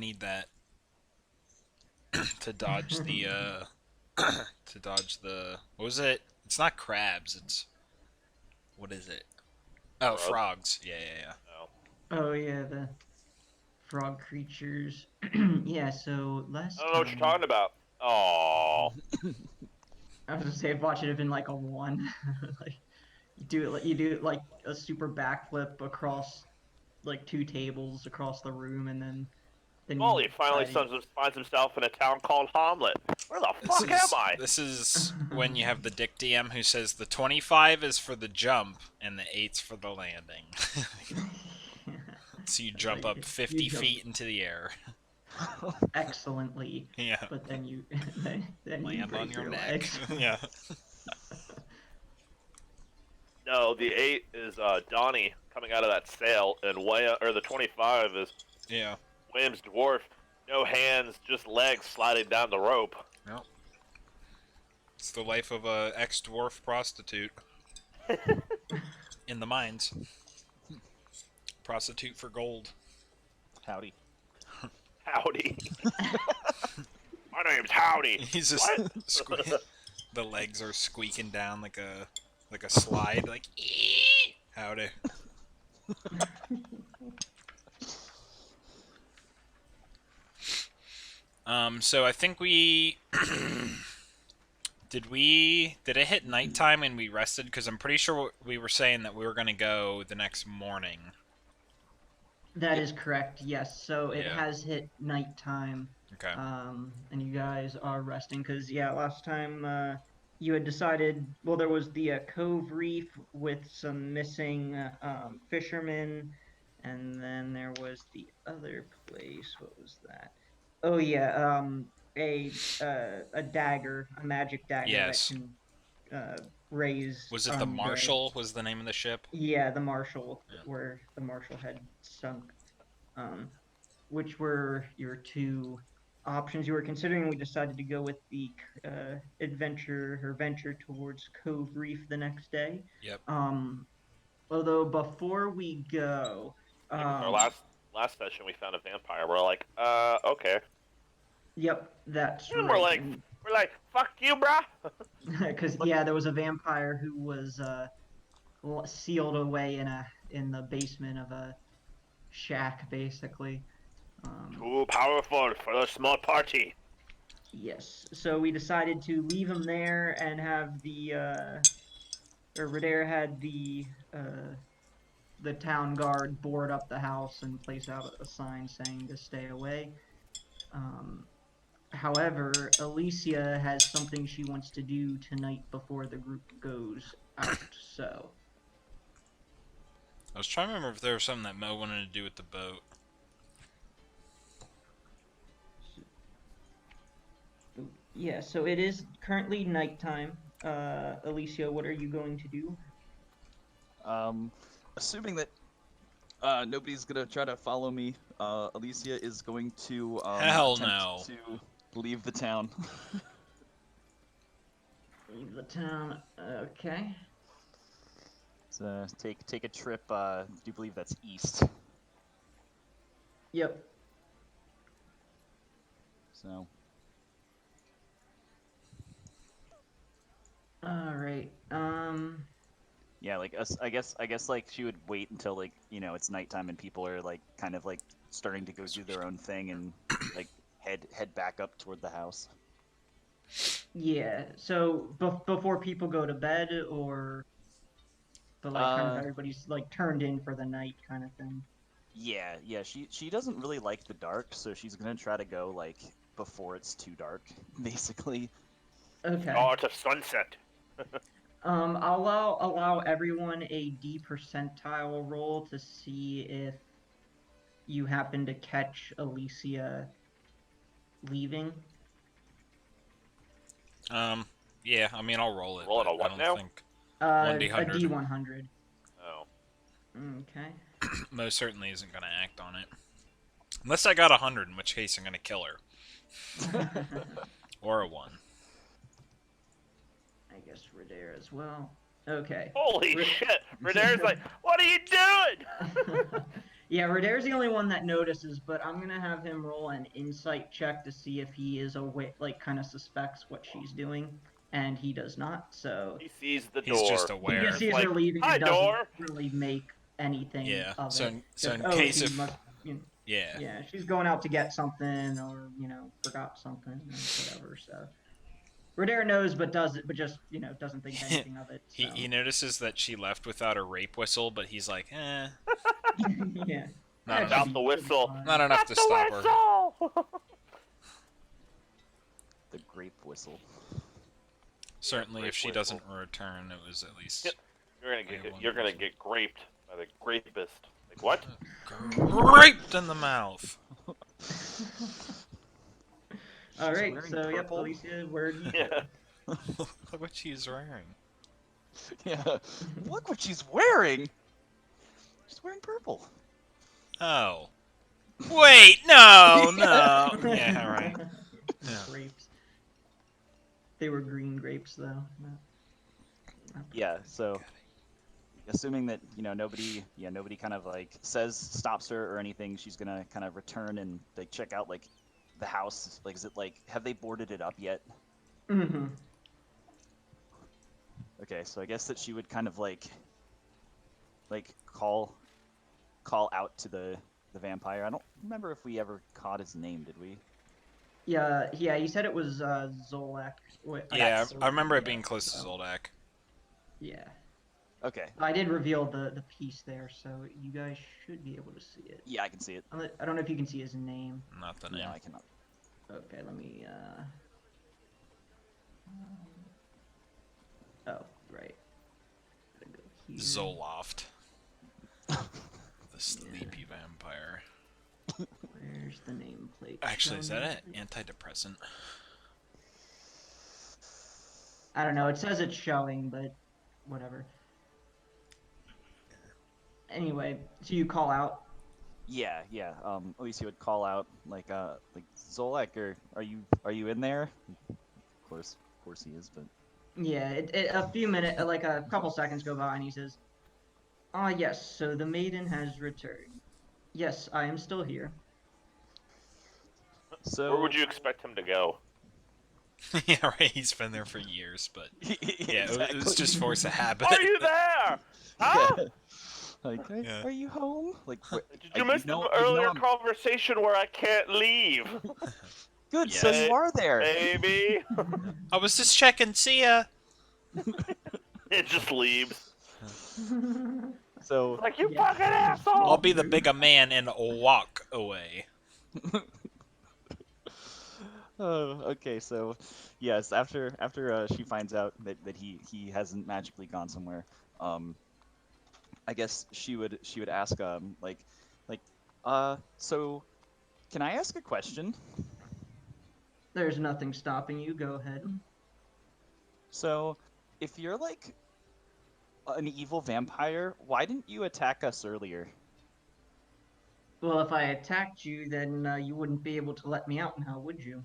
need that to dodge the to dodge the what was it? It's not crabs. It's what is it? Oh, Frog. frogs. Yeah, yeah, yeah. Oh. Oh yeah, the frog creatures. Yeah, so I last don't know what you're time talking about. Oh. I was gonna say watch it have been like a one. Like you do it like a super backflip across like two tables across the room, and then you Molly finally decide. finds himself in a town called Hamlet. Where the This fuck am is I? this is when you have the Dick DM who says the 25 is for the jump and the 8's for the landing. So you That's jump right. up You 50 jump feet into the air. excellently, Yeah. but then you then you Land on break your your neck. legs. Yeah. No, the 8 is Donnie coming out of that sail, and or the 25 is Yeah. William's dwarf. No hands, just legs sliding down the rope. Well, it's the life of a ex-dwarf prostitute in the mines. Prostitute for gold. Howdy. Howdy. My name's Howdy. He's just What? the legs are squeaking down like a slide, like ee! Howdy. So I think we did it hit nighttime and we rested? Because I'm pretty sure we were saying that we were gonna go the next morning. That is correct. Yes. So it Yeah. has hit nighttime, Okay. and you guys are resting because yeah, last time you had decided. Well, there was the Cove Reef with some missing fishermen, and then there was the other place. What was that? Oh yeah, a dagger, a magic dagger that Yes. can uh, raise Was it the undead. Marshall? Was the name of the ship? Yeah, the Marshall, Yeah. where the Marshall had sunk. Um, which were your two options you were considering. We decided to go with the venture towards Cove Reef the next day. Yep. Um, although before we go, Yeah, because our um, last session we found a vampire. We're like, okay. yep, that's And we're right. like, fuck you, brah. Because yeah, there was a vampire who was sealed away in the basement of a shack, basically. Too powerful for a small party. Yes. So we decided to leave him there and have or Radair had the town guard board up the house and place out a sign saying to stay away. Um, However, Alicia has something she wants to do tonight before the group goes out. So I was trying to remember if there was something that Mo wanted to do with the boat. yeah, so it is currently nighttime. Alicia, what are you going to do? Assuming that nobody's gonna try to follow me, Alicia is going to Hell attempt no. to leave the town. Leave the town. Okay. So take a trip. Do you believe that's east? Yep. So All right. yeah, like us. I guess like she would wait until like it's nighttime and people are like kind of like starting to go do their own thing and like head back up toward the house. Yeah. So before people go to bed, or but like kind of Uh, everybody's like turned in for the night, kind of thing. yeah. She doesn't really like the dark, so she's gonna try to go like before it's too dark, basically. Okay. Start of sunset. I'll allow everyone a D percentile roll to see if you happen to catch Alicia leaving. Yeah, I mean, I'll roll it, Roll it but a I what don't now? think A 1d100 D100. Oh. Okay. most certainly isn't going to act on it. Unless I got 100, in which case I'm going to kill her. Or a 1. I guess Radair as well. Okay. Holy shit! Redair's like, what are you doing? Yeah, Rodaire's the only one that notices, but I'm gonna have him roll an insight check to see if he is aware, like, kind of suspects what she's doing, and he does not. So He sees the He's just door. he just aware. He's sees her like, leaving "Hi, and doesn't door." really make anything Yeah. of So it. so Just, in oh, case she if must, yeah. yeah, she's going out to get something, or forgot something, or whatever. So Rodaire knows, but just doesn't think anything of it. So he notices that she left without a rape whistle, but he's like, yeah, not that should enough. Without the be whistle. fine. Not enough Not to the stop her. whistle! The grape whistle. Certainly, Grape if she whistle. doesn't return, it was at least. You're gonna get graped by the grapist. Like what? Raped in the mouth. All She's right, wearing so yep, purple? Alicia, where do you Yeah. Look what she's wearing. Yeah. Look what she's wearing. She's wearing purple. Oh. Wait, no, no. Yeah, right. Yeah. Grapes. They were green grapes, though. Yeah. So, assuming that nobody kind of like stops her or anything, she's gonna kind of return and like check out like the house. Like, is it like have they boarded it up yet? Mm-hmm. Okay, so I guess that she would kind of like call out to the vampire. I don't remember if we ever caught his name, did we? Yeah, you said it was Zolak. Yeah, I remember it yeah, being close to so, Zoldak. Yeah. Okay. I did reveal the piece there, so you guys should be able to see it. Yeah, I can see it. I don't know if you can see his name. Not the name. No, I cannot. Okay, let me, oh, right. Gotta go here. Zoloft. The sleepy vampire. Where's the nameplate? Actually, is Show that nameplate? an antidepressant? I don't know. It says it's showing, but whatever. Anyway, so you call out. Yeah. At least he would call out like Zolek, or are you in there? Of course he is, but Yeah, a few minutes, like a couple seconds go by, and he says, "Ah, yes. So the maiden has returned. Yes, I am still here." so Where would you expect him to go? Yeah, right. He's been there for years, but yeah, it was exactly. just force of habit. Are you there? Huh? Yeah. Like, Yeah. are you home? Like, Did you miss the earlier conversation where I can't leave? Good, Yes. so you are there. Baby. I was just checking. See ya. It just leaves. So Like, you Yeah. fucking asshole! I'll be the bigger man and walk away. okay, so yes, after she finds out that he hasn't magically gone somewhere, I guess she would ask so can I ask a question? There's nothing stopping you. Go ahead. So if you're like an evil vampire, why didn't you attack us earlier? Well, if I attacked you, then you wouldn't be able to let me out now, would you?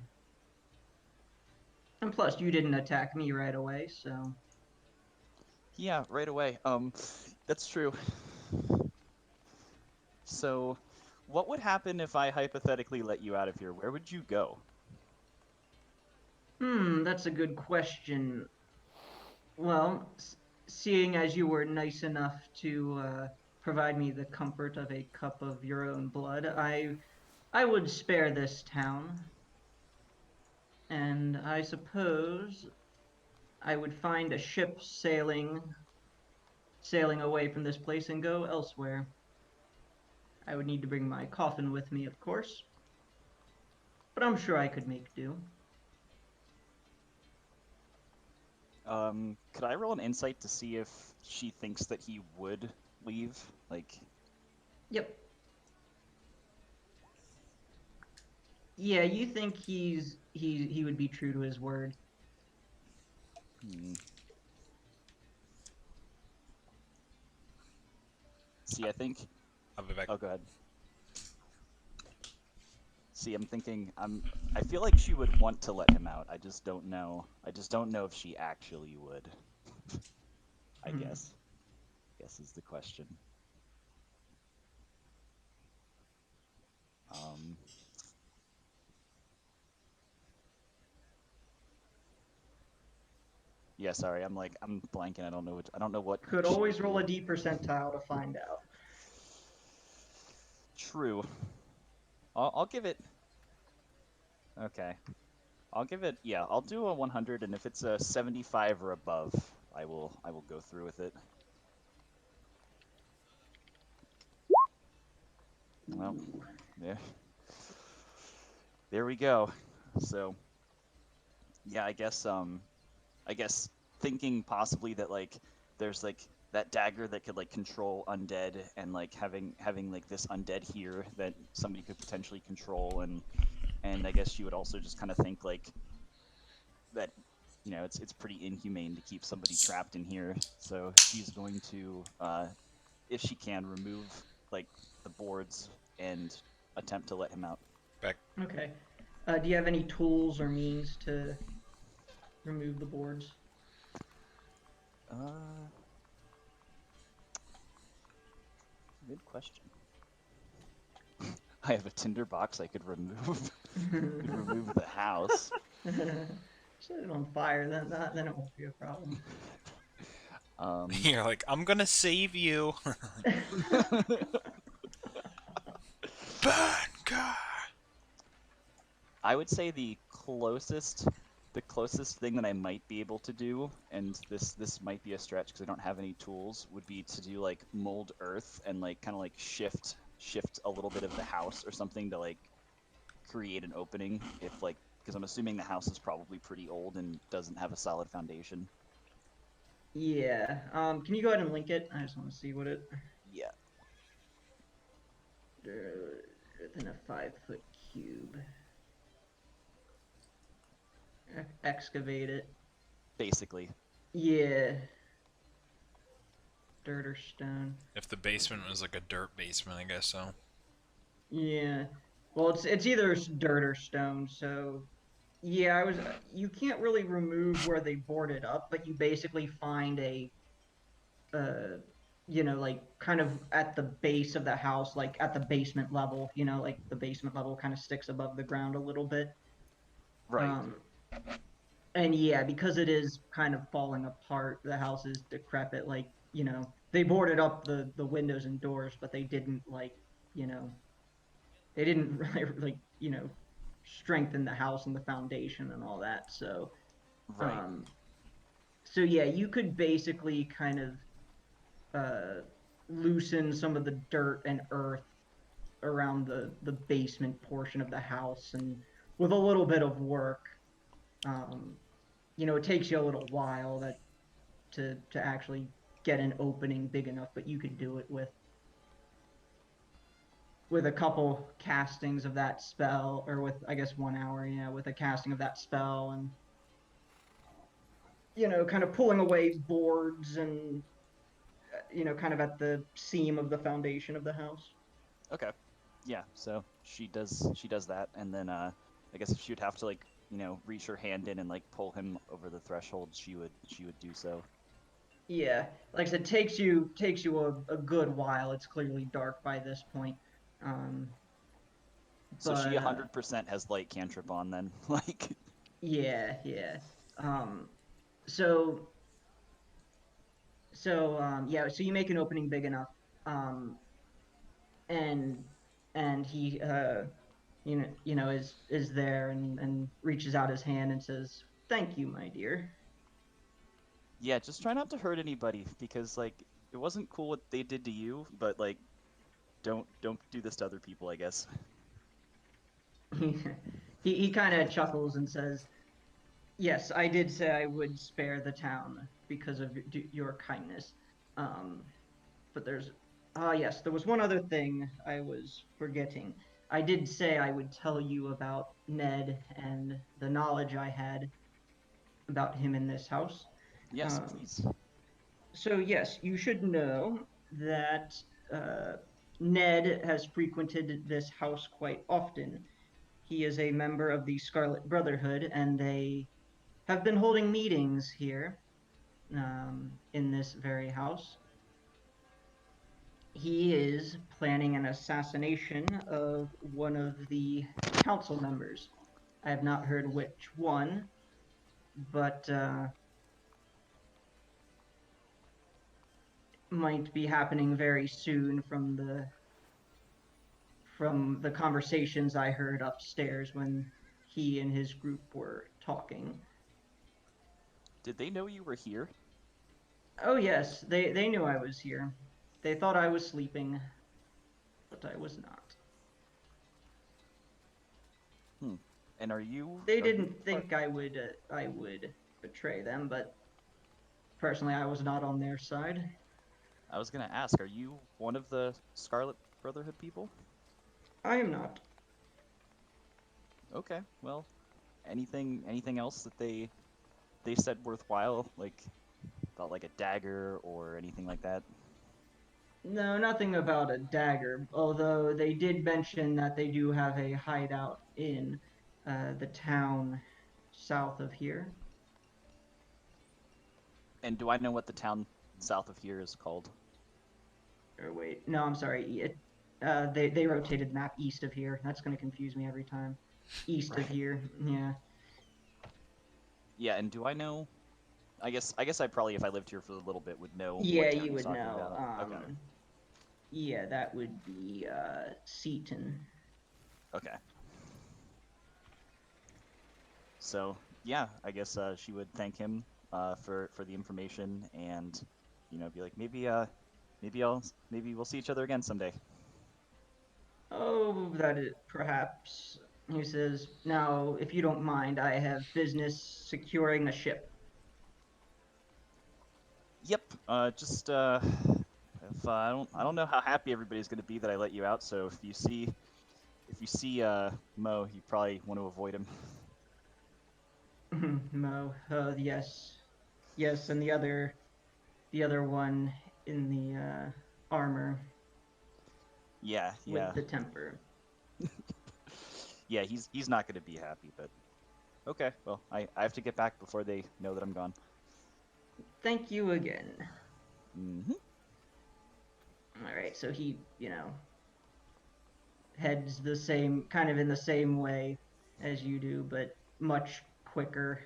And plus, you didn't attack me right away, so. Yeah, right away. That's true. So, what would happen if I hypothetically let you out of here? Where would you go? That's a good question. Well, seeing as you were nice enough to provide me the comfort of a cup of your own blood, I would spare this town. And I suppose I would find a ship sailing away from this place and go elsewhere. I would need to bring my coffin with me, of course, but I'm sure I could make do. Could I roll an insight to see if she thinks that he would leave? Like, Yep. Yeah, you think he would be true to his word. See, I think. I'll be back. Oh, go ahead. See, I'm thinking. I feel like she would want to let him out. I just don't know. I just don't know if she actually would. I guess. Guess is the question. Um, yeah, sorry, I'm blanking. I don't know what Could she always would roll do. a D percentile to find out. True. I'll give it. Okay. I'll give it. Yeah, I'll do a 100, and if it's a 75 or above, I will go through with it. Well, Ooh. there we go. So yeah, I guess thinking possibly that like there's like that dagger that could like control undead, and like having like this undead here that somebody could potentially control, and I guess you would also just kind of think like that, it's pretty inhumane to keep somebody trapped in here. So she's going to, if she can, remove like the boards and attempt to let him out. Back. Okay. Do you have any tools or means to remove the boards? Uh, Good question. I have a tinder box I could remove. Could remove the house. Set it on fire, then it won't be a problem. You're like, I'm gonna save you. Burn, God. I would say the closest thing that I might be able to do, and this might be a stretch because I don't have any tools, would be to do like mold earth and like kind of like shift a little bit of the house or something to like create an opening, if like, because I'm assuming the house is probably pretty old and doesn't have a solid foundation. Yeah. Can you go ahead and link it? I just want to see what it. Yeah, Within a 5-foot cube. Excavate it. basically. Yeah. Dirt or stone. If the basement was like a dirt basement, I guess so. Yeah. Well, it's either dirt or stone. So yeah, I was. You can't really remove where they boarded up, but you basically find uh, like kind of at the base of the house, like at the basement level. Like the basement level kind of sticks above the ground a little bit. Right. Um, and yeah, because it is kind of falling apart, the house is decrepit. Like they boarded up the windows and doors, but they didn't you know they didn't really strengthen the house and the foundation and all that. So Right. um, so yeah, you could basically kind of uh, loosen some of the dirt and earth around the basement portion of the house, and with a little bit of work, um, it takes you a little while to actually get an opening big enough, but you could do it with a couple castings of that spell, or with I guess 1 hour, yeah, with a casting of that spell, and kind of pulling away boards and kind of at the seam of the foundation of the house. Okay. Yeah. So she does that, and then I guess if she would have to like reach her hand in and like pull him over the threshold, she would do so. Yeah, like I said, takes you a good while. It's clearly dark by this point. Um, So she but 100% has light cantrip on then. Like, yeah, yeah. Um, so yeah, so you make an opening big enough, um, and he is there and reaches out his hand and says, "Thank you, my dear." yeah, just try not to hurt anybody, because like it wasn't cool what they did to you, but like don't do this to other people, I guess. He kind of chuckles and says, "Yes, I did say I would spare the town because of your kindness. Um, but yes, there was one other thing I was forgetting. I did say I would tell you about Ned and the knowledge I had about him in this house. Yes, Um, please. so yes, you should know that uh, Ned has frequented this house quite often. He is a member of the Scarlet Brotherhood, and they have been holding meetings here in this very house. He is planning an assassination of one of the council members. I have not heard which one, but might be happening very soon from the conversations I heard upstairs when he and his group were talking. Did they know you were here? Oh yes, they knew I was here. They thought I was sleeping, but I was not. Hmm. And are you? They Are you didn't think I would betray them, but personally I was not on their side. I was gonna ask, are you one of the Scarlet Brotherhood people? I am not. Okay, well, anything else that they said worthwhile, like about like a dagger or anything like that? No, nothing about a dagger, although they did mention that they do have a hideout in the town south of here. And do I know what the town south of here is called? Or wait, no, I'm sorry. They rotated the map east of here. That's going to confuse me every time. East of Right. here, yeah. Yeah, and do I know? I guess I probably, if I lived here for a little bit, would know Yeah, what town you he's would talking know. about. Okay. Yeah, that would be Seaton. Okay. So yeah, I guess she would thank him for the information, and be like, maybe we'll see each other again someday. Oh, that is perhaps. He says, now, if you don't mind, I have business securing a ship. Yep. Just if I don't know how happy everybody's gonna be that I let you out. So if you see Mo, you probably want to avoid him. Mo, yes. Yes, and the other one in the armor Yeah, with yeah, the temper. yeah. He's not gonna be happy, but okay. Well, I have to get back before they know that I'm gone. Thank you again. Mm-hmm. All right, so he, heads the same, kind of in the same way as you do, but much quicker.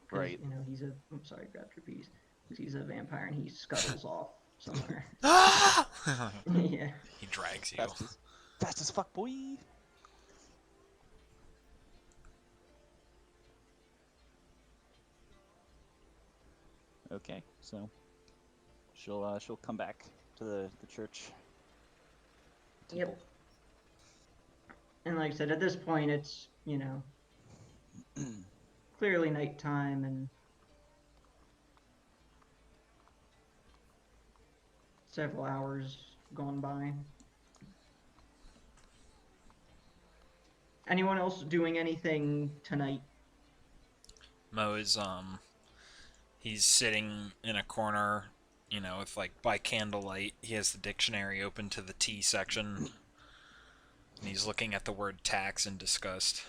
Because, Right. he's a, I'm sorry, grab your piece. Because he's a vampire and he scuttles off somewhere. Ah! Yeah. He drags you. Fast as fuck, boy. Okay, so she'll come back to the church. Temple. Yep. And like I said, at this point, it's, clearly nighttime and several hours gone by. Anyone else doing anything tonight? Mo is he's sitting in a corner, with like by candlelight. He has the dictionary open to the T section, and he's looking at the word tax in disgust.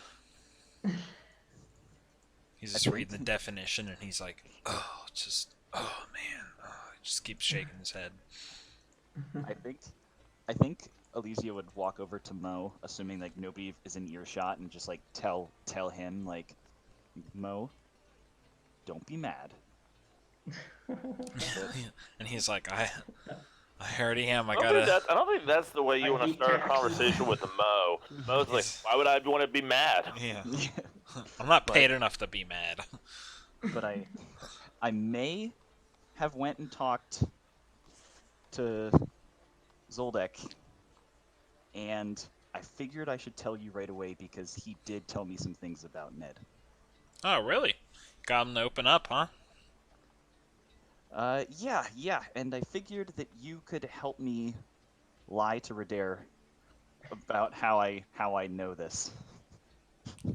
He's just reading the definition, and he's like, "Oh, oh man." Oh, he just keeps shaking his head. I think Elysia would walk over to Mo, assuming like nobody is in earshot, and just like tell him like, Mo, don't be mad. And he's like, I already am. I I don't, think gotta. I don't think that's the way you I want to hate start a taxes. conversation with a Mo. Mo's like, why would I want to be mad? Yeah. I'm not paid enough to be mad. But I may have went and talked to Zoldek, and I figured I should tell you right away because he did tell me some things about Ned. Oh, really? Got him to open up, huh? Yeah, and I figured that you could help me lie to Radair about how I know this.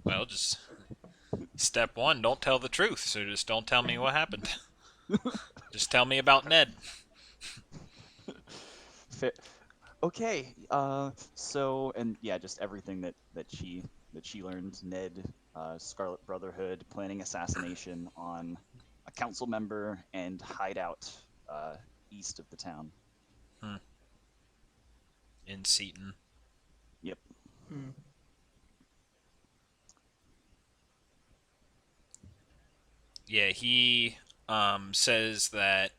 Well, just step one, don't tell the truth. So just don't tell me what happened. Just tell me about Ned. Okay, so, and yeah, just everything that she learned. Ned, Scarlet Brotherhood, planning assassination on a council member, and hideout east of the town. Hmm. in Seaton. Yep. Hmm. Yeah, he says that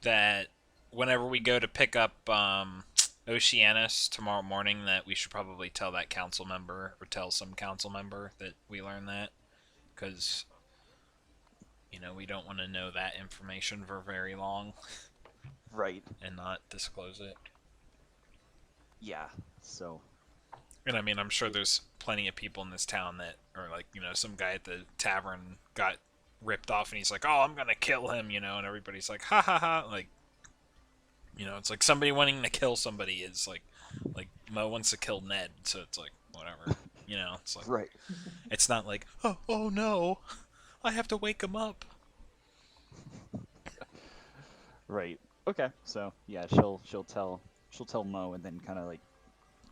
that whenever we go to pick up Oceanus tomorrow morning, that we should probably tell that council member or tell some council member that we learned that, because we don't want to know that information for very long Right. and not disclose it. Yeah. So. And I mean, I'm sure there's plenty of people in this town that are like, some guy at the tavern got ripped off and he's like, oh, I'm gonna kill him, and everybody's like, ha ha ha. Like, it's like somebody wanting to kill somebody is like Mo wants to kill Ned, so it's like, whatever. It's like, Right. it's not like, oh no, I have to wake him up. Right. Okay. So yeah, she'll tell Mo, and then kind of like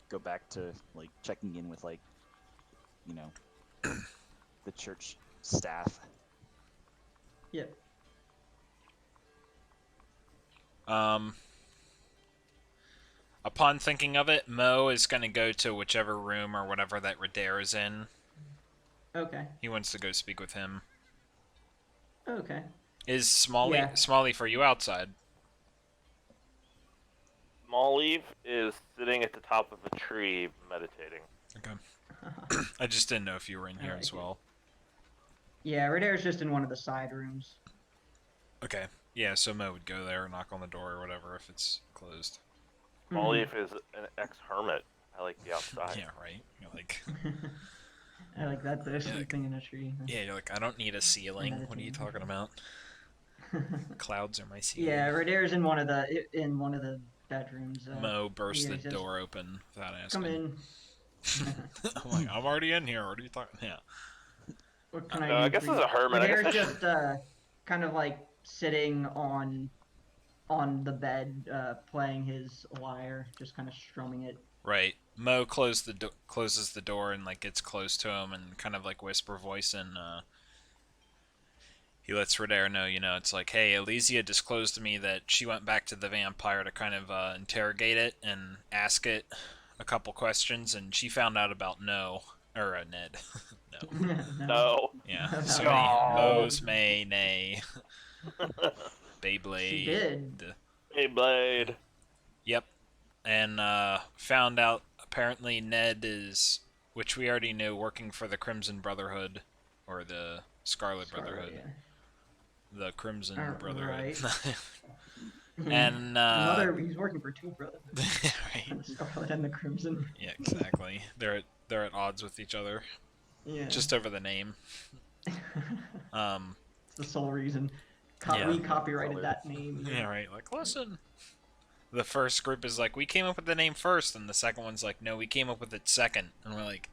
go back to like checking in with like, you know, the church staff. Yep. Upon thinking of it, Mo is going to go to whichever room or whatever that Radair is in. Okay. He wants to go speak with him. Okay. Is Smalley for you outside? Smallleaf is sitting at the top of a tree meditating. Okay. I just didn't know if you were in here as well. Yeah, Radair's just in one of the side rooms. Okay. Yeah, so Mo would go there, knock on the door or whatever if it's closed. Smallleaf is an ex-hermit. I like the outside. Yeah, right. You're like, I like that they're sleeping in a tree. yeah, you're like, I don't need a ceiling. What are you talking about? Clouds are my ceiling. Yeah, Radair's in one of the bedrooms. Mo burst he the says, door open without asking. Come in. I'm like, I'm already in here. What are you talking? Yeah. What can I guess do as for a hermit, you? I guess Radair's I should... just kind of like sitting on the bed, playing his lyre, just kind of strumming it. Right. Mo closes the door and like gets close to him and kind of like whisper voice, and he lets Radair know, it's like, hey, Elysia disclosed to me that she went back to the vampire to kind of interrogate it and ask it a couple questions, and she found out about Ned. No. No. Yeah. So No. many Mo's, May, Nay. Beyblade. She did. Beyblade. Yep. And found out apparently Ned is, which we already knew, working for the Crimson Brotherhood, or the Scarlet Brotherhood. Yeah. The Crimson Right. Brotherhood. And he's working for two brothers. right. The Scarlet and the Crimson. Yeah, exactly. They're at odds with each other. Yeah. Just over the name. It's the sole reason. We copyrighted that name. Yeah, right. Like, listen. The first group is like, we came up with the name first, and the second one's like, no, we came up with it second. And we're like,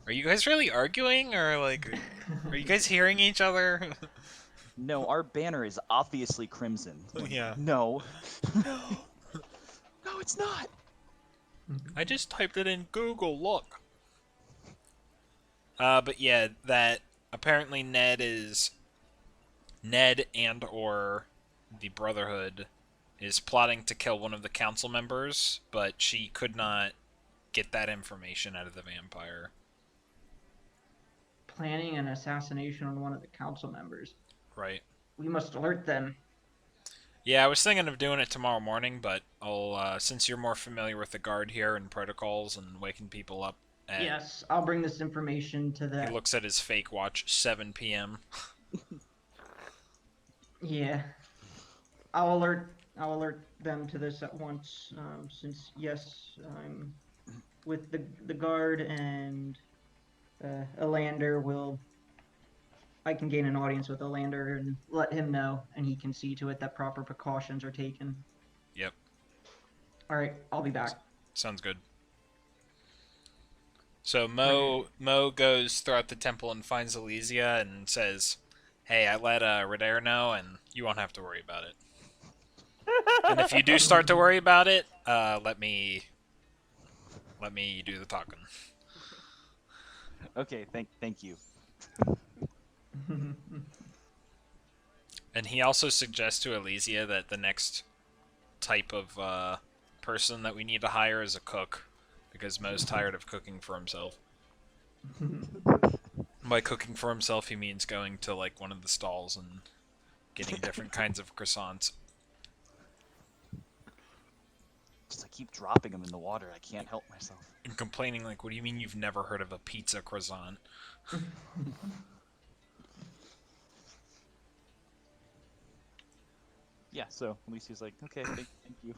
are you guys really arguing, or like, are you guys hearing each other? No, our banner is obviously crimson. Yeah. No. No, it's not. I just typed it in Google, look. But yeah, that apparently Ned and or the Brotherhood is plotting to kill one of the council members, but she could not get that information out of the vampire. Planning an assassination on one of the council members. Right. We must alert them. Yeah, I was thinking of doing it tomorrow morning, but I'll since you're more familiar with the guard here and protocols and waking people up. Yes, I'll bring this information to them. He looks at his fake watch, 7 p.m. Yeah, I'll alert them to this at once. Since yes, I'm with the guard, and Elander will. I can gain an audience with Elander and let him know, and he can see to it that proper precautions are taken. Yep. All right, I'll be back. Sounds good. So Mo goes throughout the temple and finds Elysia and says, hey, I let Radair know, and you won't have to worry about it. And if you do start to worry about it, let me do the talking. Okay, thank you. And he also suggests to Elysia that the next type of person that we need to hire is a cook, because Mo's tired of cooking for himself. By cooking for himself, he means going to like one of the stalls and getting different kinds of croissants. Just I keep dropping them in the water. I can't help myself. And complaining like, what do you mean you've never heard of a pizza croissant? Yeah, so Alicia's like, okay, thank you.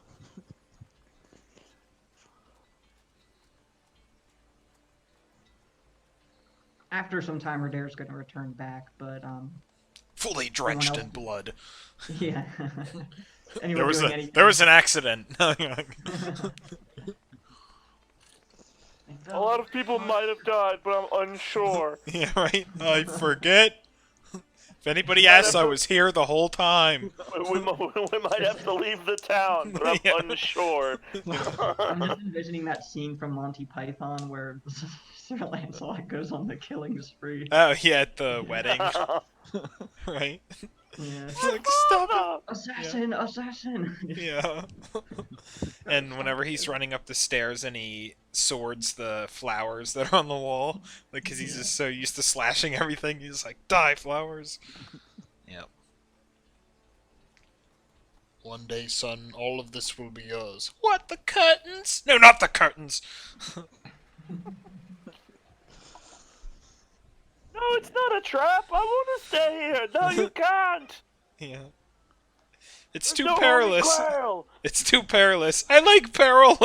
After some time, Radair's going to return back, but Fully drenched in else? blood. yeah. There Anyone was doing a anything? there was an accident. A lot of people might have died, but I'm unsure. Yeah, right. I forget. If anybody asks, I was here the whole time. we might have to leave the town, but I'm Yeah. unsure. I'm just envisioning that scene from Monty Python where Sir Lancelot goes on the killing spree. Oh yeah, at the wedding, right? Yeah. He's like, stop Assassin! Assassin! it. Yeah. And whenever he's running up the stairs and he swords the flowers that are on the wall, like, because he's just so used to slashing everything, he's like, die, flowers. Yep. One day, son, all of this will be yours. What, the curtains? No, not the curtains! No, it's not a trap. I want to stay here. No, you can't. Yeah. It's There's too no perilous. Holy Grail. It's too perilous. I like peril.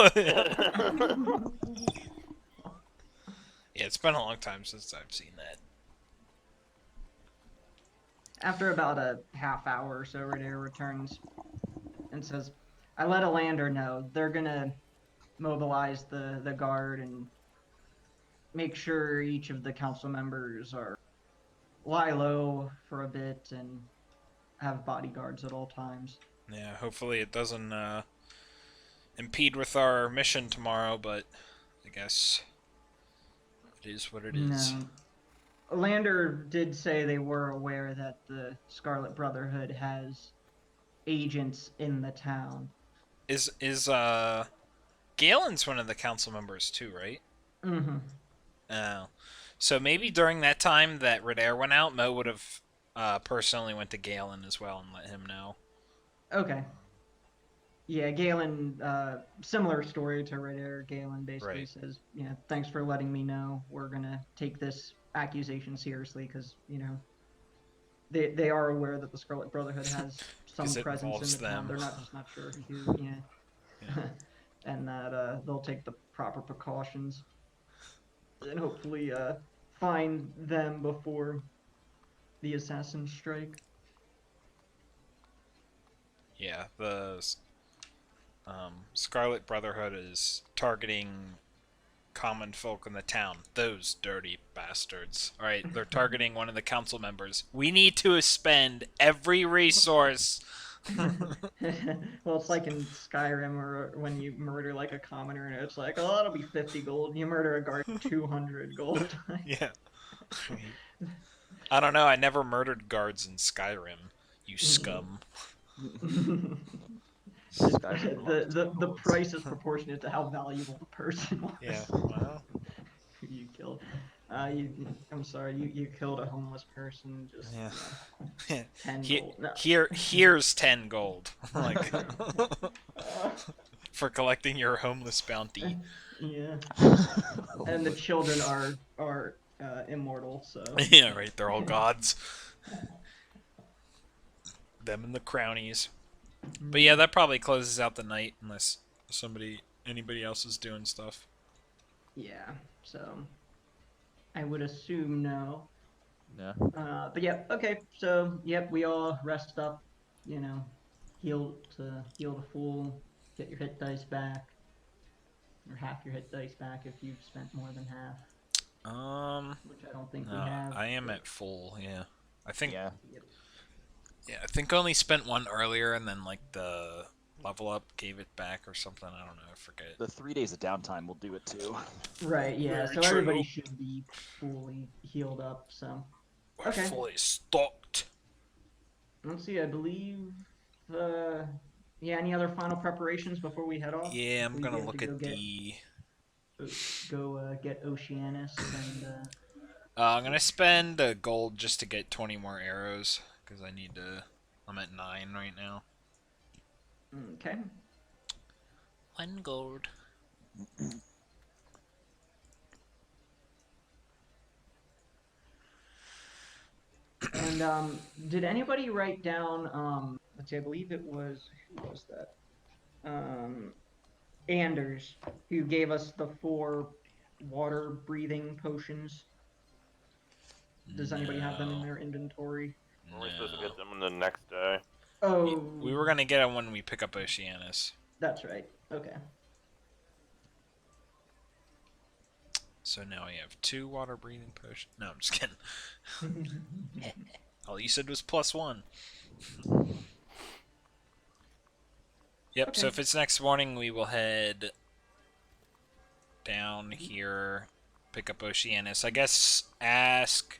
Yeah, it's been a long time since I've seen that. After about a half hour or so, Radair returns and says, I let Alander know. They're gonna mobilize the guard and make sure each of the council members lie low for a bit and have bodyguards at all times. Yeah, hopefully it doesn't impede with our mission tomorrow, but I guess it is what it is. No. Alander did say they were aware that the Scarlet Brotherhood has agents in the town. Is Galen's one of the council members too, right? Mm-hmm. Oh. So maybe during that time that Radair went out, Mo would have personally went to Galen as well and let him know. Okay. Yeah, Galen, similar story to Radair. Galen basically Right. says, thanks for letting me know. We're going to take this accusation seriously because, they are aware that the Scarlet Brotherhood has some 'Cause it presence in involves the town. them. They're just not sure who, Yeah. and that they'll take the proper precautions and hopefully find them before the assassins strike. Yeah, the Scarlet Brotherhood is targeting common folk in the town. Those dirty bastards. Alright, they're targeting one of the council members. We need to spend every resource. Well, it's like in Skyrim or when you murder like a commoner and it's like, oh, that'll be 50 gold. You murder a guard, 200 gold. Yeah. I don't know, I never murdered guards in Skyrim, you scum. The price is proportionate to how valuable the person was. Yeah, well. Who you killed. I'm sorry, you killed a homeless person. Just Yeah. 10 gold. No. Here's 10 gold. Like, for collecting your homeless bounty. Yeah. And the children are immortal, so. Yeah, right. They're all gods. Them and the crownies. But yeah, that probably closes out the night unless anybody else is doing stuff. Yeah. So, I would assume no. Yeah. But yeah. Okay. So yep, we all rest up. Heal to full. Get your hit dice back, or half your hit dice back if you've spent more than half. Which I don't think we No, have. I am at full. Yeah, I think. Yeah. Yep. Yeah, I think I only spent one earlier, and then like the level up gave it back or something. I don't know. I forget. The 3 days of downtime will do it too. Right. Yeah. Very So true. everybody should be fully healed up. So. We're Okay. fully stocked. let's see. I believe. Yeah. Any other final preparations before we head off? Yeah, I'm We gonna get to look go at the. get Oceanus and. I'm gonna spend a gold just to get 20 more arrows because I need to. I'm at 9 right now. Okay. 1 gold. And did anybody write down? Let's see. I believe it was who was that? Anders, who gave us the 4 water breathing potions. Does anybody have them in No. their inventory? Are we supposed to No. get them the next day? Oh, We were gonna get it when we pick up Oceanus. that's right. Okay. So now we have 2 water breathing potions. No, I'm just kidding. All you said was +1. Yep, so Okay. if it's next morning, we will head down here, pick up Oceanus. I guess ask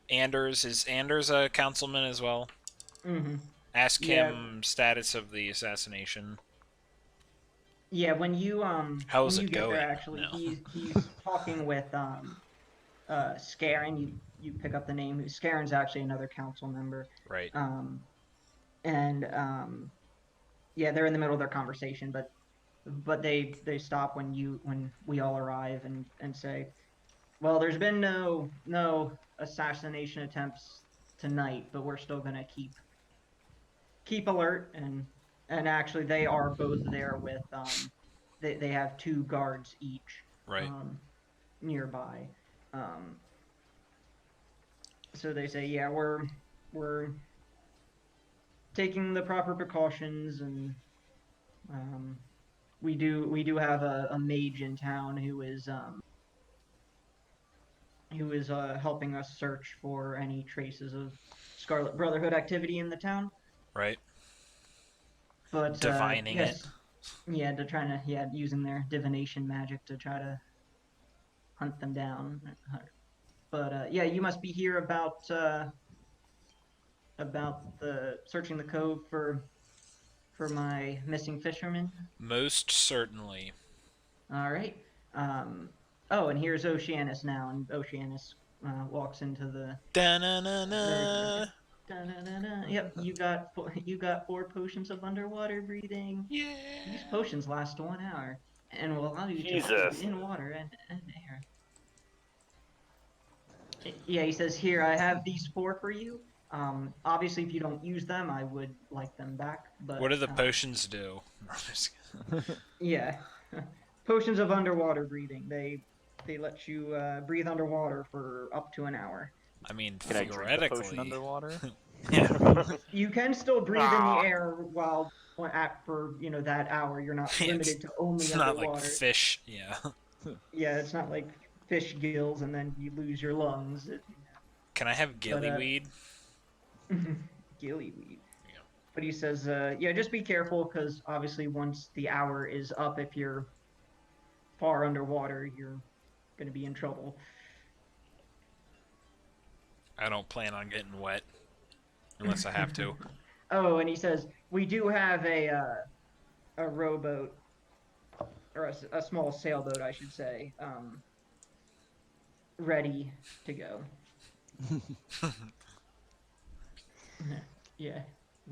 Anders. Is Anders a councilman as well? Mm-hmm. Ask Yeah. him status of the assassination. Yeah, when How is you it get there, going? actually, No. he's talking with Scarin. You pick up the name. Scarin's actually another council member. Right. And yeah, they're in the middle of their conversation, but they stop when we all arrive and say, well, there's been no assassination attempts tonight, but we're still gonna keep alert and actually they are both there with they have 2 guards each Right. nearby. So they say, yeah, we're taking the proper precautions and we do have a mage in town who is helping us search for any traces of Scarlet Brotherhood activity in the town. Right. But Divining it. yes, yeah, to trying to using their divination magic to try to hunt them down. But yeah, you must be here about the searching the cove for my missing fisherman. Most certainly. All right. Oh, and here's Oceanus now, and Oceanus walks into the Da-na-na-na. Da-na-na-na. Yep, you got 4 potions of underwater breathing. Yeah. These potions last 1 hour and will allow you to breathe Jesus. in water and air. Yeah, he says, here, I have these 4 for you. Obviously, if you don't use them, I would like them back. But What do the potions do? yeah, potions of underwater breathing. They let you breathe underwater for up to an hour. I mean, Can I drink the potion theoretically. underwater? Yeah. You can still breathe in the Ah. air while for that hour. You're not Yeah, limited to only It's not underwater. like fish. Yeah. Yeah, it's not like fish gills and then you lose your lungs. Can I have gillyweed? Gillyweed. Yeah. But he says, yeah, just be careful because obviously once the hour is up, if you're far underwater, you're going to be in trouble. I don't plan on getting wet unless I have to. Oh, and he says, we do have a rowboat, or a small sailboat, I should say, ready to go. Yeah, a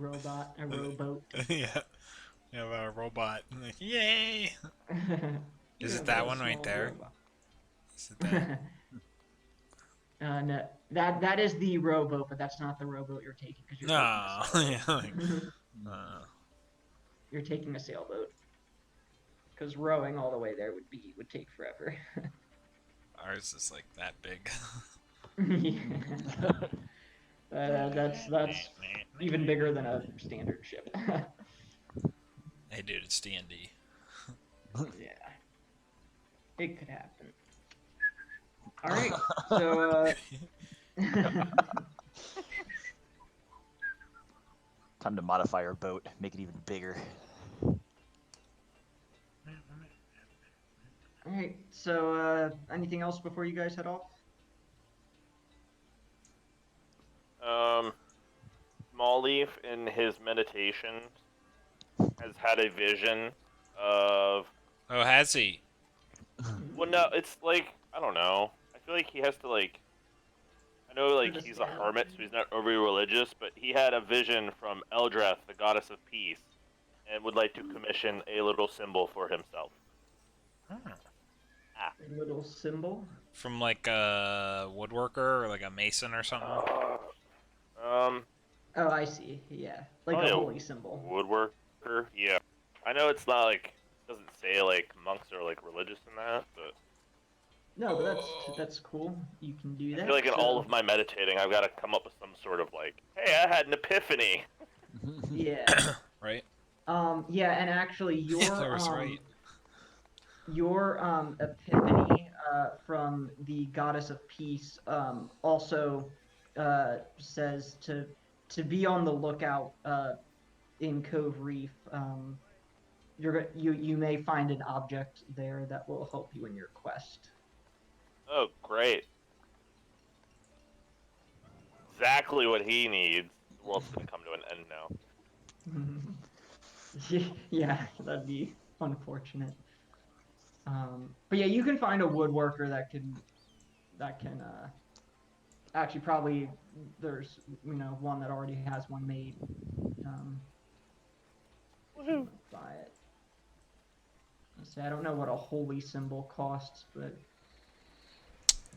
rowboat. Yeah. We have a robot. Like, yay! Is it that one right there? Is it that? No, that is the rowboat, but that's not the rowboat you're taking because you're No. taking a Like, sailboat. You're taking a sailboat because rowing all the way there would take forever. Ours is like that big. That's even bigger than a standard ship. Hey, dude, it's DnD. Yeah, it could happen. All right, so Time to modify our boat, make it even bigger. all right, so anything else before you guys head off? Small Smallleaf in his meditation has had a vision of. Oh, has he? Well, no, it's like I don't know. I feel like he has to like. I know like he's a hermit, so he's not overly religious, but he had a vision from Eldrath, the goddess of peace, and would like to commission a little symbol for himself. Hmm. A little symbol. From like a woodworker or like a mason or something. Oh, I see. Yeah, like Probably a a holy symbol. woodworker. Yeah, I know it's not like doesn't say like monks are like religious in that, but No, but that's cool. You can do I that. feel like in so, all of my meditating, I've got to come up with some sort of like, hey, I had an epiphany. yeah. Right? Yeah, and actually, That was right. your epiphany from the goddess of peace also says to be on the lookout in Cove Reef. You may find an object there that will help you in your quest. Oh, great! Exactly what he needs. The world's gonna come to an end now. Yeah, that'd be unfortunate. But yeah, you can find a woodworker that can actually probably there's one that already has one made. Woohoo! Buy it. Let's say I don't know what a holy symbol costs, but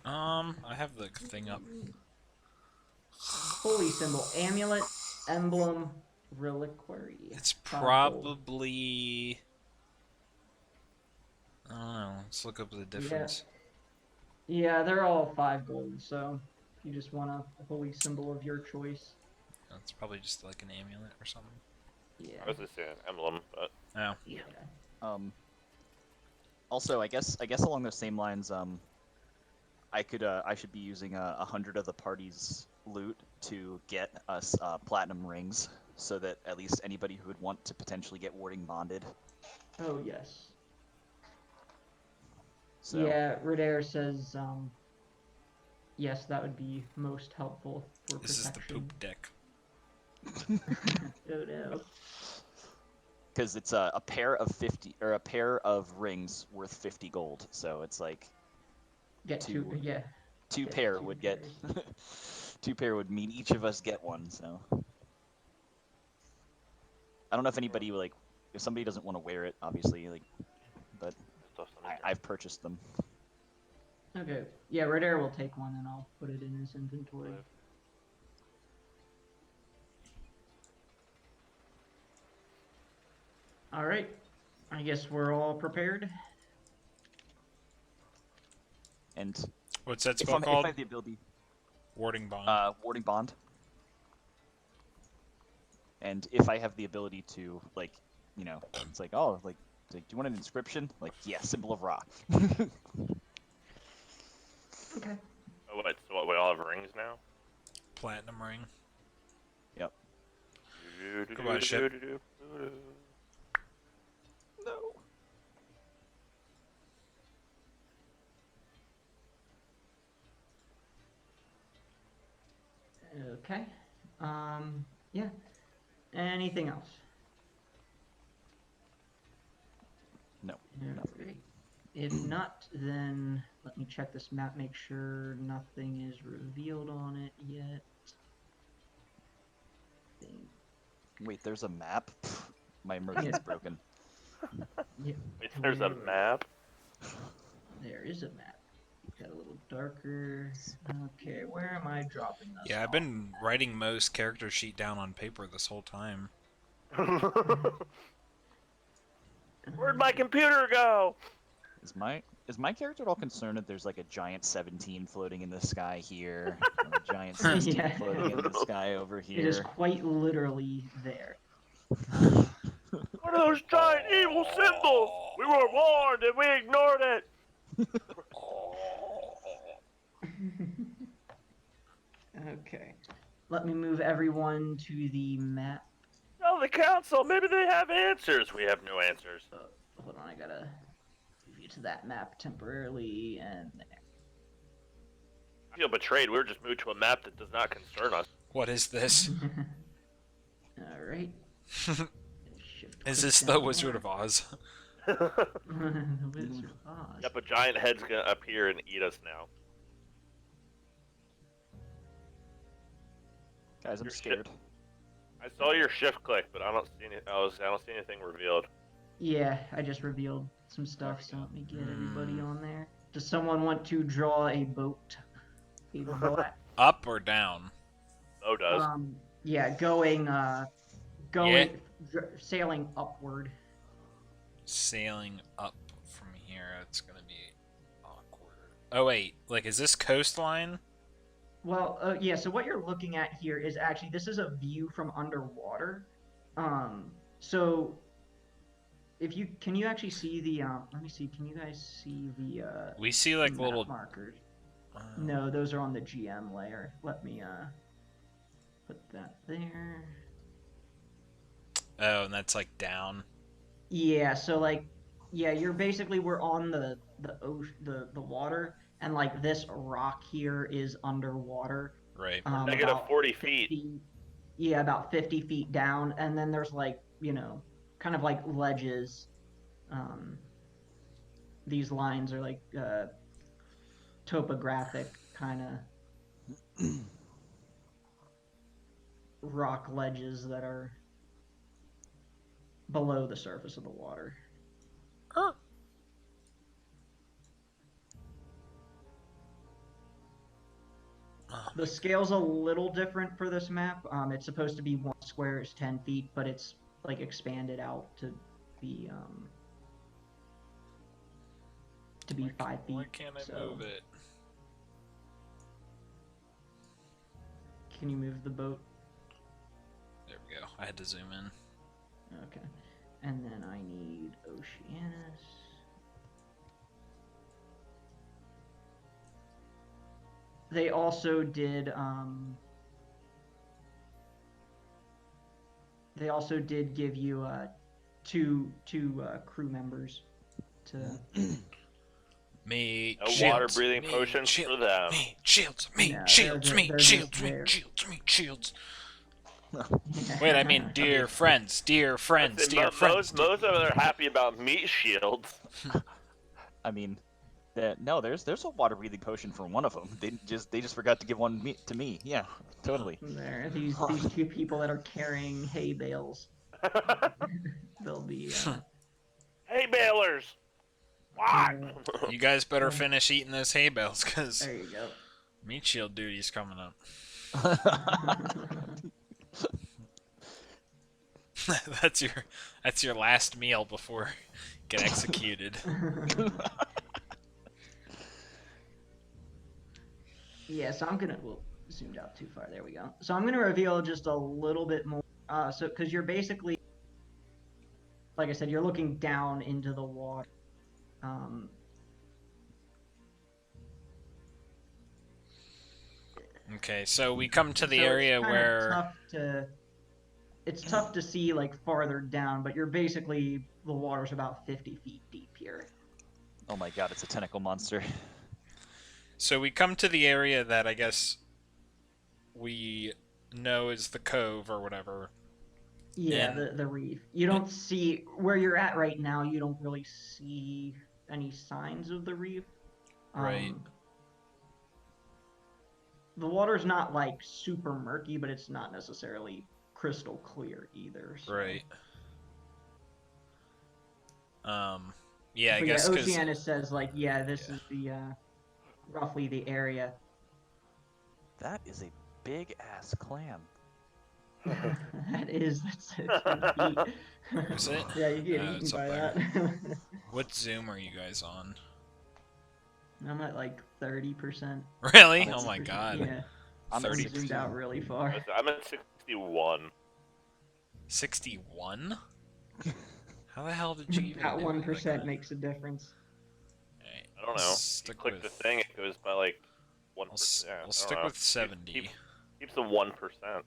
I have the thing up. holy symbol, amulet, emblem, reliquary. It's 5 gold. probably. I don't know. Let's look up the difference. Yeah, they're all 5 gold. So if you just want a holy symbol of your choice. It's probably just like an amulet or something. Yeah. I was gonna say an emblem, but Oh. Yeah. Also, I guess along those same lines, I should be using 100 of the party's loot to get us platinum rings, so that at least anybody who would want to potentially get warding bonded. Oh yes. So, Yeah, Redair says yes, that would be most helpful for This is the protection. poop deck. Oh no. because it's a pair of 50 or a pair of rings worth 50 gold, so it's like Get two yeah. two Get pair two would get pairs. two pair would mean each of us get one. So I don't know if anybody like if somebody doesn't want to wear it, obviously, like, but stuff's on I've purchased them. Okay. Yeah, Redair will take one and I'll put it in his inventory. All right. I guess we're all prepared. And What's that if spell called? I have the ability, Warding bond. warding bond. And if I have the ability to, like, it's like, oh, like, do you want an inscription? Like, yeah, symbol of Ra. Okay. oh wait, so what? We all have rings now. Platinum ring. Yep. Goodbye, ship. No. Okay. Yeah. Anything else? No. Alright. If not, then let me check this map, make sure nothing is revealed on it yet. Wait, there's a map? My immersion's broken. Yeah, Wait, there's a map. there is a map. Got a little darker. Okay, where am I dropping this? Yeah, I've been writing Mo's character sheet down on paper this whole time. Where'd my computer go? Is my character at all concerned that there's like a giant 17 floating in the sky here, and a giant 16 Yeah. floating in the sky over It is here? quite literally there. What are those giant evil symbols? We were warned and we ignored it. Okay. Let me move everyone to the map. Tell the council. Maybe they have answers. We have no answers. Hold on, I gotta move you to that map temporarily, and there. I feel betrayed. We were just moved to a map that does not concern us. What is this? All right. Is this the Wizard of Oz? The Wizard of Oz. Yep, a giant head's gonna appear and eat us now. Guys, I'm Your scared. I saw your shift click, but I don't see any. I don't see anything revealed. Yeah, I just revealed some stuff, so let me get everybody on there. Does someone want to draw a boat? A boat? Up or down? Oh, does. Yeah, sailing upward. Sailing up from here, it's gonna be awkward. Oh wait, like is this coastline? Well, yeah. So what you're looking at here is actually this is a view from underwater. So if you can you actually see the let me see. Can you guys see the We see like map little markers? No, those are on the GM layer. Let me put that there. Oh, and that's like down. Yeah, so like yeah, we're on the water, and like this rock here is underwater. Right. Negative About 40 feet. 50, yeah, about 50 feet down, and then there's like, kind of like ledges. These lines are like topographic kind of rock ledges that are below the surface of the water. The scale's a little different for this map. It's supposed to be 1 square is 10 feet, but it's like expanded out to be 5 feet. Why can't I move it? Can you move the boat? There we go. I had to zoom in. Okay. And then I need Oceanus. They also did give you two crew members to Me, No shields, water breathing me, potions shield, for them. Me, shields, me, No, shields, me, they're shields, just me, there. shields, me, shields. Wait, I mean, dear friends, dear friends, dear friends. Most of them are happy about meat shields. I mean, no, there's a water breathing potion for one of them. They just forgot to give one to me. Yeah, totally. There, these two people that are carrying hay bales. They'll be. Hey, bailers! What? You guys better finish eating those hay bales, cause There you go. meat shield duty's coming up. that's your last meal before you get executed. Yeah, so I'm gonna zoomed out too far. There we go. So I'm gonna reveal just a little bit more. So because you're basically, like I said, you're looking down into the water. Okay, so we come to the So area where it's tough to see like farther down, but you're basically the water's about 50 feet deep here. Oh my god, it's a tentacle monster. So we come to the area that I guess we know is the cove or whatever. Yeah, And- the reef. You don't see where you're at right now. You don't really see any signs of the reef. Right. The water's not like super murky, but it's not necessarily crystal clear either. So. Right. Yeah, I But guess yeah, because Oceanus says like, yeah, this is the roughly the area. That is a big ass clam. That's 10 feet. Is it? Yeah, you get eaten it's up by there. that. What zoom are you guys on? I'm at like 30%. Really? Oh my god. Yeah, I'm at 30. zoomed out really far. I'm at 61. 61? How the hell did you even That do it like 1% that? makes a difference. Alright, I don't know. Stick You click with, the thing, it goes by like 1%. Yeah, I we'll don't stick know. with 70. Keeps the 1%.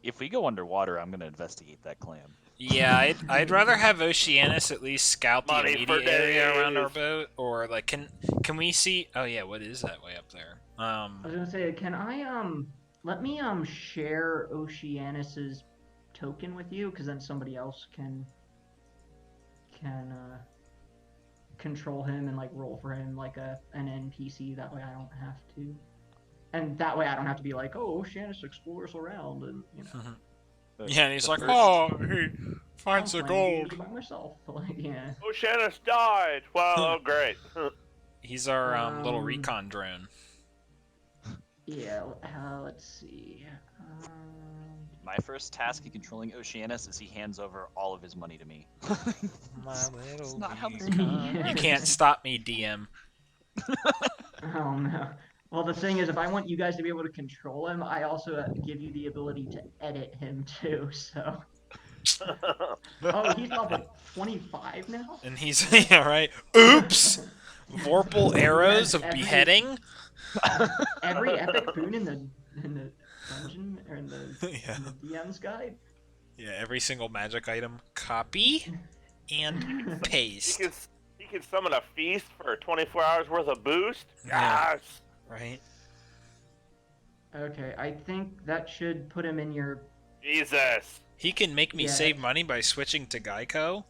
If we go underwater, I'm gonna investigate that clam. Yeah, I'd rather have Oceanus at least scout the Money for immediate area around our days. boat, or like can we see? Oh yeah, what is that way up there? I was gonna say, can I let me share Oceanus's token with you, because then somebody else can control him and like roll for him like an NPC. That way I don't have to, and that way I don't have to be like, oh, Oceanus explores around, and Yeah, and he's The like, first- oh, he I'm finds the playing gold. D&D by myself. Like, yeah. Oceanus died. Well, oh great. He's our little Um, recon drone. Yeah. Let's see. My first task in controlling Oceanus is he hands over all of his money to me. My little not how this recon. goes. You can't stop me, DM. Oh no. Well, the thing is, if I want you guys to be able to control him, I also give you the ability to edit him too. So. Oh, he's level 25 now. And he's yeah, right. Oops. Vorpal arrows Yes, of beheading. Every epic boon in the dungeon or Yeah. in the DM's guide. Yeah, every single magic item. Copy and paste. He can summon a feast for 24 hours worth of boost. Yeah. Yes. Right. Okay, I think that should put him in your. Jesus. He can make me Yeah. save money by switching to Geico.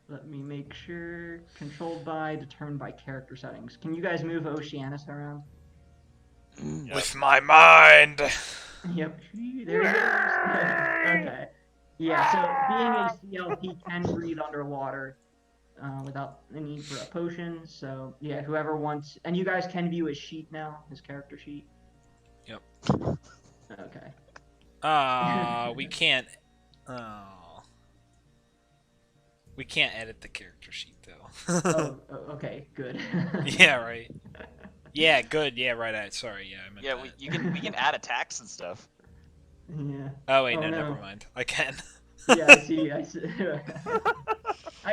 Let me make sure. Controlled by, determined by character settings. Can you guys move Oceanus around? Yep. With my mind. Yep. There he goes. Okay. Yeah, so being a CL, he can breathe underwater without the need for a potion. So, yeah, whoever wants. And you guys can view his sheet now, his character sheet. Yep. Okay. We can't. Oh. We can't edit the character sheet though. Okay, good. Yeah, right. Yeah, good. Yeah, right. Sorry. Yeah, I meant Yeah, that. we can add attacks and stuff. Yeah. Oh wait, Oh, no, no. never mind. I can. Yeah, I see. I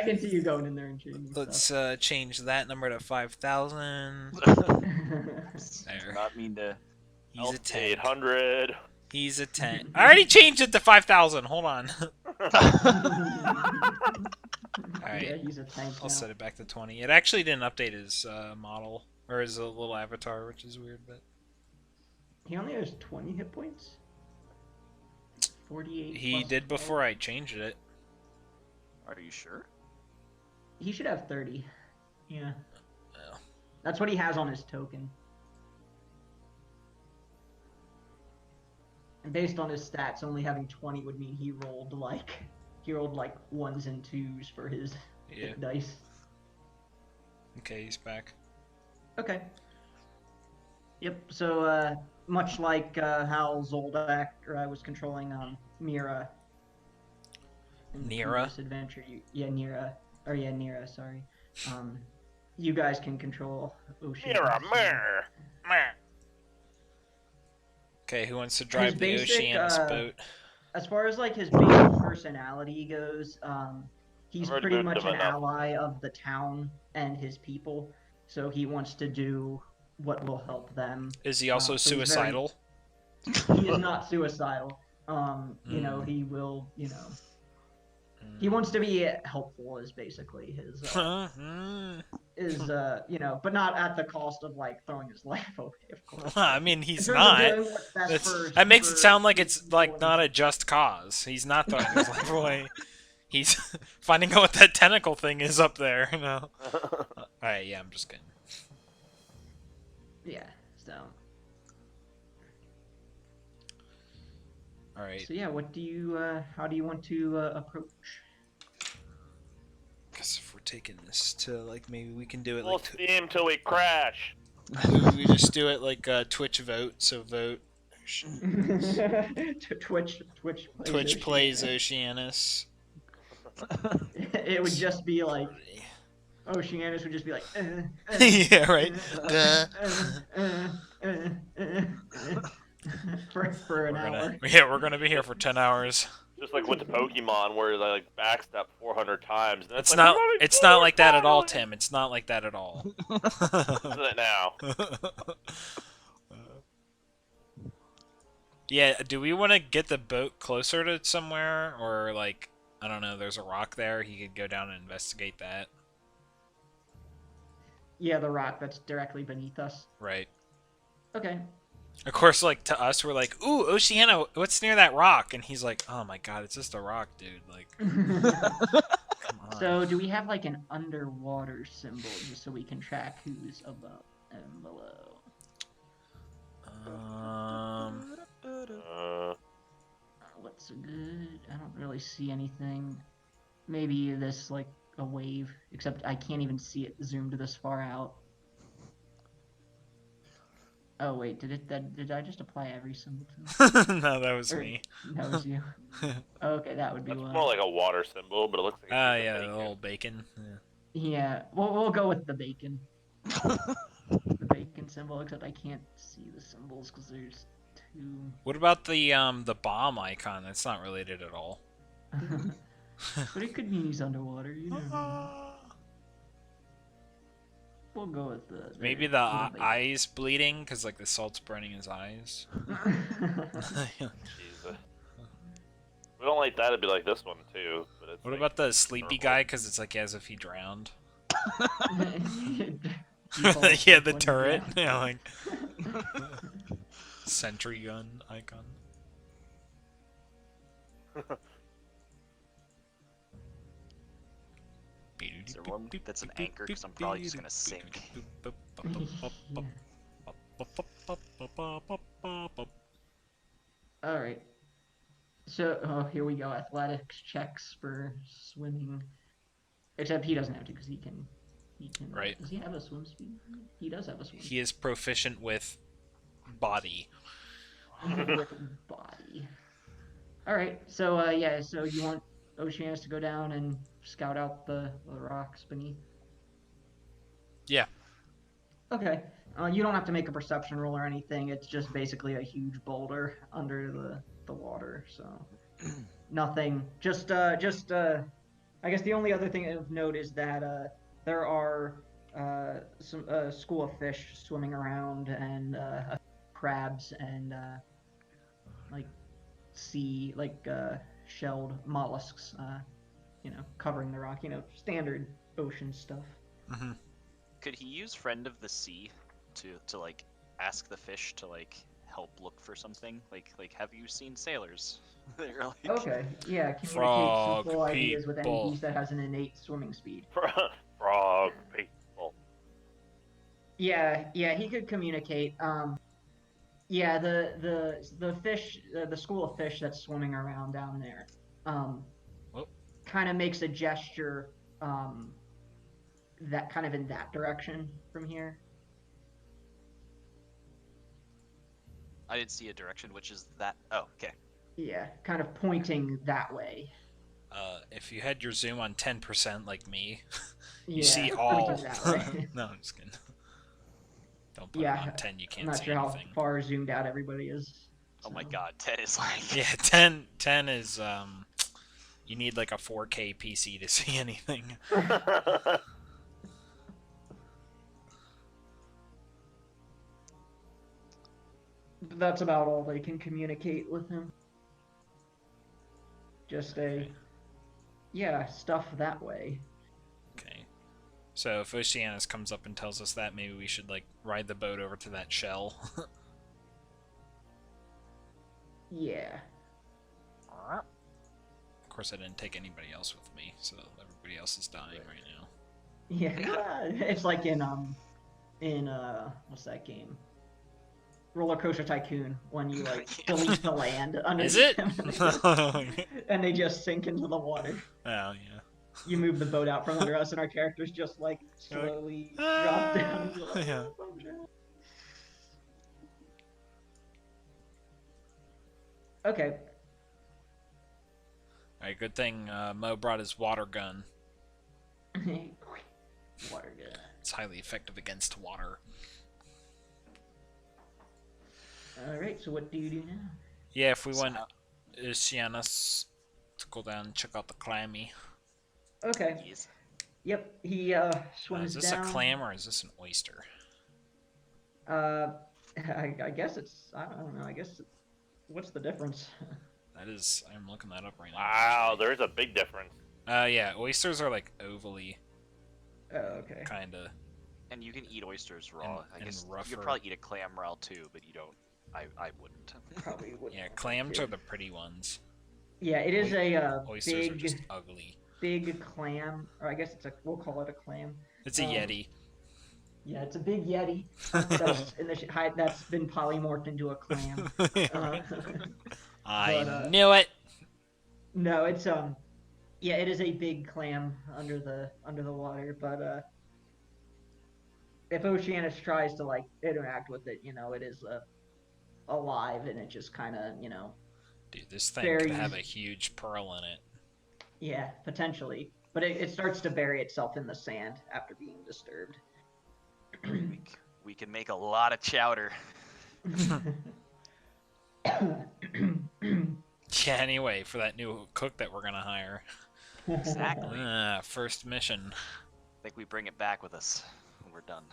can see you going in there and changing Let's change that number to 5,000. stuff. There. Not mean to. He's a 10. 800. He's a 10. I already changed it to 5,000. Hold on. Alright. Yeah, he's a tank I'll now. set it back to 20. It actually didn't update his model or his little avatar, which is weird, but He only has 20 hit points. 48. he plus did 12. before I changed it. Are you sure? He should have 30. Yeah. Oh. That's what he has on his token. And based on his stats, only having 20 would mean he rolled like ones and twos for his Yeah. dice. Okay, he's back. Okay. Yep. So much like how Zoldak or I was controlling Mira. In the Nira? previous adventure, Nira. Sorry. You guys can control Ocean. Mirror. Okay, who wants to drive the basic, Oceanus boat? As far as like his basic personality goes, he's I've already pretty moved much him an enough. ally of the town and his people. So he wants to do what will help them. Is he also so he's suicidal? He is not suicidal. You know, he will. You know, he wants to be helpful. Is basically his. You know, but not at the cost of like throwing his life away. Of course. I mean, he's In terms of not. doing what's best That makes it for sound like it's people like and- not a just cause. He's not throwing his life away. He's finding out what that tentacle thing is up there. You know. Alright, yeah, I'm just kidding. Yeah. So. Alright, So yeah, what do you? How do you want to approach? guess if we're taking this to like maybe we can do it Full like steam till we crash. we just do it like Twitch vote. So vote. Twitch Twitch plays Oceanus. It would just be like Oceanus would just be like. Yeah, right. For an hour. We're gonna be here for 10 hours. Just like with the Pokemon where they like backstep 400 times. And It's like, not. "We're having It's so not much like that at all, fun." Tim. It's not like that at all. Isn't it now? Yeah. Do we want to get the boat closer to somewhere, or like I don't know? There's a rock there. He could go down and investigate that. Yeah, the rock that's directly beneath us. Right. Okay. Of course, like to us, we're like, "Ooh, Oceana, what's near that rock?" And he's like, "Oh my god, it's just a rock, dude. Like, come on." So, do we have like an underwater symbol just so we can track who's above and below? Uh, What's good? I don't really see anything. Maybe this like a wave, except I can't even see it zoomed this far out. Oh wait, did I just apply every symbol to it? No, that was Or me. that was you. Okay, that would be that's why. more like a water symbol, but it looks like a piece of Yeah, the bacon. little bacon. Yeah. Yeah, we'll go with the bacon. The bacon symbol, except I can't see the symbols because there's two. What about the bomb icon? That's not related at all. But it could mean he's underwater. You never know. We'll go with the Maybe the eyes bleeding because like the salt's burning his eyes. Jesus. If we don't like that, it'd be like this one too. But it's What like, about the sleepy normal. guy? Because it's like as if he drowned. Default Yeah, the when you turret. drown. Yeah, like sentry gun icon. Is there one that's an anchor? Because I'm probably just gonna sink. All right. So, oh, here we go. Athletics checks for swimming. Except he doesn't have to because he can. He can. Right. Does he have a swim speed? He does have a swim. He is proficient with body. With body. All right. So, yeah. So you want Oceanus to go down and scout out the rocks beneath? Yeah. Okay. You don't have to make a perception roll or anything. It's just basically a huge boulder under the water. So nothing. Just I guess the only other thing of note is that there are some school of fish swimming around and crabs and like shelled mollusks, covering the rock. Standard ocean stuff. Mm-hmm. Could he use Friend of the Sea to like ask the fish to like help look for something? Like have you seen sailors? They're like Okay, yeah, communicate Frog simple ideas with any people. beast that has an innate swimming speed. Frog people. Yeah, he could communicate. Yeah, the fish, the school of fish that's swimming around down there, kind of makes a gesture, that kind of in that direction from here. I didn't see a direction, which is that. Oh, okay. Yeah, kind of pointing that way. If you had your zoom on 10% like me, you Yeah, see all. pointing that way. No, I'm just kidding. Don't put it on 10. You I'm can't not see sure anything. how far zoomed out everybody is. Oh my god, 10 is like. Yeah, 10 is you need like a 4K PC to see anything. That's about all they can communicate with him. Just stuff that way. Okay. So if Oceanus comes up and tells us that, maybe we should like ride the boat over to that shell. Yeah. Of course, I didn't take anybody else with me, so everybody else is dying right now. Yeah. It's like in what's that game? Roller Coaster Tycoon, when you like delete the land under. Is it? And they just sink into the water. Oh yeah. You move the boat out from under us, and our characters just like slowly drop down. Like, Yeah. Okay. Alright, good thing Mo brought his water gun. Water gun. It's highly effective against water. All right. So what do you do now? Yeah, if we want Oceanus to go down and check out the clammy. Okay. Yes. Yep. He swims Is this down. a clam or is this an oyster? I guess it's. I don't know. I guess. What's the difference? That is, I'm looking that up right now. Wow, there is a big difference. Yeah, oysters are like ovally, Oh, okay. kinda. And you can eat oysters raw. I and guess you rougher. could probably eat a clam raw too, but you don't. I wouldn't. Probably would. Yeah, clams are the pretty ones. Yeah, it is a Oysters are just ugly. big clam, or I guess we'll call it a clam. It's a yeti. Yeah, it's a big yeti that's been polymorphed into a clam. I knew it. No, it's yeah, it is a big clam under the water, but if Oceanus tries to like interact with it, it is alive and it just kind of, Dude, this thing could have a huge pearl in it. Yeah, potentially. But it starts to bury itself in the sand after being disturbed. We can make a lot of chowder. Yeah, anyway, for that new cook that we're gonna hire. Exactly. First mission. I think we bring it back with us when we're done.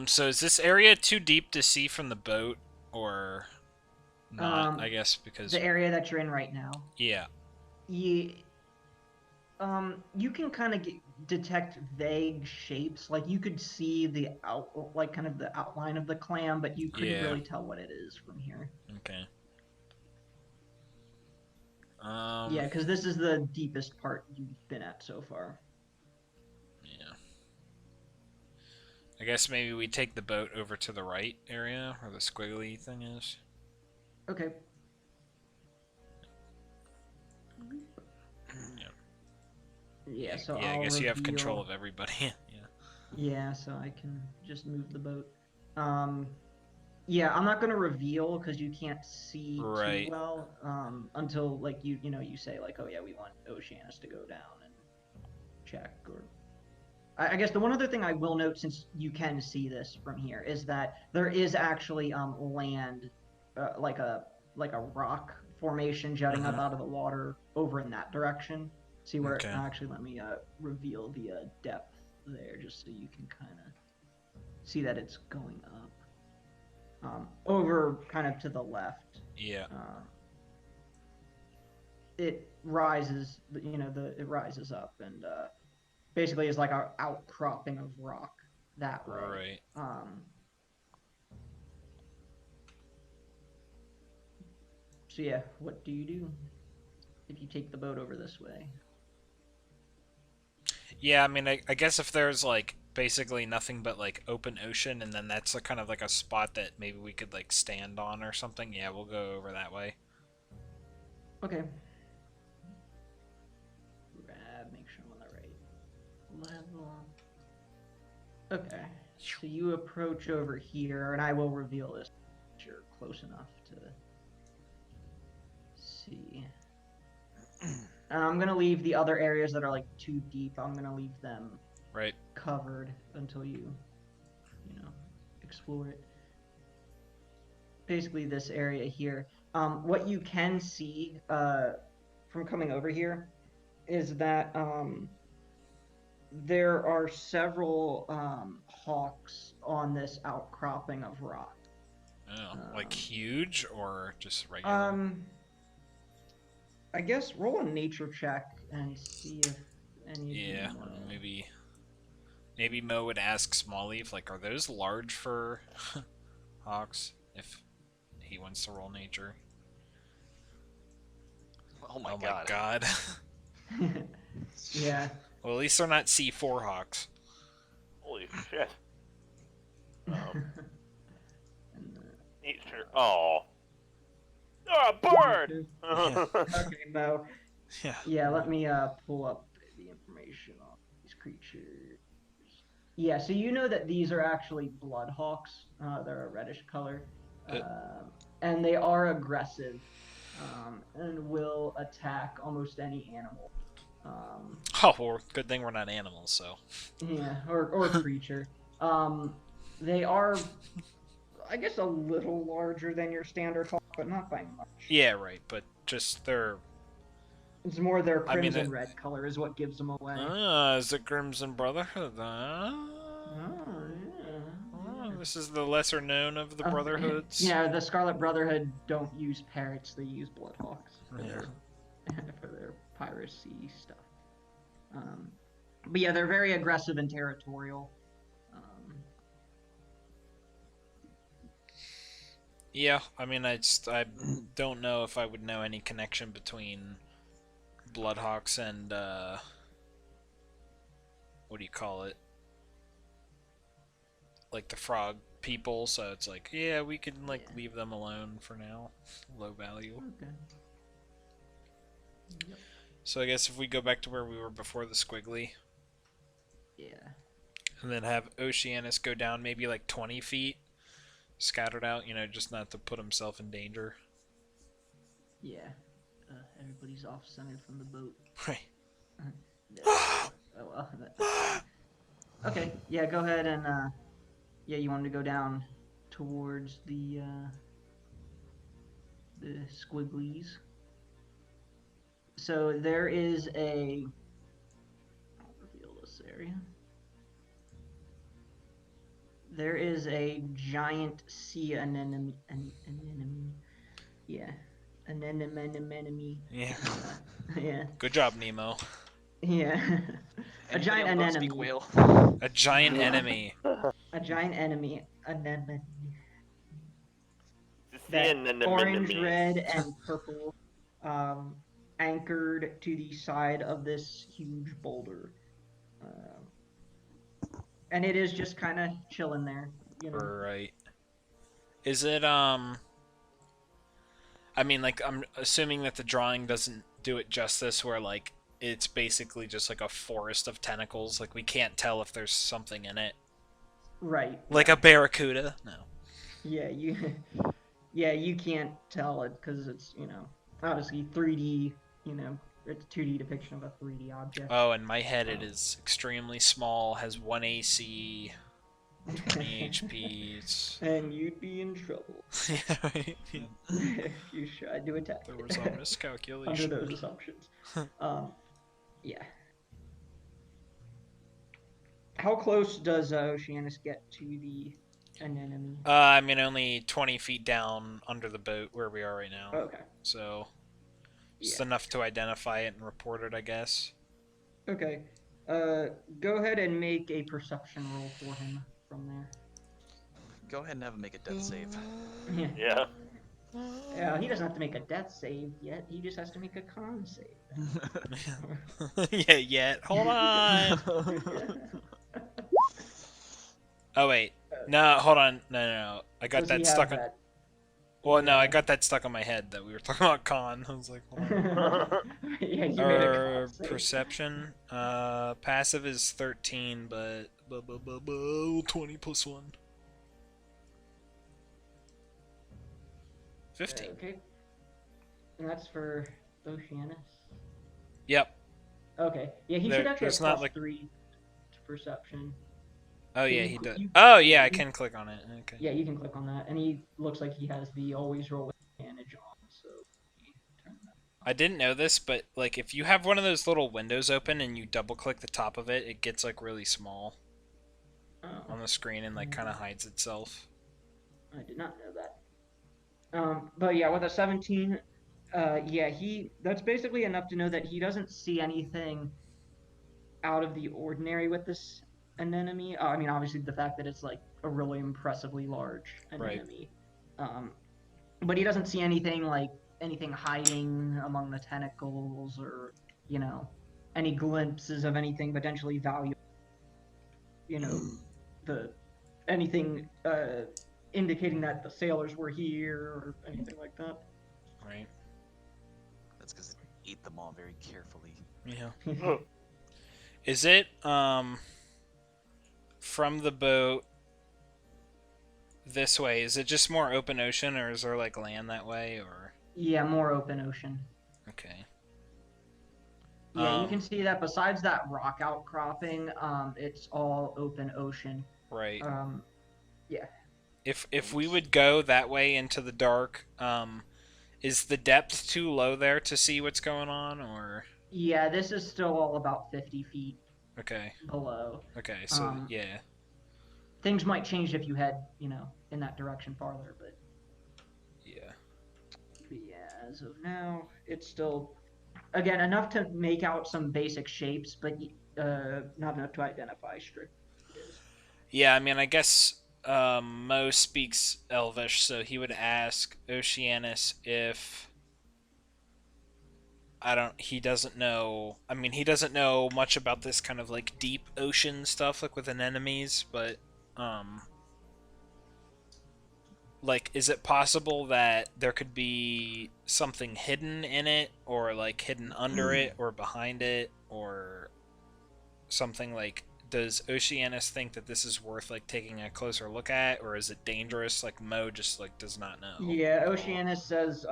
So is this area too deep to see from the boat, or not? I guess because the area that you're in right now. Yeah. You can kind of detect vague shapes. Like you could see the kind of the outline of the clam, but you couldn't really tell what it is from here. Okay. Yeah, because this is the deepest part you've been at so far. Yeah. I guess maybe we take the boat over to the right area where the squiggly thing is. Okay. Yeah, so I guess you have control of everybody. Yeah. Yeah, so I can just move the boat. Yeah, I'm not gonna reveal because you can't see too well until like you say like, oh yeah, we want Oceanus to go down and check. Or I guess the one other thing I will note, since you can see this from here, is that there is actually land, like a rock formation jutting up out of the water over in that direction. See where? Okay. Actually, let me reveal the depth there, just so you can kind of see that it's going up. Over kind of to the left. Yeah. It rises, it rises up and basically is like an outcropping of rock that way. Right. So yeah, what do you do if you take the boat over this way? Yeah, I mean, I guess if there's like basically nothing but like open ocean, and then that's kind of like a spot that maybe we could like stand on or something. Yeah, we'll go over that way. Okay. Make sure I'm on the right level. Okay. So you approach over here, and I will reveal this. You're close enough to see. I'm gonna leave the other areas that are like too deep. I'm gonna leave them covered until you explore it. Basically, this area here. What you can see from coming over here is that there are several hawks on this outcropping of rock. Oh, like huge or just regular? I guess roll a nature check and see if any. Yeah, maybe Mo would ask Smallleaf, like, are those large for hawks? If he wants to roll nature. Oh my god. Yeah. Well, at least they're not C4 hawks. Holy shit. Nature. Oh. Oh, a bird! Okay, Mo. Yeah. Yeah, let me pull up the information on these creatures. Yeah, so you know that these are actually bloodhawks. They're a reddish color. And they are aggressive and will attack almost any animal. Oh, well, good thing we're not animals, so. Yeah, or creature. They are, I guess, a little larger than your standard hawk, but not by much. Yeah, right, but just they're... It's more their crimson red color is what gives them away. Is the Crimson Brotherhood? Oh, yeah. Oh, this is the lesser known of the Brotherhoods. Yeah, the Scarlet Brotherhood don't use parrots; they use bloodhawks for their piracy stuff. But yeah, they're very aggressive and territorial. Yeah, I mean, I don't know if I would know any connection between Bloodhawks and what do you call it? Like the frog people. So it's like, yeah, we can like Yeah. leave them alone for now. Low value. Okay. Yep. So I guess if we go back to where we were before the squiggly, Yeah. and then have Oceanus go down maybe like 20 feet, scattered out, just not to put himself in danger. Yeah. Everybody's off center from the boat. Right. Oh well. Okay. Yeah. Go ahead and yeah, you wanted to go down towards the squigglies. So there is a. I'll reveal this area. There is a giant sea anemone. Yeah. Anemone. Yeah. Yeah. Good job, Nemo. Yeah. A giant Anybody else anemone. speak whale? A giant Yeah. enemy. A giant enemy. Anemone. Just That seeing the orange, mini-me. red, and purple, anchored to the side of this huge boulder, and it is just kind of chilling there. Right. Is it I mean, like, I'm assuming that the drawing doesn't do it justice, where like it's basically just like a forest of tentacles. Like we can't tell if there's something in it. Right. Like a barracuda. No. Yeah, yeah, you can't tell it because it's obviously 3D. It's a 2D depiction of a 3D object. Oh, in my head it is extremely small, has 1 AC, 20 HP. And you'd be in trouble Yeah, right. Yeah. if you tried to attack There it. was a Under miscalculation. those assumptions. Yeah. How close does Oceanus get to the anemone? I mean, only 20 feet down under the boat where we are right now. Okay. So, just Yeah. enough to identify it and report it, I guess. Okay. Go ahead and make a perception roll for him from there. Go ahead and have him make a death save. Yeah. Yeah. Yeah, he doesn't have to make a death save yet. He just has to make a con save. Yeah, yet. Hold on. Oh, wait. No, hold on. No. I got Does that he stuck have on... that? Well, no, I Yeah. got that stuck on my head that we were talking about con. I was like, hold on. Yeah, you made a Or con save. perception. Passive is 13, but 20 plus 1. 15. Okay. And that's for Oceanus. Yep. Okay. Yeah, he There- should actually there's have not, plus like- 3 to perception. Oh, yeah, You he cl- does. you- Oh, yeah, I you- can click on it. Okay. Yeah, you can click on that, and he looks like he has the always roll with advantage on. So turn that. I didn't know this, but like if you have one of those little windows open and you double click the top of it, it gets like really small on Oh, the screen and like kind of hides itself. I did not know that. But yeah, with a 17, yeah, that's basically enough to know that he doesn't see anything out of the ordinary with this anemone. I mean, obviously the fact that it's like a really impressively large Right. anemone. But he doesn't see anything hiding among the tentacles or, any glimpses of anything potentially valuable. Anything indicating that the sailors were here or anything like that. Right. That's because it ate them all very carefully. Yeah. Is it from the boat this way? Is it just more open ocean, or is there like land that way, or? Yeah, more open ocean. Okay. Yeah, you can see that besides that rock outcropping, it's all open ocean. Right. Yeah. If we would go that way into the dark, is the depth too low there to see what's going on, or? Yeah, this is still all about 50 feet Okay. below. Okay. So Um, yeah. Things might change if you head, in that direction farther, but Yeah. yeah, as of now, it's still again, enough to make out some basic shapes, but not enough to identify strict what it is. Yeah, I mean, I guess Mo speaks Elvish, so he would ask Oceanus if I don't. He doesn't know. I mean, he doesn't know much about this kind of like deep ocean stuff, like with anemones. But, um, like, is it possible that there could be something hidden in it, or like hidden under it, or behind it, or something like? Does Oceanus think that this is worth like taking a closer look at, or is it dangerous? Like Mo just like does not know. Yeah, Oceanus says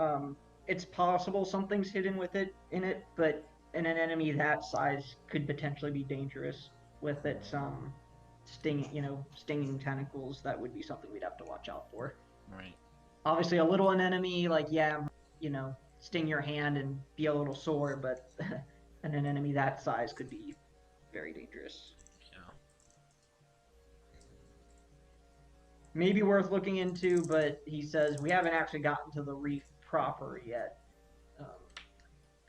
it's possible something's hidden with it in it, but an enemy that size could potentially be dangerous with its stinging tentacles. That would be something we'd have to watch out for. Right. Obviously, a little anemone, like yeah, sting your hand and be a little sore, but an enemy that size could be very dangerous. Yeah. Maybe worth looking into, but he says we haven't actually gotten to the reef proper yet.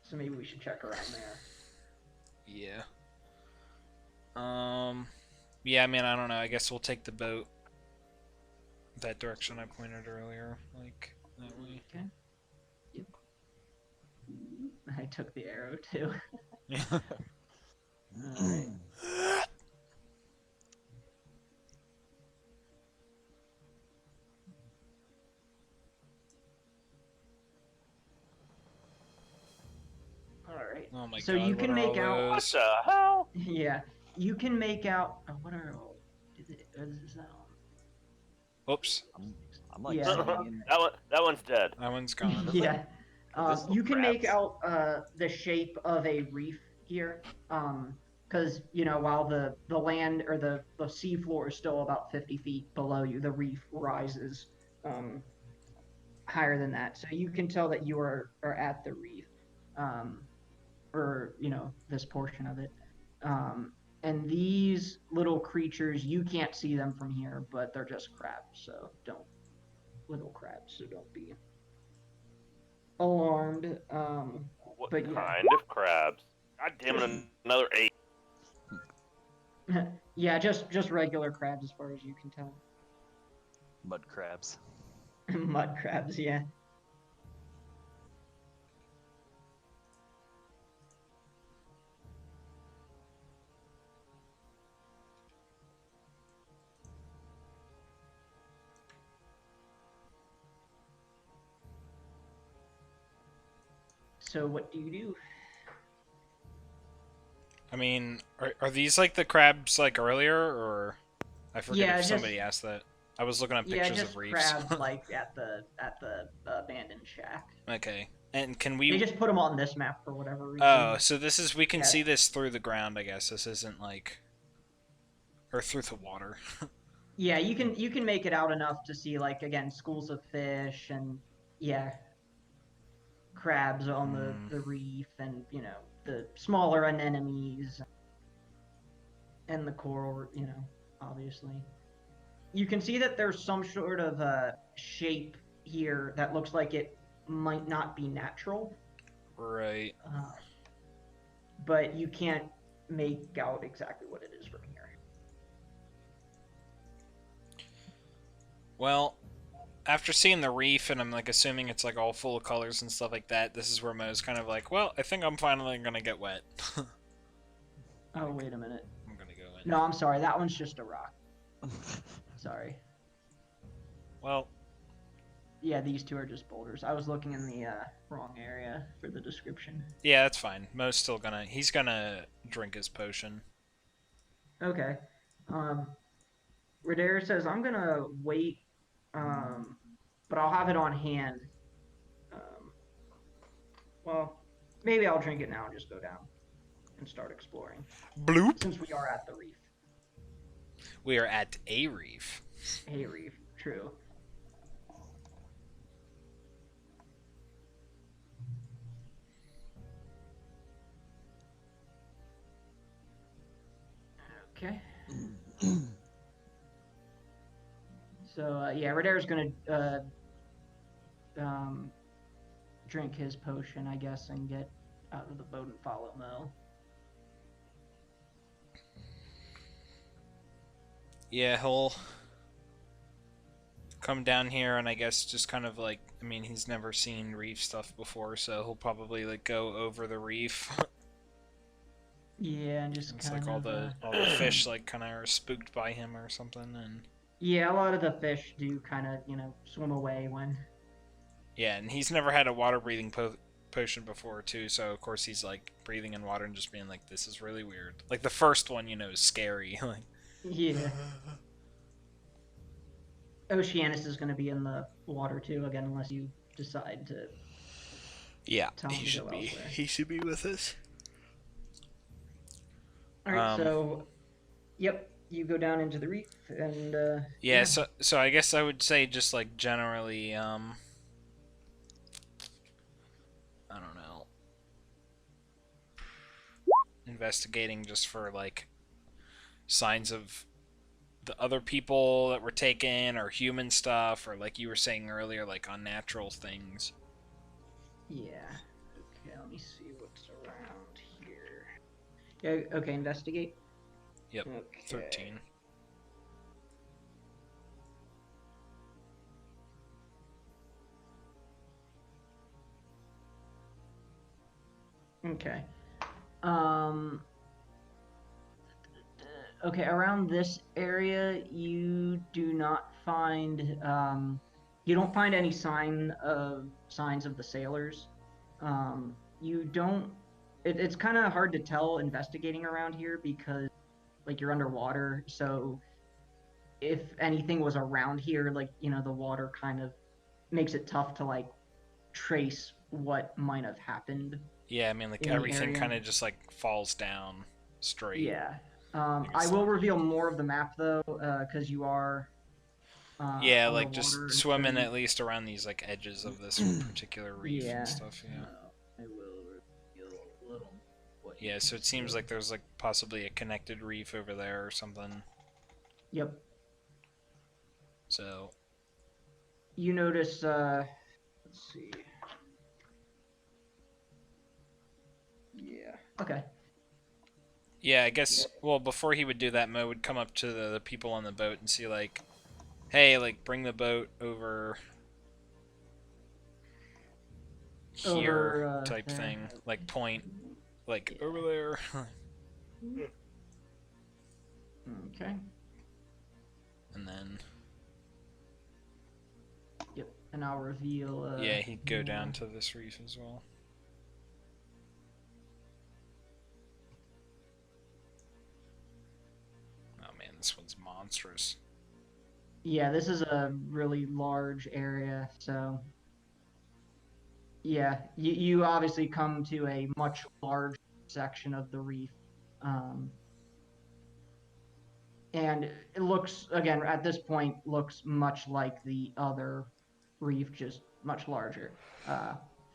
So maybe we should check around there. Yeah. Yeah, I mean, I don't know. I guess we'll take the boat that direction I pointed earlier, like that way. Okay. Yep. I took the arrow too. Yeah. Alright. Alright. Oh my So god. you what can are make all out. What those? the hell? Yeah. You can make out. What are all. Is that on? Oops. I'm like Yeah. standing that one's dead. That one's gone. Yeah. This You can make crabs. out the shape of a reef here. Because while the land or the seafloor is still about 50 feet below you, the reef rises higher than that. So you can tell that you are at the reef, or this portion of it. And these little creatures, you can't see them from here, but they're just crabs. So little crabs. So don't be alarmed. What But yeah. kind of crabs? God damn it, another 8. Yeah, just regular crabs as far as you can tell. mud crabs. Mud crabs, yeah. So what do you do? I mean, are these like the crabs like earlier, or I forget Yeah, if just- somebody asked that. I was looking at Yeah, pictures just of reefs. crabs like at the abandoned shack. Okay. And can They we? just put them on this map for whatever reason. Oh, so this is we can Yeah. see this through the ground. I guess this isn't like, or through the water. Yeah, you can make it out enough to see like again schools of fish and yeah, crabs on the reef and the smaller anemones and the coral, obviously. You can see that there's some sort of shape here that looks like it might not be natural, Right. but you can't make out exactly what it is from here. Well, after seeing the reef, and I'm like assuming it's like all full of colors and stuff like that, this is where Mo's kind of like, well, I think I'm finally gonna get wet. Oh, wait a minute. I'm gonna go in. No, I'm sorry. That one's just a rock. Sorry. Well, Yeah, these two are just boulders. I was looking in the wrong area for the description. yeah, that's fine. Mo's still gonna. He's gonna drink his potion. Okay. Radar says, I'm going to wait, but I'll have it on hand. Well, maybe I'll drink it now and just go down and start exploring, Bloop. since we are at the reef. We are at a reef. Hey, reef. True. Okay. So yeah, Radar's gonna drink his potion, I guess, and get out of the boat and follow Mo. Yeah, he'll come down here and I guess just kind of like, I mean, he's never seen reef stuff before, so he'll probably like go over the reef. Yeah, and just It's kind like of all the fish like kind of are spooked by him or something, and yeah, a lot of the fish do kind of swim away when. yeah, and he's never had a water breathing potion before too, so of course he's like breathing in water and just being like, this is really weird. Like the first one, is scary. Like Yeah. Oceanus is going to be in the water too again, unless you decide to. yeah, Tell him to go elsewhere. He should be with us. All right, so yep, you go down into the reef and yeah. So I guess I would say just like generally I don't know, investigating just for like signs of the other people that were taken or human stuff or like you were saying earlier, like unnatural things. Yeah. Okay, let me see what's around here. Yeah, okay, investigate. Yep. Okay. 13. Okay. Okay, around this area, you do not find you don't find any signs of the sailors. You don't. It's kind of hard to tell investigating around here because like you're underwater, so if anything was around here, like the water kind of makes it tough to like trace what might have happened. Yeah, I mean like In the everything area. kind of just like falls down straight. Yeah. Like I it's will like- reveal more of the map though, because you are. Yeah, on the like just water and swimming swimming. at least around these like edges of this particular reef Yeah. and stuff. Yeah. I will reveal a little. What you Yeah, so can it seems see. like there's like possibly a connected reef over there or something. Yep. So You notice. Let's see. Yeah. Okay. yeah, I guess. Well, before he would do that, Mo would come up to the people on the boat and see like, hey, like bring the boat over here, Over, type there. thing, like point, like over there. Okay. And then Yep. And I'll reveal. yeah, he'd go more. down to this reef as well. Oh man, this one's monstrous. Yeah, this is a really large area, so yeah, you obviously come to a much larger section of the reef. And it looks, again, at this point, looks much like the other reef, just much larger.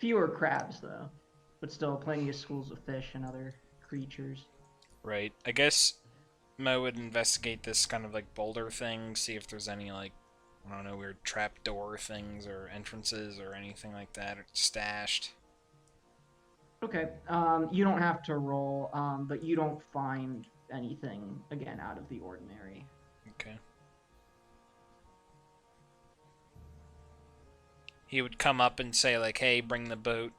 Fewer crabs, though, but still plenty of schools of fish and other creatures. Right. I guess Mo would investigate this kind of like boulder thing, see if there's any like, I don't know, weird trapdoor things or entrances or anything like that stashed. Okay, you don't have to roll, but you don't find anything, again, out of the ordinary. Okay. He would come up and say like, "Hey, bring the boat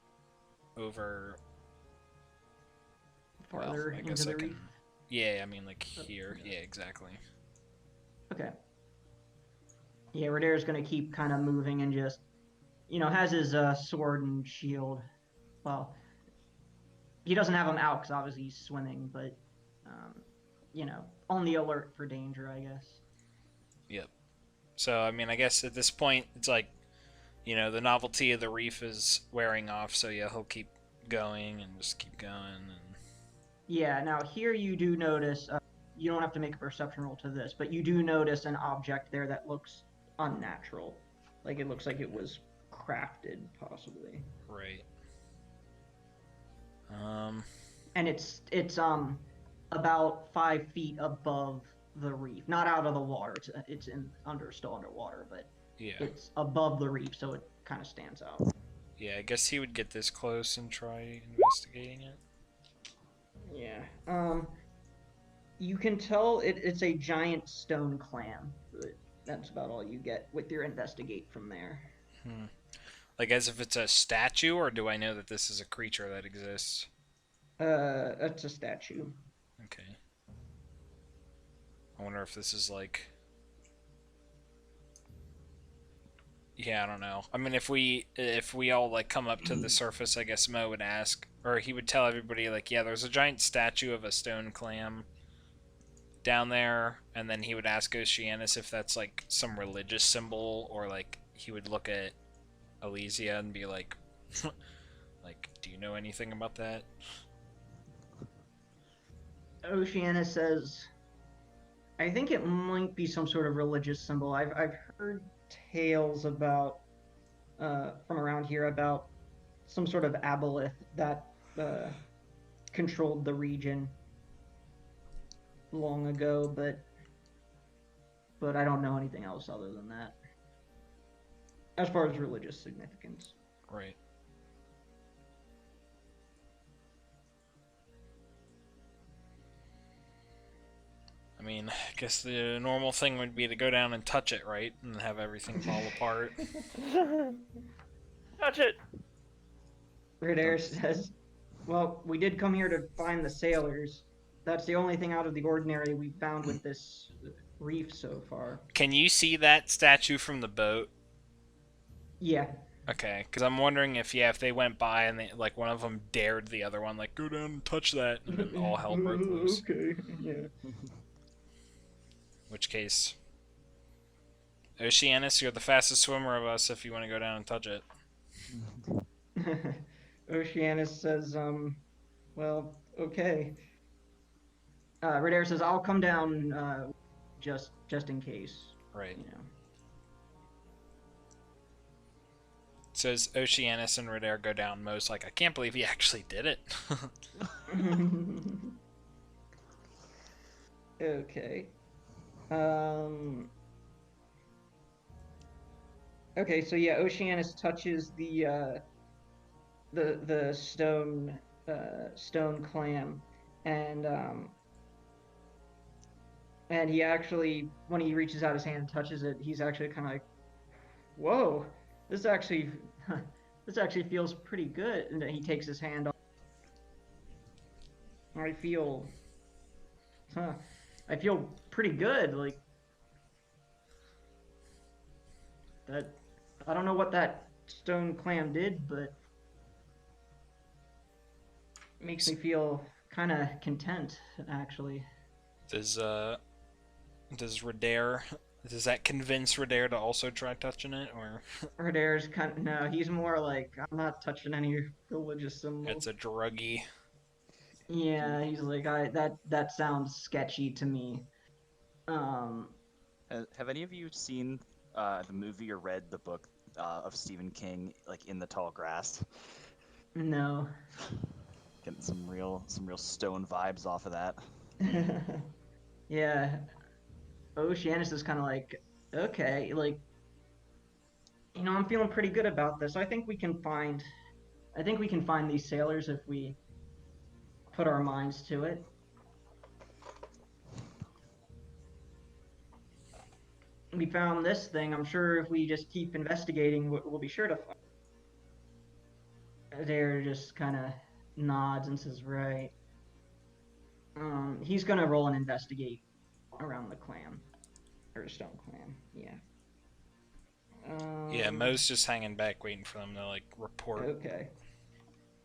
over." Farther Well, I into guess the I can. reef. Yeah, I mean like here. Yeah, exactly. Okay. Yeah, Radar's gonna keep kind of moving and just, has his sword and shield. Well, he doesn't have them out because obviously he's swimming, but, on the alert for danger, I guess. Yep. So I mean, I guess at this point it's like, the novelty of the reef is wearing off. So yeah, he'll keep going and just keep going and. Yeah, now here you do notice, you don't have to make a perception roll to this, but you do notice an object there that looks unnatural. Like it looks like it was crafted, possibly. Right. And it's about 5 feet above the reef, not out of the water. It's still underwater, but Yeah. it's above the reef, so it kind of stands out. Yeah, I guess he would get this close and try investigating it. Yeah. You can tell it's a giant stone clam, but that's about all you get with your investigate from there. Hmm. Like as if it's a statue, or do I know that this is a creature that exists? That's a statue. Okay. I wonder if this is like... Yeah, I don't know. I mean, if we all like come up to the surface, I guess Mo would ask, or he would tell everybody like, yeah, there's a giant statue of a stone clam down there, and then he would ask Oceanus if that's like some religious symbol, or like he would look at Elysia and be like, like, do you know anything about that? Oceana says, I think it might be some sort of religious symbol. I've heard tales about from around here about some sort of aboleth that controlled the region long ago, but I don't know anything else other than that. As far as religious significance. Right. I mean, I guess the normal thing would be to go down and touch it, right? And have everything fall apart. Touch it. Ridair says, well, we did come here to find the sailors. That's the only thing out of the ordinary we've found with this reef so far. Can you see that statue from the boat? Yeah. Okay, because I'm wondering if, yeah, if they went by and they, like, one of them dared the other one, like, go down and touch that, and then all hell broke loose. Okay, yeah. Which case, Oceanus, you're the fastest swimmer of us if you want to go down and touch it. Oceanus says, well, okay. Ridair says, I'll come down, just in case. Right. You know. So as Oceanus and Ridair go down, Mo's like, I can't believe he actually did it. Okay. Okay, so yeah, Oceanus touches the stone clam, and he actually, when he reaches out his hand and touches it, he's actually kind of like, whoa, this actually feels pretty good. And then he takes his hand off. I feel pretty good, like that. I don't know what that stone clam did, but it makes me feel kind of content, actually. Does Ridair, does that convince Ridair to also try touching it, or? Ridair's kind of, no, he's more like, I'm not touching any religious symbols. It's a druggie. Yeah, he's like, that sounds sketchy to me. Have any of you seen the movie or read the book of Stephen King, like In the Tall Grass? No. Getting some real stone vibes off of that. Yeah. Oceanus is kind of like, okay, like, you know, I'm feeling pretty good about this. I think we can find these sailors if we put our minds to it. We found this thing. I'm sure if we just keep investigating, we'll be sure to find. There just kind of nods and says, right. He's gonna roll and investigate around the clam. Or the stone clam, yeah. Yeah, Mo's just hanging back waiting for them to, like, report. Okay.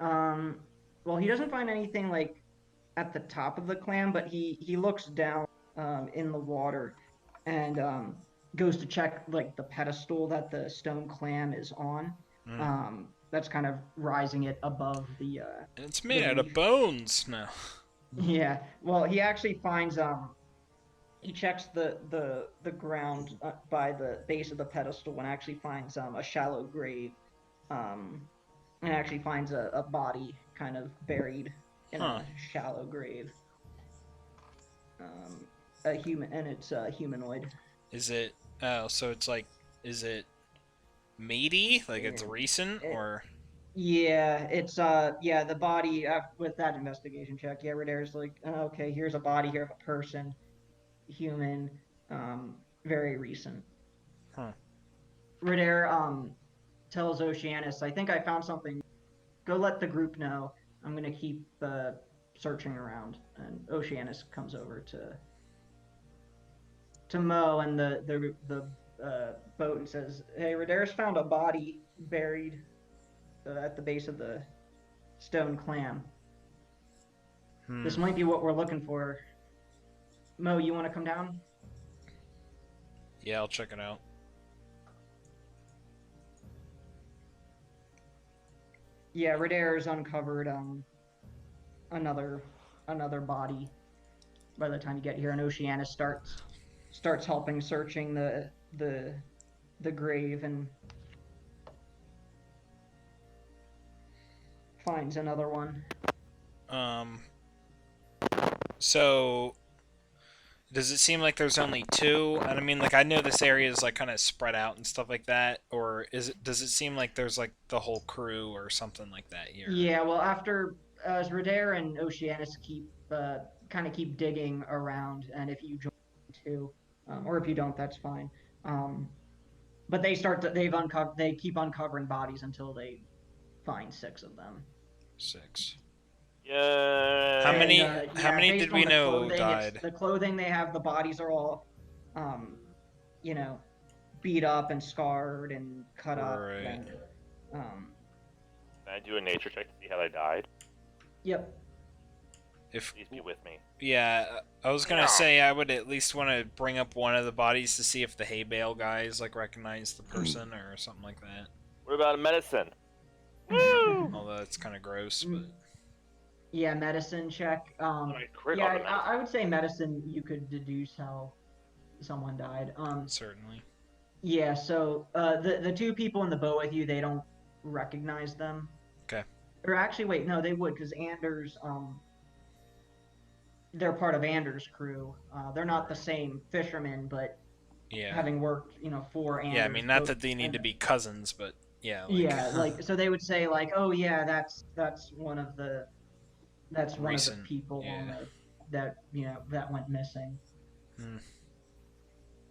Well, he doesn't find anything, like, at the top of the clam, but he looks down in the water and goes to check, like, the pedestal that the stone clam is on. That's kind of rising it above the It's made the out of reef. bones. No. Yeah. Well, he actually finds he checks the ground by the base of the pedestal and actually finds a shallow grave, and actually finds a body kind of buried in a shallow grave. A human, and it's humanoid. Is it? Oh, so it's like, is it meaty? Like it's recent, or? Yeah, it's yeah, the body with that investigation check. Yeah, Radair's like, okay, here's a body here of a person, human, very recent. Huh. Radair tells Oceanus, I think I found something. Go let the group know. I'm gonna keep searching around. And Oceanus comes over to Mo and the boat and says, "Hey, Radair's found a body buried at the base of the stone clam. Hmm. This might be what we're looking for. Mo, you want to come down?" Yeah, I'll check it out. Yeah, Radair's uncovered another body by the time you get here, and Oceanus starts helping searching the grave and finds another one. Um. So, does it seem like there's only two? And I mean, like, I know this area is like kind of spread out and stuff like that, or is it? Does it seem like there's like the whole crew or something like that here? Yeah, well, after as Radair and Oceanus keep kind of keep digging around, and if you join too, or if you don't, that's fine. Um, but they keep uncovering bodies until they find 6 of them. 6. How Yay! And many? How yeah, many did based on we the know clothing, it's died? the clothing they have. The bodies are all, um, you know, beat up and scarred and cut up, Right. and um, Can I do a nature check to see how they died? yep. If Please be with me. yeah, I was gonna say I would at least want to bring up one of the bodies to see if the hay bale guys like recognize the person or something like that. What about medicine? Woo! Although it's kind of gross, but Yeah, medicine check. I crit Yeah, on the medicine. I would say medicine. You could deduce how someone died. certainly. Yeah. So, the 2 people in the boat with you, they don't recognize them. Okay. Or actually, wait, no, they would, because Anders, they're part of Anders' crew. They're not the same fishermen, but Yeah. having worked, for Anders. Yeah, I mean, not both, that they need and to be cousins, but yeah, like yeah, like so they would say like, oh yeah, that's one of the recent. people on Yeah. that went missing. Hmm.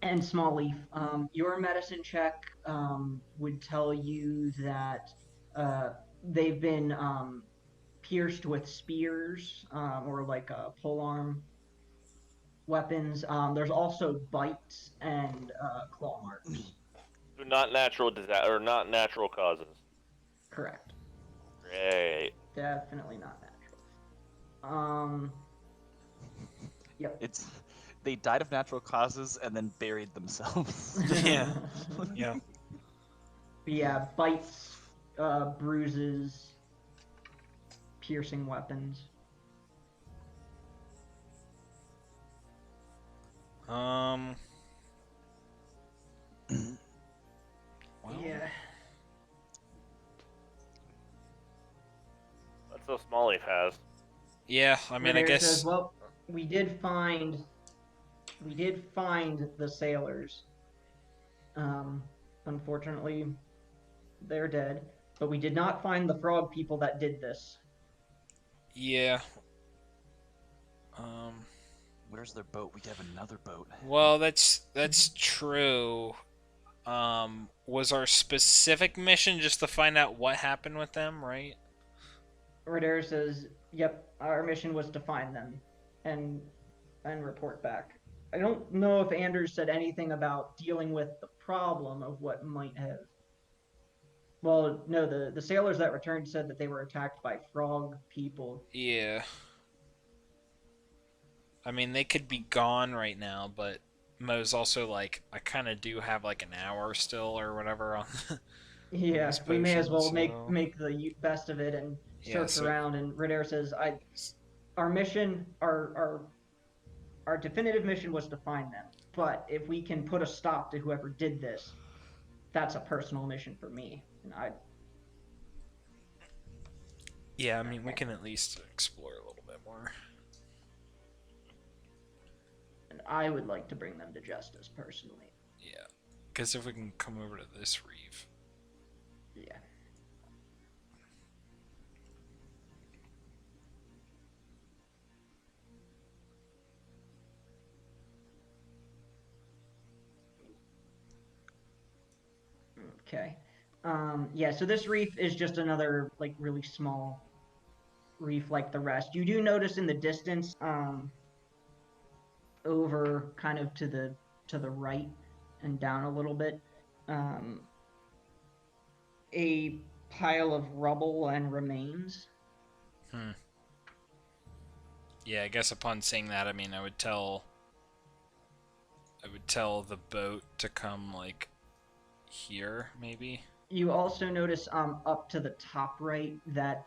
And Smallleaf, your medicine check would tell you that they've been pierced with spears or like polearm weapons. There's also bites and claw marks. So not natural disaster or not natural causes. Correct. Great. Definitely not natural. Yep. It's they died of natural causes and then buried themselves. Yeah. Yeah. Yeah, bites, bruises, piercing weapons. Well, Yeah. That's so Smallleaf has. yeah. I mean, I Radair guess. says, well, we did find the sailors. Unfortunately, they're dead, but we did not find the frog people that did this. Yeah. Um. Where's their boat? We have another boat. Well, that's true. Was our specific mission just to find out what happened with them, right? Radair says, "Yep, our mission was to find them, and report back." I don't know if Anders said anything about dealing with the problem of what might have. Well, no, the sailors that returned said that they were attacked by frog people. Yeah. I mean, they could be gone right now, but Mo's also like, I kind of do have like an hour still or whatever on. Yeah, This we may as well potion, so- make the best of it and Yeah, search so- around. And Radair says, our mission, our definitive mission was to find them. But if we can put a stop to whoever did this, that's a personal mission for me. And Yeah, I mean, we can at least explore a little bit more. I would like to bring them to justice personally. Yeah, because if we can come over to this reef. Yeah. Okay. Yeah, so this reef is just another, like, really small reef like the rest. You do notice in the distance, over kind of to the right and down a little bit, a pile of rubble and remains. Yeah, I guess upon seeing that, I mean, I would tell the boat to come like here, maybe. You also notice up to the top right that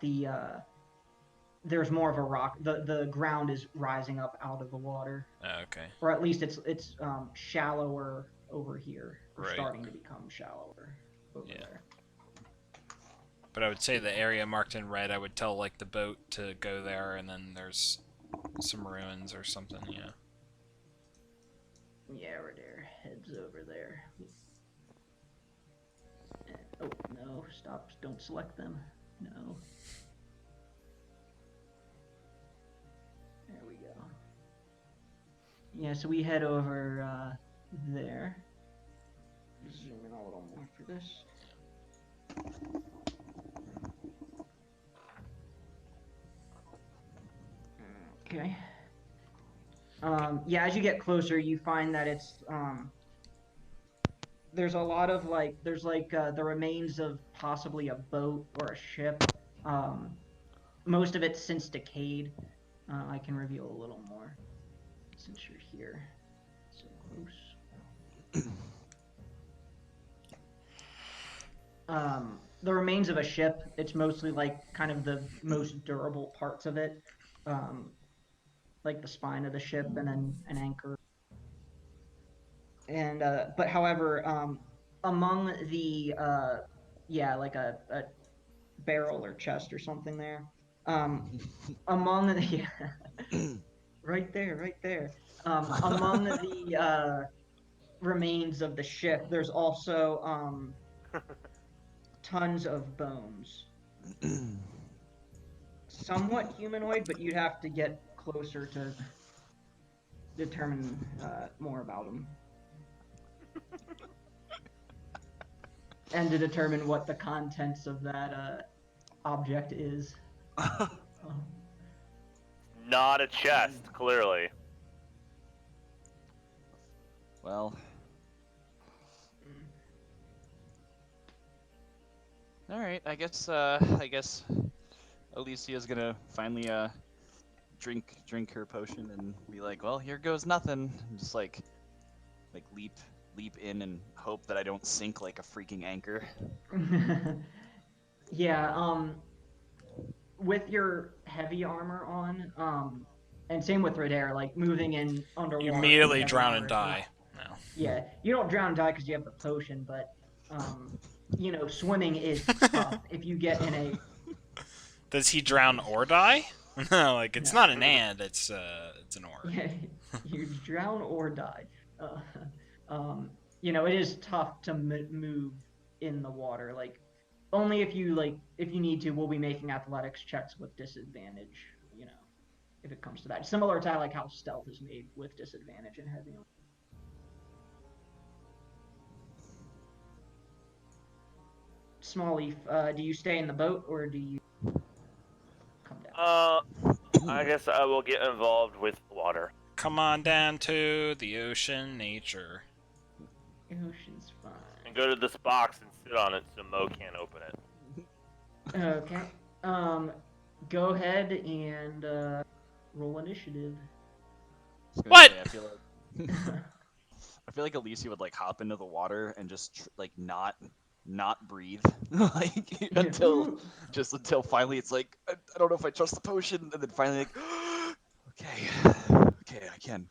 there's more of a rock. The ground is rising up out of the water, Oh, okay. or at least it's shallower over here, or Right. starting to become shallower over there. But I would say the area marked in red, I would tell like the boat to go there, and then there's some ruins or something. Yeah. Yeah, right there. Heads over there. Oh, no. Stop. Don't select them. No. There we go. Yeah, so we head over there. Zoom in a little more for this. Okay. Yeah, as you get closer, you find that it's there's a lot of there's the remains of possibly a boat or a ship. Most of it's since decayed. I can reveal a little more since you're here so close. The remains of a ship. It's mostly like kind of the most durable parts of it, like the spine of the ship and then an anchor. And but however, among the like a barrel or chest or something there, among the right there, among the remains of the ship, there's also tons of bones. Somewhat humanoid, but you'd have to get closer to determine more about them. And to determine what the contents of that object is. Not a chest, clearly. Well. All right. I guess Alicia's gonna finally drink her potion and be like, well, here goes nothing. And just like leap in and hope that I don't sink like a freaking anchor. Yeah, with your heavy armor on, and same with Redair, like moving in underwater. You immediately drown and die. No. Yeah, you don't drown and die because you have the potion, but you know, swimming is tough if you get in a. Does he drown or die? No, like it's not an and, it's an or. Yeah, you drown or die. You know, it is tough to move in the water. Like, only if you need to. We'll be making athletics checks with disadvantage. You know, if it comes to that. Similar to like how stealth is made with disadvantage in heavy. Small Leaf, do you stay in the boat or do you come down? I guess I will get involved with water. Come on down to the ocean nature. Ocean's fine. And go to this box and sit on it so Mo can't open it. Okay. Go ahead and roll initiative. What? Say, I feel like Alicia would like hop into the water and just like not breathe like until finally it's like I don't know if I trust the potion, and then finally like okay I can.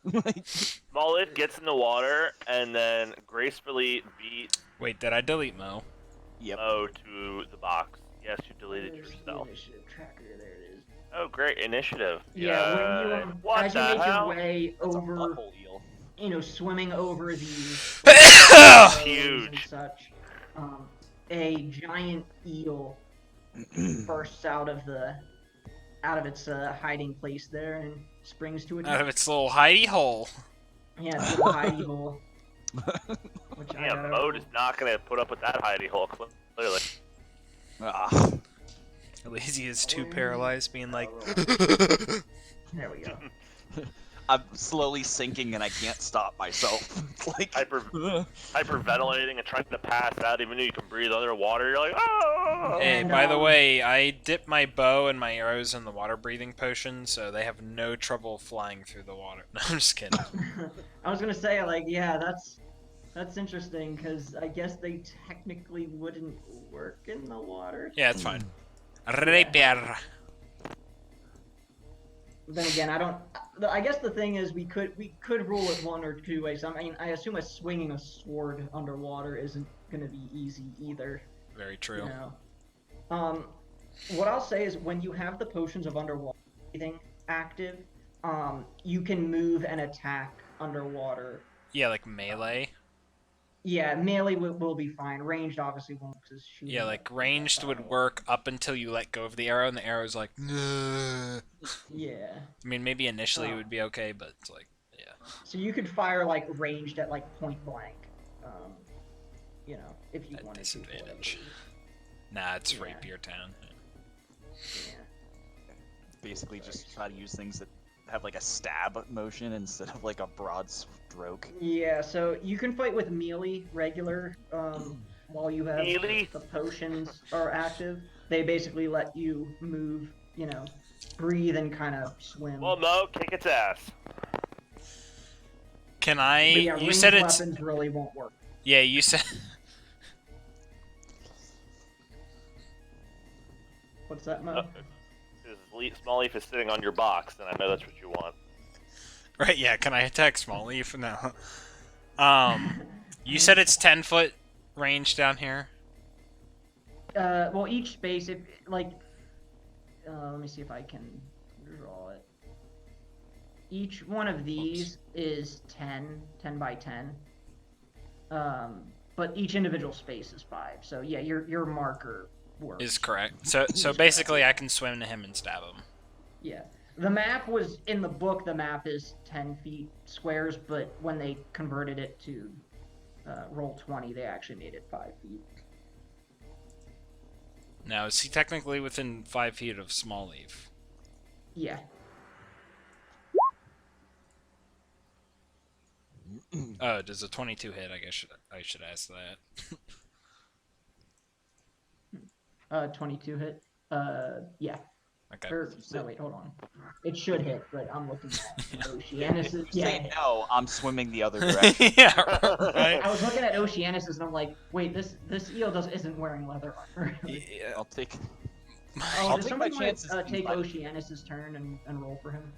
Mullet gets in the water and then gracefully beats Wait, did I delete Mo? Yep. Mo to the box. Yes, you deleted yourself. Initiative tracker, there it is. Oh, great initiative. Yeah, when you what as you the make hell? your way That's a over, butthole eel. you know, swimming over these Huge. and such, a giant eel bursts out of its hiding place there and springs to Out attack. of its little hidey hole. Yeah, it's a little hidey hole. Which I Damn, gotta Mode is not gonna put up with that hidey hole, clearly. Ah. Lazy is too paralyzed, being like. There we go. I'm slowly sinking and I can't stop myself. Like Hyperventilating and trying to pass out, even though you can breathe underwater. You're like, oh! Hey, And, by the way, I dipped my bow and my arrows in the water breathing potion, so they have no trouble flying through the water. No, I'm just kidding. I was gonna say, like, yeah, that's interesting because I guess they technically wouldn't work in the water. Yeah, it's fine. Rapier. Then again, I guess the thing is, we could rule it one or two ways. I mean, I assume swinging a sword underwater isn't gonna be easy either. Very true. You know? What I'll say is when you have the potions of underwater breathing active, you can move and attack underwater. Yeah, like melee. Yeah, melee will be fine. Ranged obviously won't, because shooting. Yeah, like ranged would work up until you let go of the arrow, and the arrow's like. Nah. Yeah. I mean, maybe initially it would be okay, but it's like, yeah. So you could fire like ranged at like point blank, you know, if you At wanted disadvantage. to. Nah, it's Yeah. rapier town. Yeah. basically just try to use things that have like a stab motion instead of like a broad stroke. Yeah. So you can fight with melee regular, while you have Melee? the potions are active. They basically let you move, you know, breathe and kind of swim. Well, Mo, kick its ass. Can I? But yeah, You ranged said it's. weapons really won't work. Yeah, you said. What's that, Mo? Small Leaf is sitting on your box, and I know that's what you want. Right, yeah, can I attack Small Leaf? No. You said it's 10-foot range down here? Well, each space, if like, let me see if I can draw it. Each one of these is 10 by 10. But each individual space is 5. So yeah, your marker works. Is correct. So basically I can swim to him and stab him. Yeah. The map was, in the book, the map is 10 feet squares, but when they converted it to Roll20, they actually made it 5 feet. Now, is he technically within 5 feet of Small Leaf? Yeah. Oh, does a 22 hit? I guess I should ask that. 22 hit. Yeah. Okay. Or, no, wait, hold on. It should hit, but I'm looking at Oceanus's. You say Yeah. no, I'm swimming the other direction. Yeah, right. I was looking at Oceanus's and I'm like, wait, this eel isn't wearing leather armor. Yeah. I'll take. Oh, I'll does take my somebody chances. want to take but- Oceanus's turn and roll for him?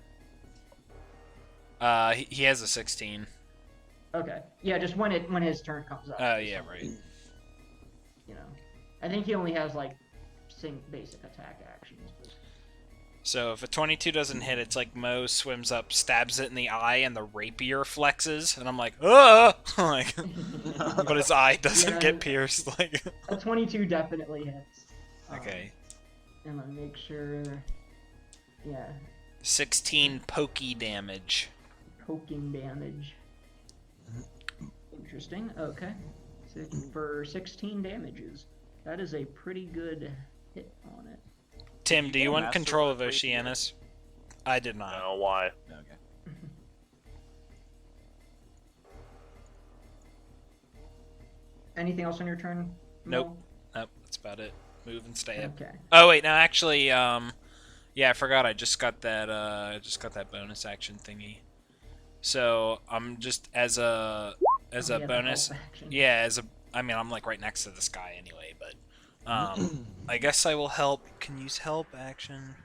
He has a 16. Okay. Yeah, just when his turn comes up. Oh, yeah, right. You know, I think he only has like basic attack actions. But... So if a 22 doesn't hit, it's like Mo swims up, stabs it in the eye, and the rapier flexes, and I'm like, ugh! Like, but his eye doesn't Yeah. get pierced. Like, A 22 definitely hits. okay. And let me make sure. Yeah, 16 pokey damage. poking damage. Interesting. Okay. For 16 damages, that is a pretty good hit on it. Tim, do get you a want master control of rapier? Oceanus? I did I not. don't know why. Okay. Anything else on your turn? Nope. Mo? Nope, that's about it. Move and stay up. Okay. Oh wait, no, actually, yeah, I forgot. I just got that. Bonus action thingy. So I'm just as a Oh, yeah, the bonus. help action. Yeah, I mean, I'm like right next to this guy anyway, but I guess I will help. Can use help action.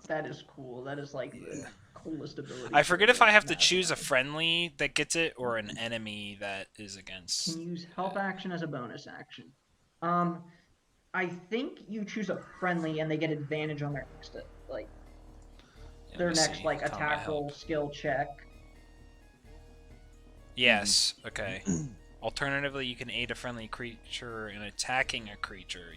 That is cool. That is like the coolest ability. I forget if I have to Map. choose a friendly that gets it or an enemy that is against. Can use help action as a bonus action. I think you choose a friendly and they get advantage on their next like Yeah, their let me next see. like Combat attack help. roll skill check. Yes. Okay. Alternatively, you can aid a friendly creature in attacking a creature.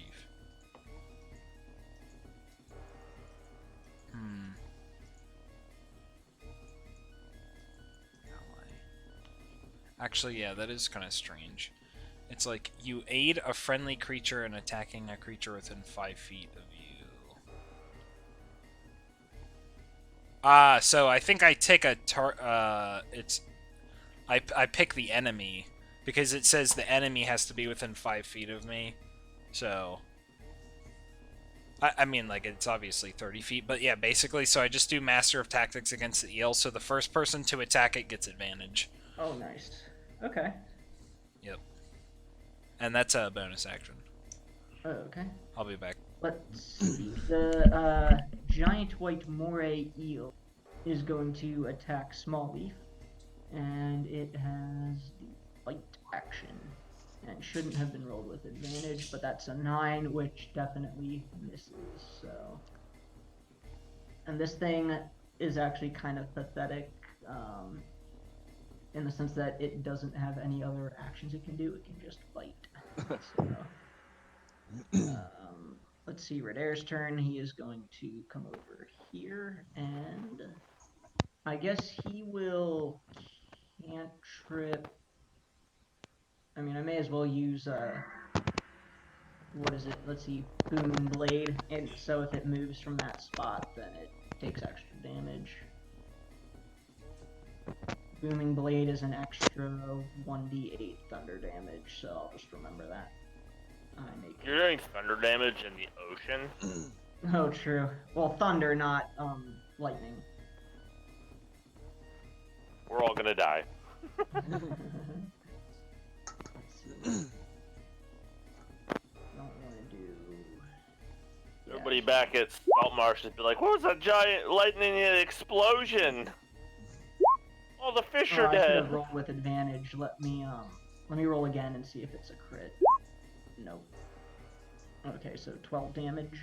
Actually, yeah, that is kind of strange. It's like you aid a friendly creature in attacking a creature within 5 feet of you. So I think I take a I pick the enemy because it says the enemy has to be within 5 feet of me. So I mean, like, it's obviously 30 feet, but yeah, basically, so I just do Master of Tactics against the eel, so the first person to attack it gets advantage. Oh, nice. Okay. Yep. And that's a bonus action. Oh, okay. I'll be back. Let's see. The giant white moray eel is going to attack Small Leaf, and it has the bite action. And shouldn't have been rolled with advantage, but that's a 9, which definitely misses, so... And this thing is actually kind of pathetic, in the sense that it doesn't have any other actions it can do, it can just bite. So, let's see, Redair's turn, he is going to come over here, and... I guess he will cantrip... I mean, I may as well use, what is it? Let's see, Booming Blade. And so if it moves from that spot, then it takes extra damage. Booming Blade is an extra 1d8 thunder damage, so I'll just remember that. You're doing thunder damage in the ocean? Oh, true. Well, thunder, not, lightning. We're all gonna die. Let's see. Don't want to do... Everybody back at Saltmarsh would be like, what was that giant lightning explosion? All the fish are I should dead. have rolled with advantage. Let me roll again and see if it's a crit. Nope. Okay, so 12 damage.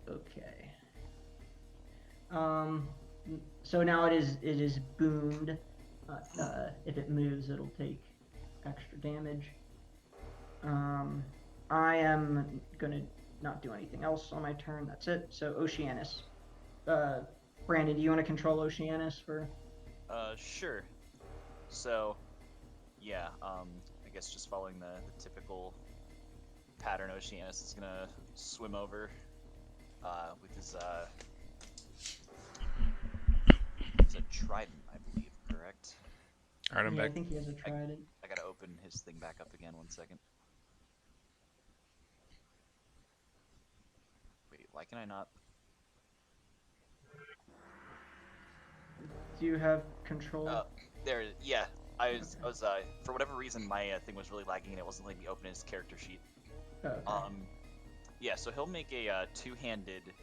Okay. So now it is boomed. If it moves, it'll take extra damage. I am gonna not do anything else on my turn. That's it. So Oceanus. Brandon, do you want to control Oceanus for? Sure. So, yeah, I guess just following the typical pattern, Oceanus is gonna swim over with his it's a trident, I believe, correct? Alright, I'm Yeah, I back. think he has a trident. I gotta open his thing back up again, 1 second. Wait, why can I not? Do you have control? There, yeah. I was for whatever reason, my thing was really lagging and it wasn't letting me open his character sheet. Okay. Yeah, so he'll make a two-handed,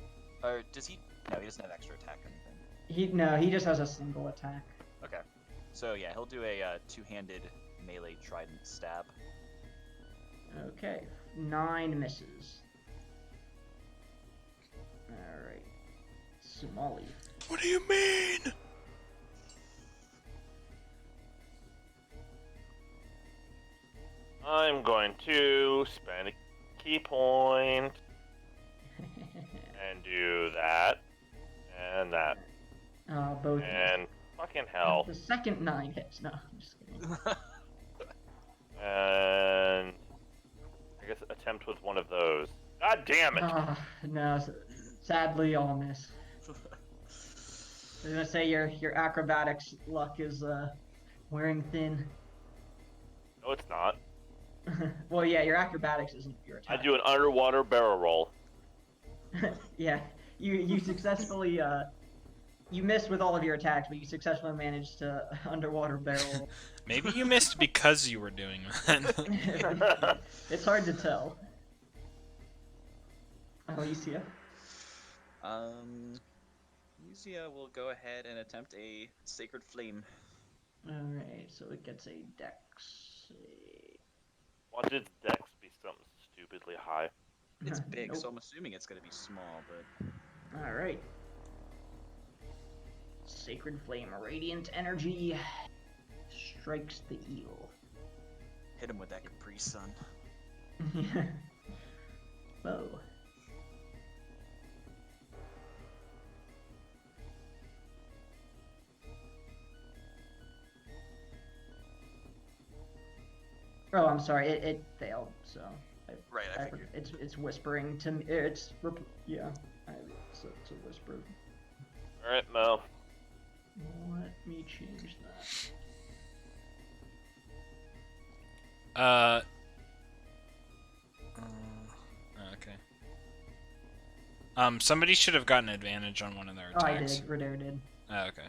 or does he? No, he doesn't have extra attack or anything. He just has a single attack. Okay. So yeah, he'll do a two-handed melee trident stab. Okay, 9 misses. Alright. Small Leaf. What do you mean? I'm going to spend a key point and do that and that Both. and fucking hell. The second 9 hits. No, I'm just kidding. And I guess attempt with one of those. God damn it! No, sadly I'll miss. I was gonna say your acrobatics luck is wearing thin. No, it's not. Well, yeah, your acrobatics isn't your I attack. do an underwater barrel roll. Yeah, you successfully you missed with all of your attacks, but you successfully managed to underwater barrel. Maybe you missed because you were doing that. It's hard to tell. Alicia? Alicia will go ahead and attempt a Sacred Flame. Alright, so it gets a dex. Watch its dex be something stupidly high. It's big, Nope. so I'm assuming it's going to be small, but... Alright. Sacred Flame, Radiant Energy strikes the eel. Hit him with that Capri Sun. Whoa. Oh, I'm sorry. It failed. So. Right, I figured. It's whispering to me. Yeah. It's a whisper. All right, Mo. Let me change that. Okay. Somebody should have gotten advantage on one of their Oh, I attacks. did. Redare did. Oh, okay.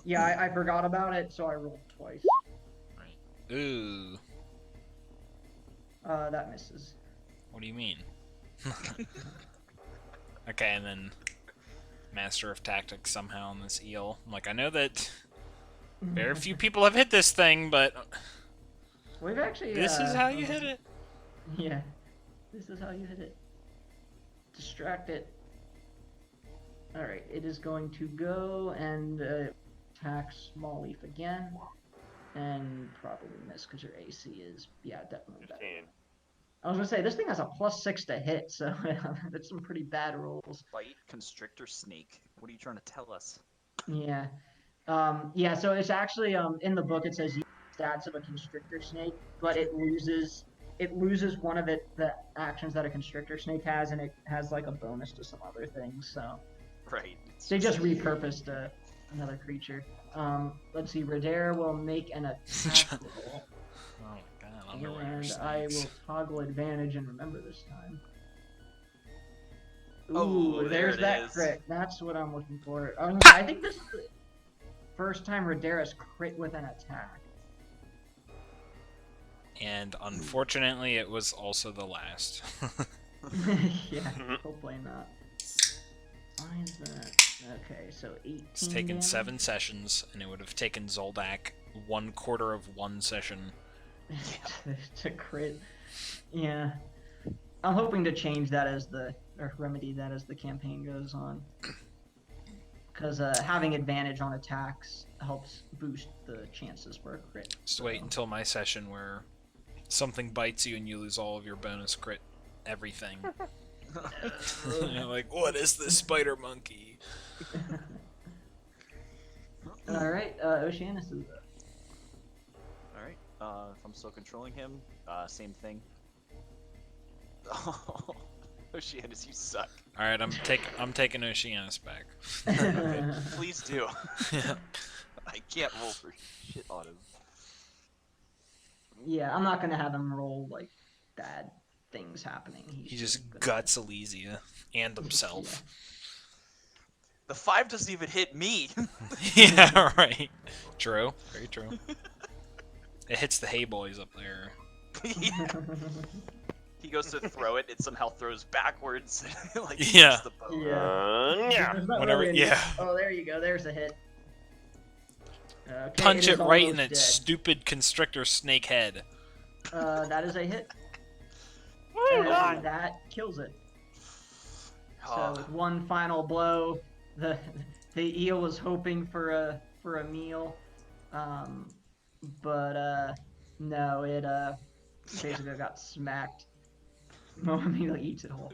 Yeah, I forgot about it, so I rolled twice. Right. Ooh. That misses. What do you mean? Okay, and then Master of Tactics somehow on this eel. I'm like, I know that very few people have hit this thing, but We've actually. this is how you hit it. Yeah, this is how you hit it. Distract it. All right, it is going to go and attack Small Leaf again, and probably miss because your AC is definitely better. 15. I was gonna say this thing has a +6 to hit, so that's some pretty bad rolls. Bite constrictor snake. What are you trying to tell us? Yeah. Yeah, so it's actually in the book it says you stats of a constrictor snake, but it loses one of the actions that a constrictor snake has, and it has like a bonus to some other things. So Right. they just repurposed another creature. Let's see. Redare will make an attack roll, Oh my god, underwear and snakes. I will toggle advantage and remember this time. Ooh, Oh, there there's it that is. crit. That's what I'm looking for. I think this is the first time Redara's crit with an attack. And unfortunately, it was also the last. Yeah, hopefully not. Why is that? Okay, so 18 It's taken damage. 7 sessions, and it would have taken Zoldak 1/4 of 1 session. to crit. Yeah. I'm hoping to change that or remedy that as the campaign goes on. Because having advantage on attacks helps boost the chances for a crit. Just wait until my session where something bites you and you lose all of your bonus crit everything. You're like, what is this spider monkey? Alright, Oceanus is up. Alright, if I'm still controlling him, same thing. Oh, Oceanus, you suck. Alright, I'm taking Oceanus back. Please do. Yeah. I can't roll for shit on him. Yeah, I'm not gonna have him roll like bad things happening. He just gonna- guts Elysia and himself. The 5 doesn't even hit me. Yeah, right. True. Very true. It hits the hay boys up there. Yeah. He goes to throw it, it somehow throws backwards. Like Yeah. hits the boat. Yeah. There's not Whatever- really any- yeah. Oh, there you go. There's a hit. Okay, Punch is it right in almost its dead. stupid constrictor snake head. That is a hit. Woo, And God. that kills it. So Oh, with one final blow, the eel was hoping for a meal, but no, it basically got smacked. Mo immediately eats it whole.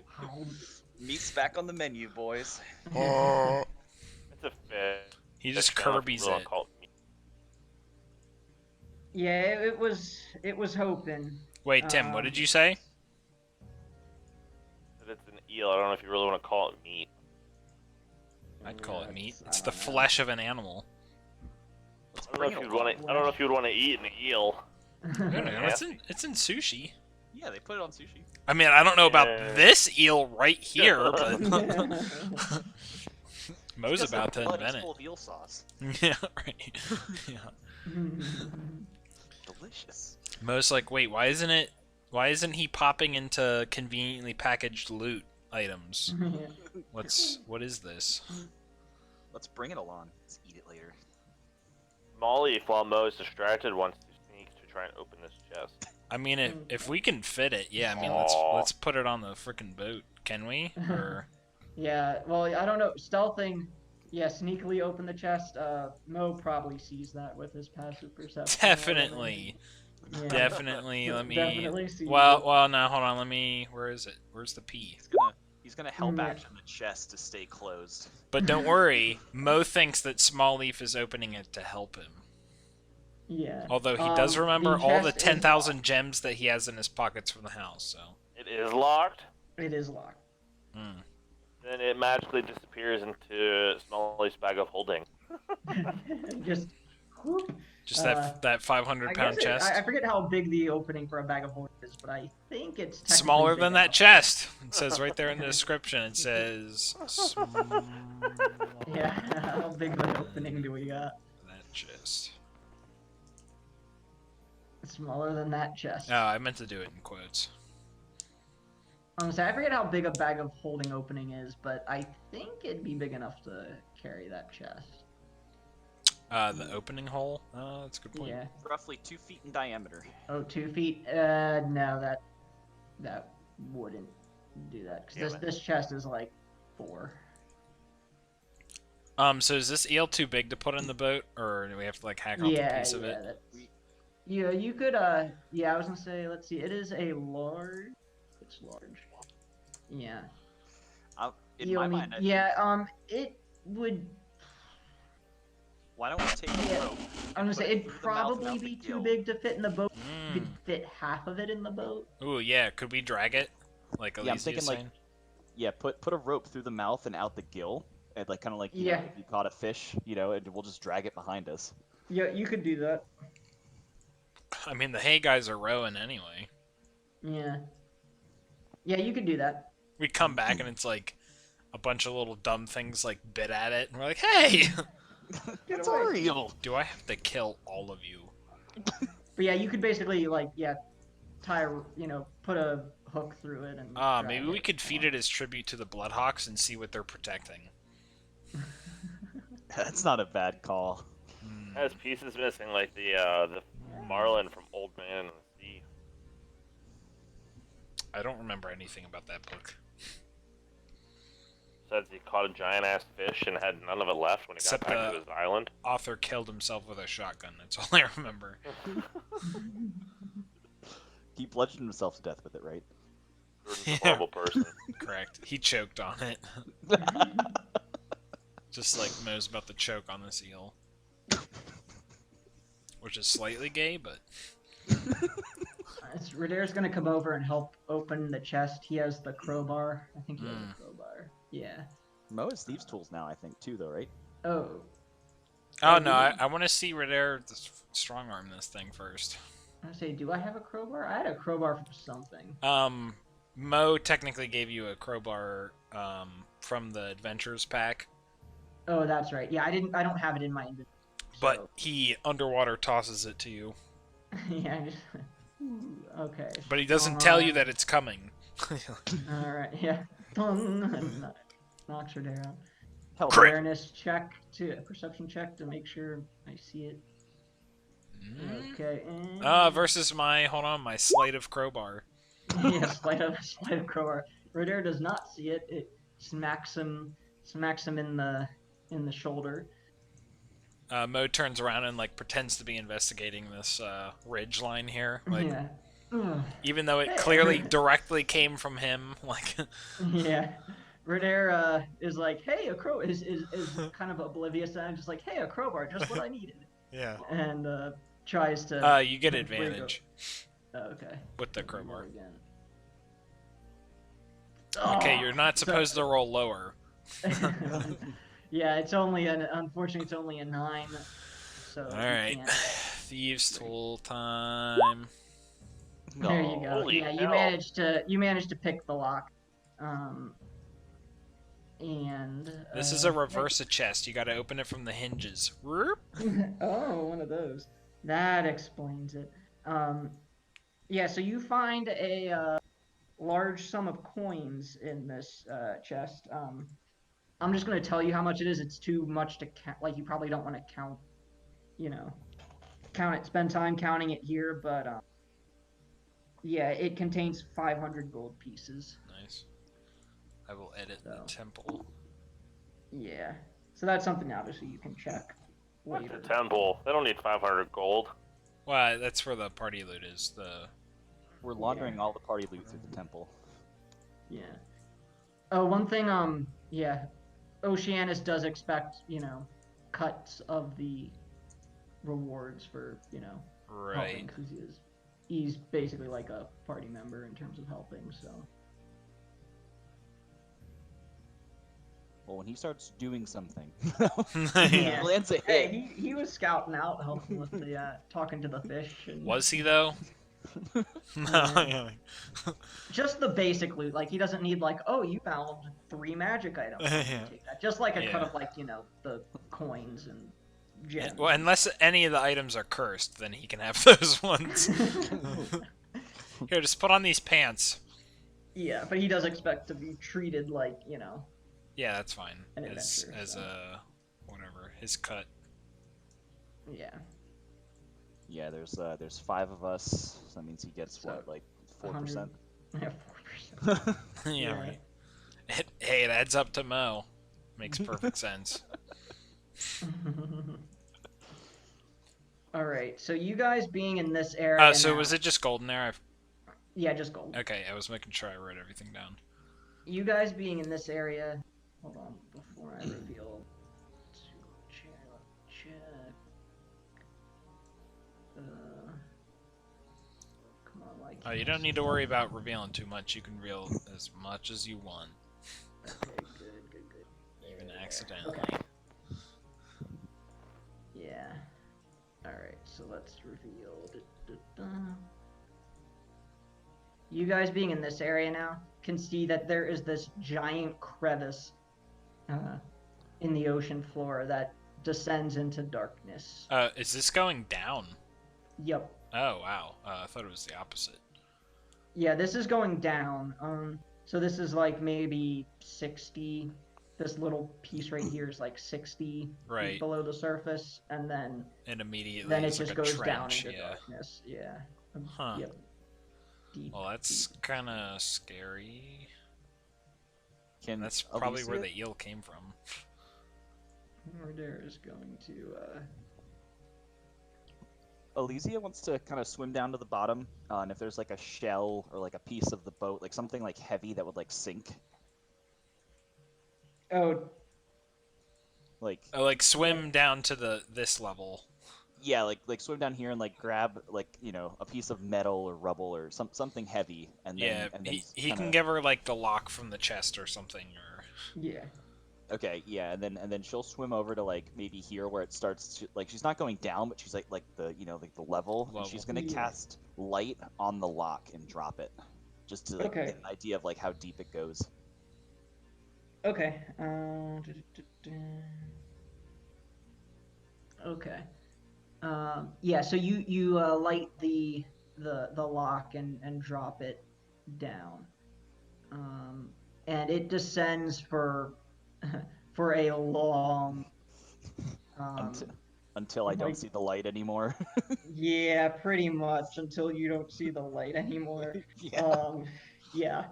meat's back on the menu, boys. It's a fit. He just That's not Kirby's real it. called meat. Yeah, it was hoping. Wait, Tim, what did you say? That it's an eel. I don't know if you really want to call it meat. I'd call it meat. I It's the don't know. flesh of an animal. Let's I don't know bring if it you'd want along. to. I don't know if you'd want to eat an eel. No, Yeah. it's in sushi. Yeah, they put it on sushi. I mean, I don't know about Yeah. this eel right here, but Mo's Because about the to blood is invent full of eel sauce. it. Yeah, right. Yeah. Delicious. Mo's like, wait, why isn't he popping into conveniently packaged loot items? What is this? Let's bring it along. Let's eat it later. Molly, while Mo is distracted, wants to sneak to try and open this chest. I mean, if we can fit it, yeah. I mean, Aw. let's put it on the frickin' boat, can we? Or Yeah, well, I don't know. Stealthing, yeah, sneakily open the chest. Mo probably sees that with his passive perception. definitely, Yeah. definitely. Let me. Definitely sees Well, it. well, no, hold on. Let me. Where is it? Where's the P? He's He's gonna help Yeah. action the chest to stay closed. But don't worry, Mo thinks that Smallleaf is opening it to help him. Yeah. Although he does remember the all the chest is 10,000 locked. gems that he has in his pockets from the house, so. It is locked. It is locked. Mm. Then it magically disappears into Smalley's bag of holding. Just. Whoop. Just that 500 I pound guess chest. I forget how big the opening for a bag of holding is, but I think it's technically Smaller big than that enough. chest. It says right there in the description. It says Yeah, how big of an opening do we got? that chest. Smaller than that chest. Oh, I meant to do it in quotes. Honestly, I forget how big a bag of holding opening is, but I think it'd be big enough to carry that chest. The opening hole. Oh, that's a good point. Yeah. Roughly 2 feet in diameter. Oh, 2 feet. No, that wouldn't do that because this chest is like 4. So is this eel too big to put in the boat, or do we have to like hack off a piece of it? Yeah, you could. Yeah, I was gonna say. Let's see. It is a large. It's large. Yeah. In my mind, it would. Why don't we take the rope? I'm gonna say it'd through the mouth and probably out the be too gill? big to fit in the boat. You could fit half of it in the boat. Ooh, yeah. Could we drag it? Like Elise Yeah, I'm was thinking saying? Yeah, put a rope through the mouth and out the gill, and like kind of like you know, if you caught a fish, you know, and we'll just drag it behind us. Yeah, you could do that. I mean, the hay guys are rowing anyway. Yeah. Yeah, you could do that. We come back and it's like a bunch of little dumb things like bit at it, and we're like, "Hey, It's our eel. do I have to kill all of you?" But yeah, you could basically tie, put a hook through it and. Maybe we could feed it as tribute to the Bloodhawks and see what they're protecting. That's not a bad call. It has pieces missing, like the marlin from Old Man in the Sea. I don't remember anything about that book. Says he caught a giant ass fish and had none of it left when he Except got back to his island. Author killed himself with a shotgun. That's all I remember. He bludgeoned himself to death with it, right? Jordan's a horrible person. Correct. He choked on it. Just like Mo's about to choke on this eel. Which is slightly gay, but... Radar's gonna come over and help open the chest. He has the crowbar. I think he has a crowbar. Yeah. Mo has thieves' tools now, I think, too, though, right? Oh. Oh no, I want to see Radar strong arm this thing first. I say, do I have a crowbar? I had a crowbar from something. Mo technically gave you a crowbar from the Adventures pack. Oh, that's right. Yeah, I don't have it in my inventory. But So. he underwater tosses it to you. Yeah. Okay. But he doesn't tell you that it's coming. All right. Yeah. Knocks her down. Help. Awareness check perception check to make sure I see it. Okay. Versus my sleight of crowbar. Yeah, sleight of crowbar. Radar does not see it. It smacks him in the shoulder. Mo turns around and like pretends to be investigating this ridge line here, like Yeah. even though it clearly directly came from him. Like, Yeah. Radar is like, hey, a crow is kind of oblivious and just like, hey, a crowbar, just what I needed. yeah. And tries to. You get break advantage okay. with the crowbar. Again. Okay, you're not supposed to roll lower. Yeah, unfortunately it's only a 9. So. All right, thieves' tool time. There you go. Holy Yeah, hell. you managed to pick the lock. And This is a reverse a chest. You got to open it from the hinges. Oh, one of those. That explains it. Yeah, so you find a large sum of coins in this chest. I'm just going to tell you how much it is. It's too much to count. Like, you probably don't want to count it, spend time counting it here, but yeah, it contains 500 gold pieces. Nice. I will edit So. the temple. Yeah. So that's something obviously you can check What's later. the temple? They don't need 500 gold. Well, that's where the party loot is. We're laundering all the party loot through the temple. Yeah. Oh, one thing, yeah, Oceanus does expect, cuts of the rewards for, helping, Right. because he's basically like a party member in terms of helping, so. Well, when he starts doing something, Yeah. lands a Hey, hit. he was scouting out, helping with the talking to the fish and Was he though? yeah. No. Just the basic loot. Like he doesn't need like, oh, you found 3 magic items. I'm gonna Yeah. take that. Just like a cut Yeah. of like, the coins and Well, gems and unless any of the items are cursed, then he can have those ones. stuff. Here, just put on these pants. Yeah, but he does expect to be treated like, Yeah, that's fine. an As adventurer. as So. a whatever his cut. Yeah. Yeah, there's 5 of us, so that means he gets So, what, like 100. 4%? Yeah, 4%. Yeah, Yeah. right. Hey, it adds up to Mo. Makes perfect sense. All right. So you guys being in this area So now. was it just golden there? Yeah, just gold. Okay, I was making sure I wrote everything down. You guys being in this area. Hold on, before I reveal. Check. Come on, like. Oh, you don't need to worry about revealing too much. You can reveal as much as you want, Okay, good. even There. accidentally. Okay. Yeah. All right. So let's reveal. You guys being in this area now can see that there is this giant crevice in the ocean floor that descends into darkness. Is this going down? Yep. Oh, wow. I thought it was the opposite. Yeah, this is going down. So this is like maybe 60. This little piece right here is like 60 Right. feet below the surface, and then Immediately it it's just like a goes trench, down into yeah. darkness. Yeah. Huh. Yep. Deep. Well, that's deep. kind of scary. Can That's probably where Alicia- the eel came from. Murder is going to. Elysia wants to kind of swim down to the bottom, and if there's like a shell or like a piece of the boat, like something like heavy that would like sink, Oh, like Oh, like swim down to this level. yeah, like swim down here and like grab like a piece of metal or rubble or something heavy, and then Yeah, and then he kinda, can give her like the lock from the chest or something, or yeah. okay, yeah, and then she'll swim over to like maybe here where it starts to like she's not going down, but she's like the like the level, and she's gonna Yeah. cast light on the lock and drop it, just to like Okay. get an idea of like how deep it goes. Okay. Okay. Yeah. So you light the lock and drop it down, and it descends for for a long. Until I don't like- see the light anymore. Yeah, pretty much until you don't see the light anymore. Yeah. Yeah,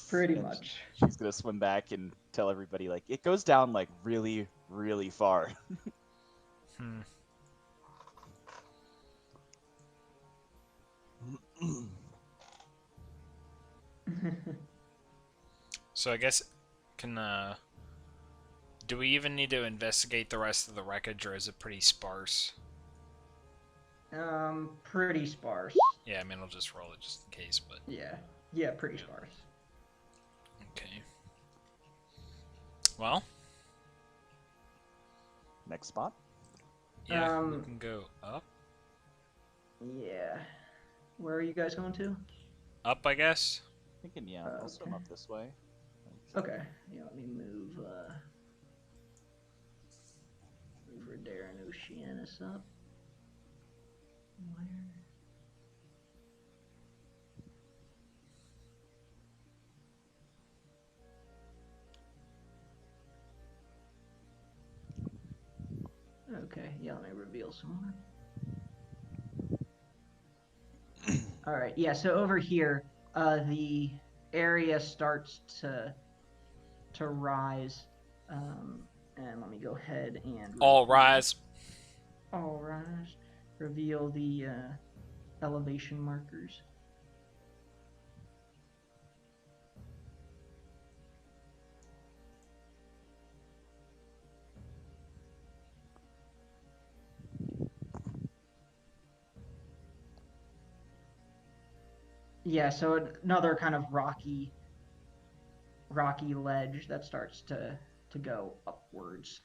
pretty And much. She's gonna swim back and tell everybody like it goes down like really, really far. hmm. So I guess do we even need to investigate the rest of the wreckage, or is it pretty sparse? Pretty sparse. Yeah, I mean I'll just roll it just in case, but Yeah, pretty sparse. okay. Well, Next spot. yeah, we can go up. Yeah. Where are you guys going to? Up, I guess. Thinking, yeah, I'll swim Okay. up this way. Okay. Yeah, let me move Redare and Oceanus up. Where? Okay, yeah, let me reveal some more. All right, yeah, so over here, the area starts to rise, and let me go ahead and All rise. all rise. Reveal the elevation markers. Yeah, so another kind of rocky ledge that starts to go upwards.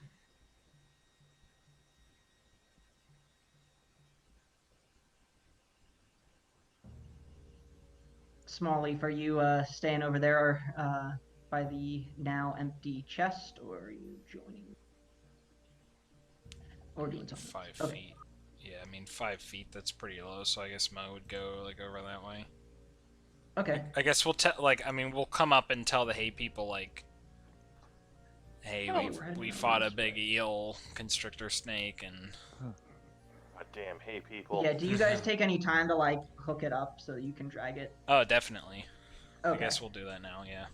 Smallleaf, are you staying over there by the now empty chest, or are you joining? Or doing something else? 5 Okay. feet. Yeah, I mean 5 feet. That's pretty low. So I guess Mo would go like over that way. Okay. I guess we'll we'll come up and tell the hay people like, hey, Oh, we're heading we over fought a this big way. eel constrictor snake and. God damn, hey people. Yeah, do you guys take any time to like hook it up so you can drag it? Oh, definitely. I Okay. guess we'll do that now. Yeah.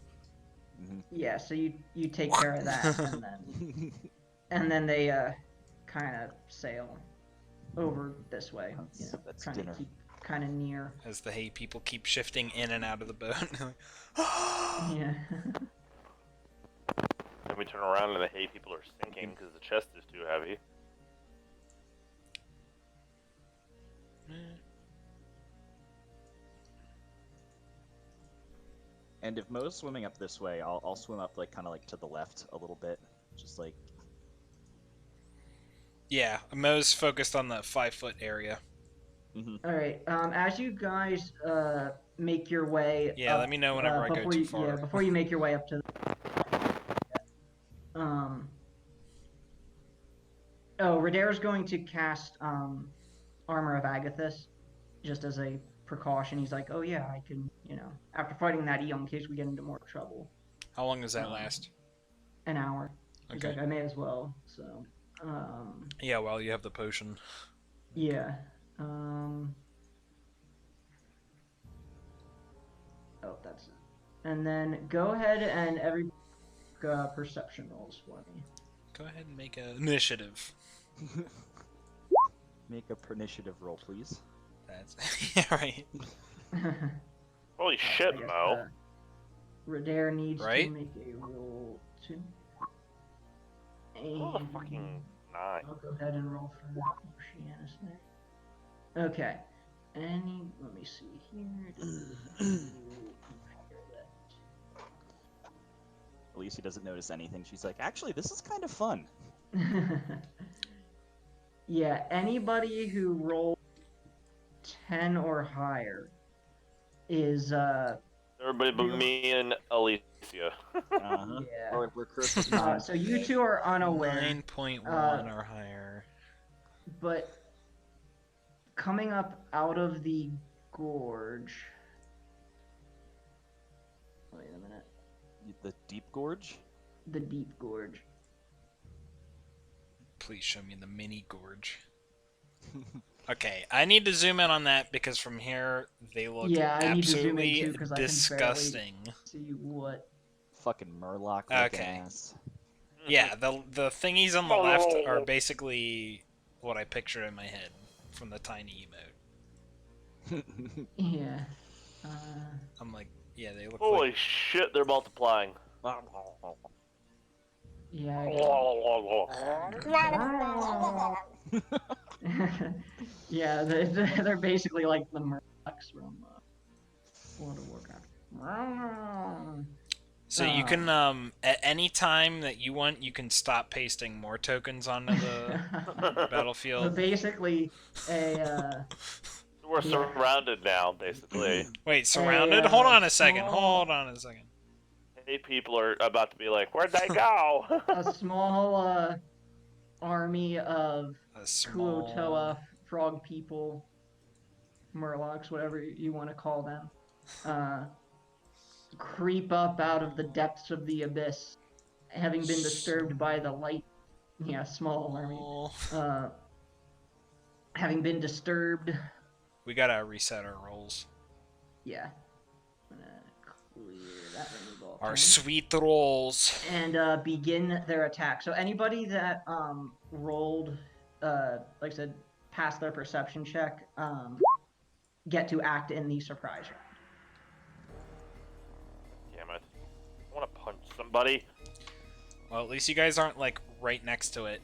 Yeah, so you take care of that, and then they kind of sail over this way. That's Trying dinner. to keep kind of near. As the hay people keep shifting in and out of the boat. Yeah. Then we turn around and the hay people are sinking because the chest is too heavy. And if Mo's swimming up this way, I'll swim up like kind of like to the left a little bit, just like. Yeah, Mo's focused on the 5-foot area. All right. As you guys make your way. Yeah, up, let me know whenever I go too far. Yeah, before you make your way up to. Oh, Radair's going to cast Armor of Agathis, just as a precaution. He's like, oh yeah, I can, after fighting that eel, in case we get into more trouble. How long does that last? An hour. He's Okay. like, I may as well. So. Yeah, well, you have the potion. Yeah. Oh, that's it. And then go ahead and every perception rolls for me. Go ahead and make an initiative. Make a perniciative roll, please. That's yeah, right. Holy shit, I guess, Mo. Radair needs Right? to make a roll too. Roll the And fucking 9. I'll go ahead and roll for Oceanus there. Okay. Let me see here. At least he doesn't notice anything. She's like, actually, this is kind of fun. Yeah, anybody who rolls 10 or higher is Everybody but me and Alicia. Uh-huh. yeah. We're cursed with nine. So you two are unaware, 9.1 or higher. but coming up out of the gorge. Wait a minute. The deep gorge? The deep gorge. Please show me the mini gorge. Okay, I need to zoom in on that because from here they look Yeah, I need to zoom in absolutely too, 'cause I can barely- disgusting. See what? Fucking Murloc looking Okay. ass. Yeah, the thingies on the left are basically what I pictured in my head from the tiny emote. Yeah. I'm like, yeah, they look Holy like shit, they're multiplying. Yeah. Yeah, they're basically like the Murlocs from World of Warcraft. so you can at any time that you want you can stop pasting more tokens onto the So battlefield. basically, a We're surrounded now, basically. Wait, surrounded? a, Hold on a second. small- Hold on a second. Hey, people are about to be like, where'd they go? a small army of A small Kuotoa frog people, Murlocs, whatever you want to call them, creep up out of the depths of the abyss, having been disturbed by the light. Yeah, small army. Having been disturbed. We gotta reset our rolls. Yeah. I'm gonna clear that. Remove all Our turns. sweet rolls. And begin their attack. So anybody that rolled, like I said, passed their perception check, get to act in the surprise round. Damn it. I want to punch somebody. Well, at least you guys aren't like right next to it.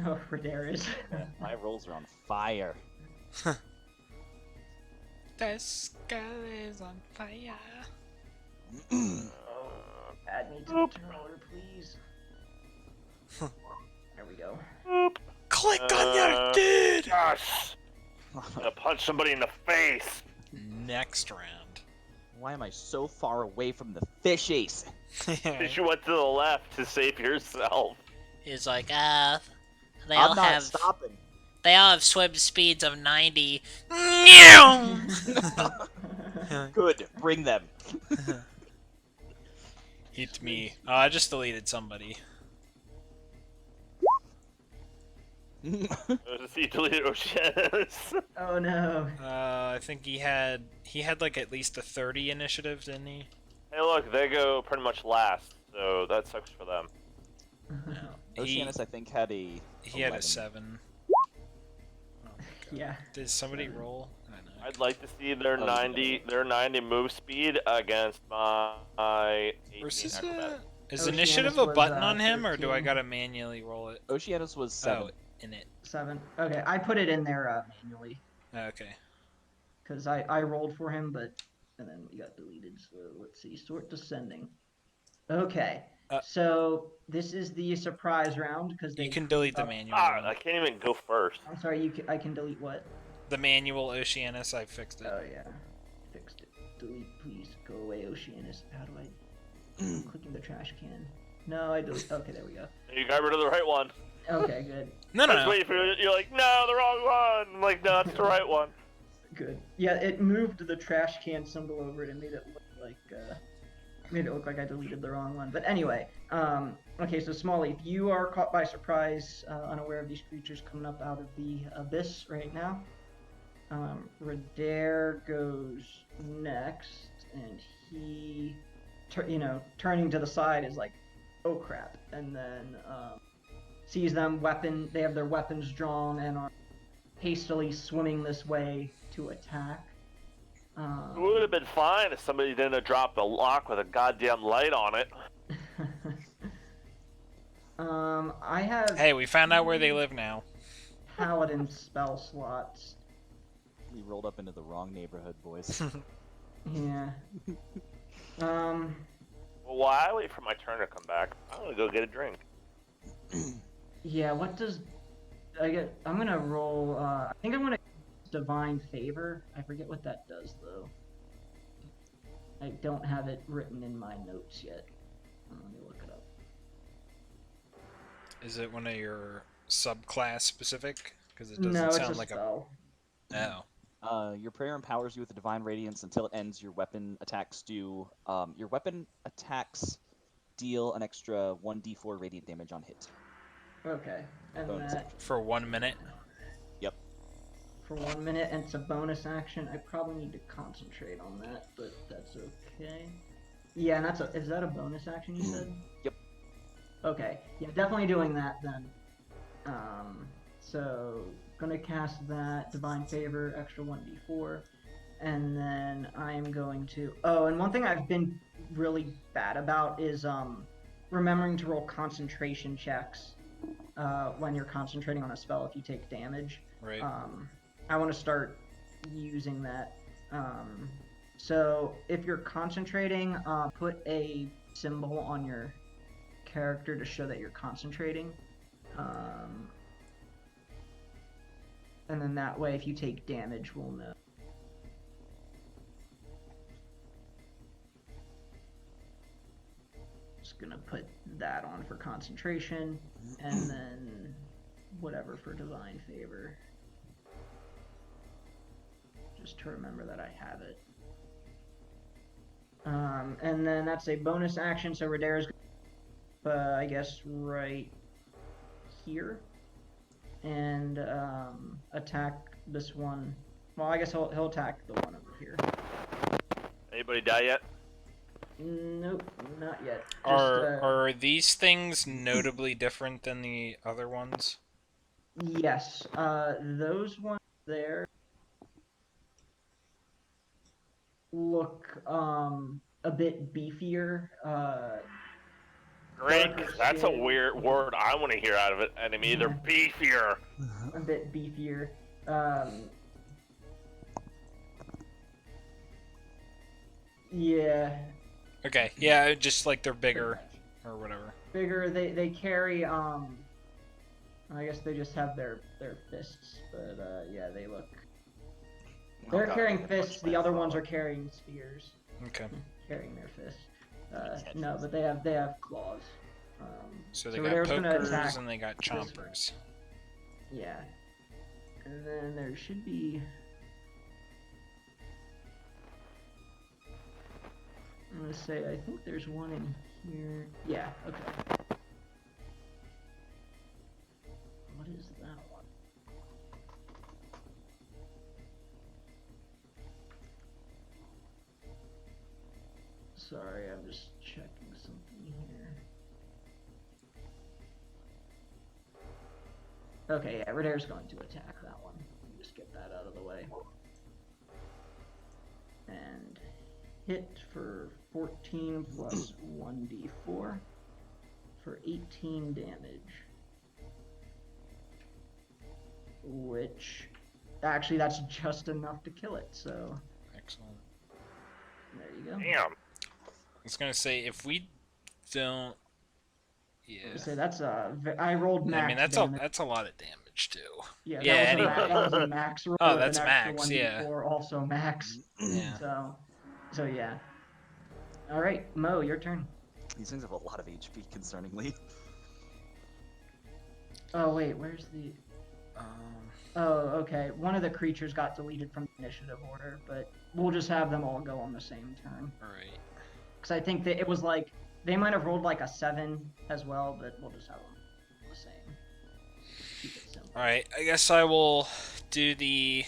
Oh, Radair is. My rolls are on fire. The sky is on fire. Add me to the controller, please. There we go. Click on your dude! Gosh! I'm gonna punch somebody in the face! Next round. Why am I so far away from the fish ace? Because you went to the left to save yourself. He's like, they I'm all not have stopping. they all have swim speeds of 90. Good, bring them. Hit me. Oh, I just deleted somebody. He deleted Oceanus. Oh no. I think he had like at least a 30 initiative, didn't he? Hey, look, they go pretty much last, so that sucks for them. He, Oceanus, I think, had a. he had a 11. 7. Oh, God. Yeah. Did somebody roll? I know. I'd like to see their 90 move speed against my 18 Or is acrobat. initiative Oceanus a was, button on him, or do I 13. gotta manually roll it? Oceanus was 7. Oh, in it. 7. Okay, I put it in there manually Okay. because I rolled for him, but and then we got deleted. So let's see, sort descending. Okay, so this is the surprise round because You can delete the manual. Ah, one. I can't even go first. I'm sorry, I can delete what? The manual Oceanus, I fixed it. Oh yeah, fixed it. Delete, please go away, Oceanus. How do I? Clicking the trash can. No, I delete. Okay, there we go. You got rid of the right one. Okay, good. No, I no, was no. waiting for you. You're like, no, the wrong one. I'm like, no, it's the right one. Good. Yeah, it moved the trash can symbol over it and made it look like I deleted the wrong one. But anyway, okay, so Smalley, if you are caught by surprise, unaware of these creatures coming up out of the abyss right now, Radair goes next, and he, turning to the side is like, oh crap, and then sees them they have their weapons drawn and are hastily swimming this way to attack. It would have been fine if somebody didn't drop a lock with a goddamn light on it. I have Hey, we found out where they live now. paladin spell slots. We rolled up into the wrong neighborhood, boys. Yeah. Well, while I wait for my turn to come back, I'm gonna go get a drink. Yeah, what does I'm gonna roll I think I'm gonna divine favor. I forget what that does though. I don't have it written in my notes yet. Let me look it up. Is it one of your subclass specific? Because it doesn't No, it's sound a like spell. Oh. Your prayer empowers you with a divine radiance until it ends. Your weapon attacks deal an extra 1d4 radiant damage on hit. Okay. And Bonus that action. For 1 minute? Yep. for 1 minute, and it's a bonus action. I probably need to concentrate on that, but that's okay. Yeah, and is that a bonus action you said? Yep. Okay, yeah, definitely doing that then. So gonna cast that divine favor, extra 1d4, and then I am going to. Oh, and one thing I've been really bad about is remembering to roll concentration checks when you're concentrating on a spell if you take damage. Right. I want to start using that. So if you're concentrating, put a symbol on your character to show that you're concentrating. And then that way, if you take damage, we'll know. Just gonna put that on for concentration, and then whatever for divine favor. Just to remember that I have it. And then that's a bonus action, so Radair's I guess right here. And attack this one. Well, I guess he'll attack the one over here. Anybody die yet? Nope, not yet. Just, Are these things notably different than the other ones? Yes, those ones there look a bit beefier. Great, 'cause that's a weird word I want to hear out of an enemy. They're beefier. A bit beefier. Yeah, Okay, yeah, just like they're pretty bigger much. or whatever. Bigger. They carry I guess they just have their fists, but yeah, they look. Oh, They're God, carrying they look fists. much The other ones smaller. are carrying spears, Okay. carrying their fists. Catch No, this. but they have claws. So they so got Radar's gonna pokers attack. and they got this- chompers. Yeah, and then there should be. I'm gonna say I think there's one in here. Yeah. Okay. What is that one? Sorry, I'm just checking something here. Okay, yeah, Radar's going to attack that one. Let me just get that out of the way. And hit for 14 plus 1d4 for 18 damage. Which, actually, that's just enough to kill it, so Excellent. there you go. Damn. I was gonna say if we don't, yeah. So that's I rolled max I mean that's damage. that's a lot of damage too. Yeah, Yeah, that anyway. was a max roll. Oh, with that's an extra max, 1d4 yeah. also max. Yeah. So yeah. All right, Mo, your turn. These things have a lot of HP, concerningly. Oh wait, where's the? Um, Oh, okay. One of the creatures got deleted from the initiative order, but we'll just have them all go on the same turn. all right. Because I think that it was like they might have rolled like a 7 as well, but we'll just have them the same. Keep it simple. All right. I guess I will do the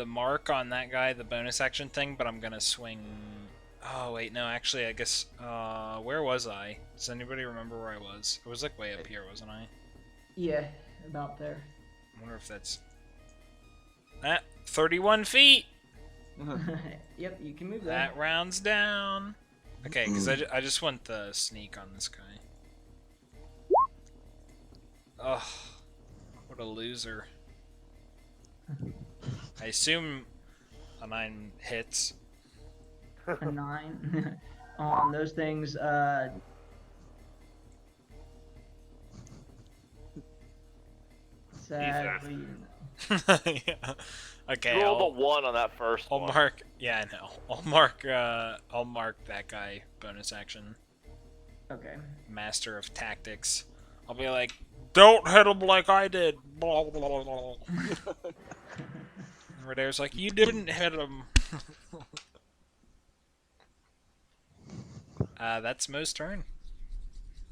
mark on that guy, the bonus action thing, but I'm gonna swing. Oh wait, no. Actually, I guess. Where was I? Does anybody remember where I was? I was like way up here, wasn't I? Yeah, about there. I wonder if that's. 31 feet. Yep, you can move that. That rounds down. Okay, because I just want the sneak on this guy. Ugh, what a loser. I assume a 9 hits. A 9 on those things. Sadly, Yeah. Okay, You rolled I'll, a 1 on that first I'll one. mark. Yeah, I know. I'll mark that guy. Bonus action. okay. Master of tactics. I'll be like, don't hit him like I did. Blah, blah, blah, blah. And Radair's like, you didn't hit him. That's Mo's turn.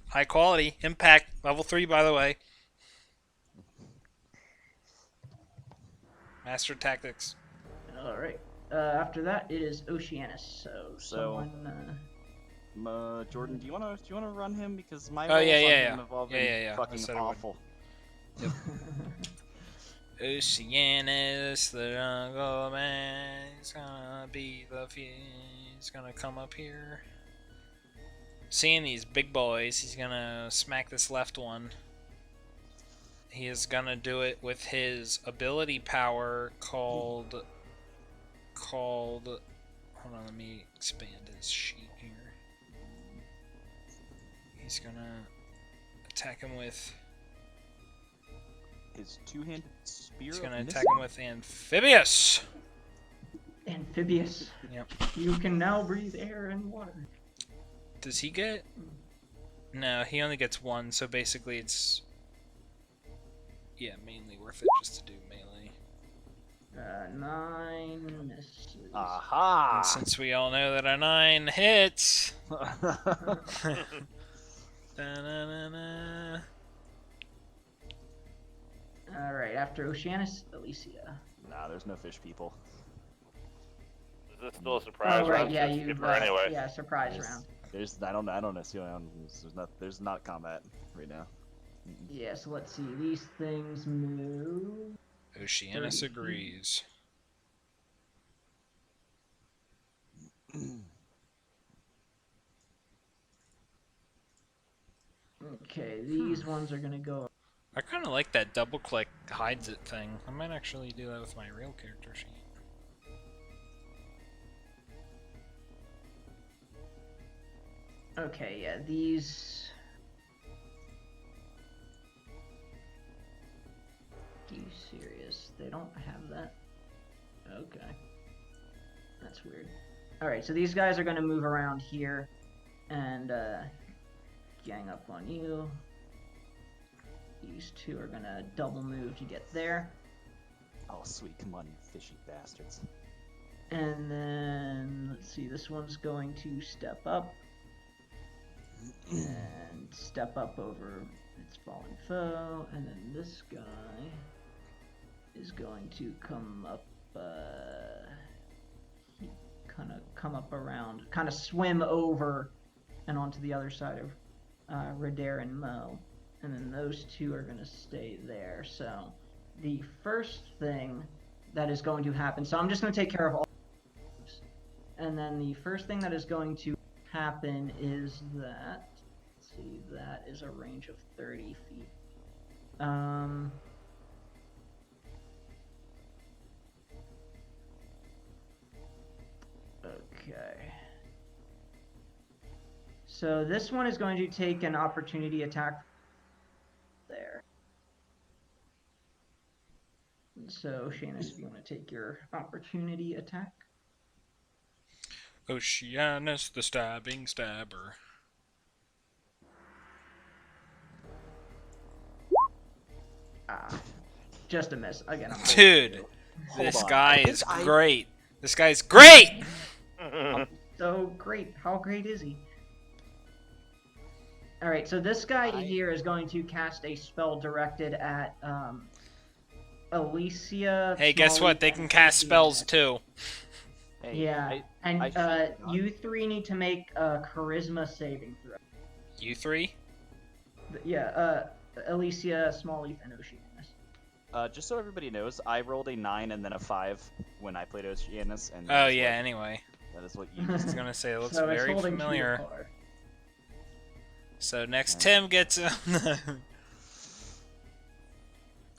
High quality. Impact. Level 3, by the way. Master tactics. All right. After that, it is Oceanus. So So- someone. Jordan, do you wanna run him, because my Oh, rolls yeah, on yeah, him yeah. have all Yeah, been yeah, yeah. I fucking said I would. awful. Oceanus, the jungle man. He's gonna be the he's gonna come up here. Seeing these big boys, he's gonna smack this left one. He is gonna do it with his ability power called. Hold on, let me expand his sheet here. He's gonna attack him with. His two-handed spear. He's of gonna missile? attack him with amphibious. Amphibious. Yep. You can now breathe air and water. Does he get? No, he only gets 1. So basically, it's mainly worth it just to do melee. 9 misses. Aha! And since we all know that a 9 hits. Da-na-na-na. All right. After Oceanus, Alicia. Nah, there's no fish people. Is this still a surprise Oh right, round? yeah, Let's you. skip her anyway. Yeah, surprise There's, round. I don't know. There's not combat right now. Yeah. So let's see. These things move. Oceanus 30 feet. agrees. Okay. These ones are gonna go. I kind of like that double click hides it thing. I might actually do that with my real character sheet. Okay, yeah, these. Are you serious? They don't have that? Okay. That's weird. Alright, so these guys are going to move around here and gang up on you. These two are going to double move to get there. Oh, sweet. Come on, you fishy bastards. And then, let's see, this one's going to step up. And step up over its fallen foe. And then this guy is going to come up, kind of come up around, kind of swim over and onto the other side of Radair and Mo. And then those two are going to stay there. So the first thing that is going to happen, so I'm just going to take care of all. And then the first thing that is going to happen is that, let's see, that is a range of 30 feet. Okay. So this one is going to take an opportunity attack there. So, Shannis, if you want to take your opportunity attack. Oceanus, the stabbing stabber. Just a miss. Again, I'm Dude, Hold this on. guy I think is I- great. This guy's great! so great. How great is he? Alright, so this guy here is going to cast a spell directed at Alicia. Hey, guess Smalley, what? They and can cast spells Oceanus. too. Hey, Yeah, and I should not. you three need to make a charisma saving throw. You three? Yeah, Alicia, Smallleaf, and Oceanus. Just so everybody knows, I rolled a 9 and then a 5 when I played Oceanus, and Oh, yeah, anyway. that is what you I was gonna say, it looks So it's very holding to your familiar. card. So next, Tim gets.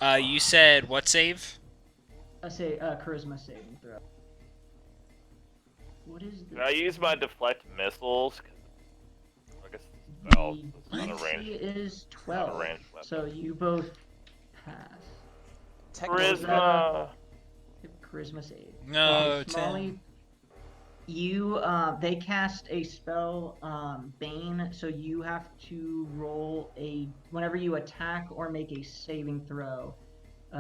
You said what save? I say charisma saving throw. What is Can I this? use my deflect missiles? 'Cause I guess spells. It's not a DC range. is Not a 12. ranged weapon. So you both pass. technically, Charisma. Charisma save. No, Smalley, Tim. you they cast a spell, Bane, so you have to roll whenever you attack or make a saving throw,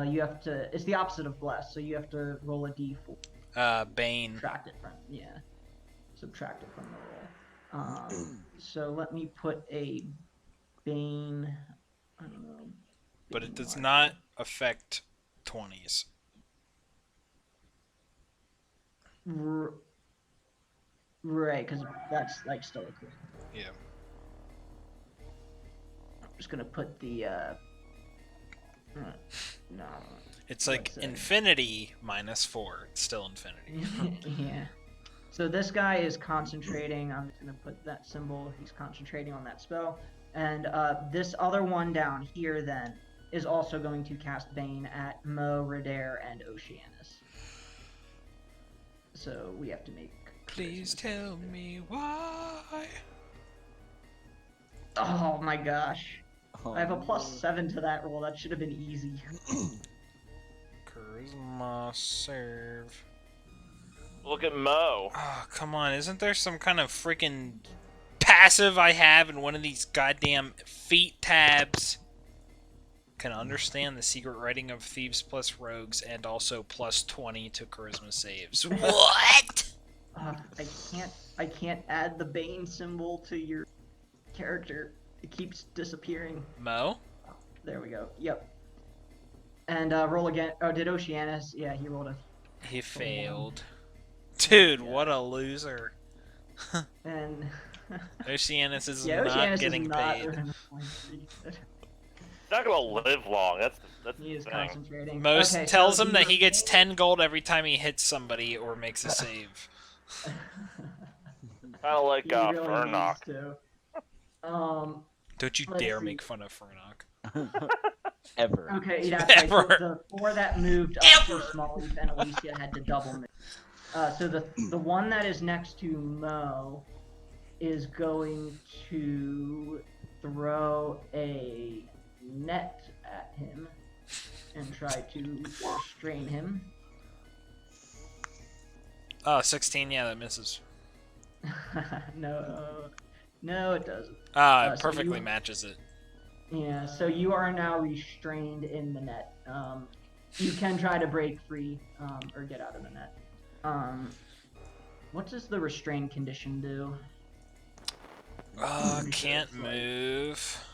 you have to, it's the opposite of bless, so you have to roll a d4. Bane. Subtract it from the roll. So let me put a Bane, I don't know. But Bane it does marker. not affect 20s. Right, because that's like still a crit. Yeah. I'm just gonna put the no. It's like Let's say. infinity minus 4. It's still infinity. Yeah. So this guy is concentrating. I'm just gonna put that symbol. He's concentrating on that spell, and this other one down here then is also going to cast Bane at Mo, Radair, and Oceanus. So we have to make. Please charisma tell saves. me why. Oh my gosh! oh, I have a no. +7 to that roll. That should have been easy. Charisma save. Look at Mo. Oh, come on. Isn't there some kind of freaking passive I have in one of these goddamn feat tabs? Can understand the secret writing of thieves plus rogues and also +20 to charisma saves. What? I can't add the Bane symbol to your character. It keeps disappearing. Mo? There we go. Yep. And roll again. Oh, did Oceanus? Yeah, he rolled a. He failed. Dude, what a loser. And Oceanus is yeah, not Oceanus getting is not paid. earning points. He's not gonna live long. That's He the is thing. concentrating. Most Okay, tells so him the that he gets remaining- 10 gold every time he hits somebody or makes a save. Kind of like He really Furnock. needs to. Don't you Let's dare see. make fun of Furnock. Ever. Okay, yeah. Ever. So the four that moved up to Smallleaf and Alicia had to double move. So the one that is next to Mo is going to throw a net at him and try to restrain him. Oh, 16, yeah, that misses. No, it doesn't. It So perfectly matches it. Yeah, so you are now restrained in the net. You can try to break free or get out of the net. What does the restrained condition do? Can't move.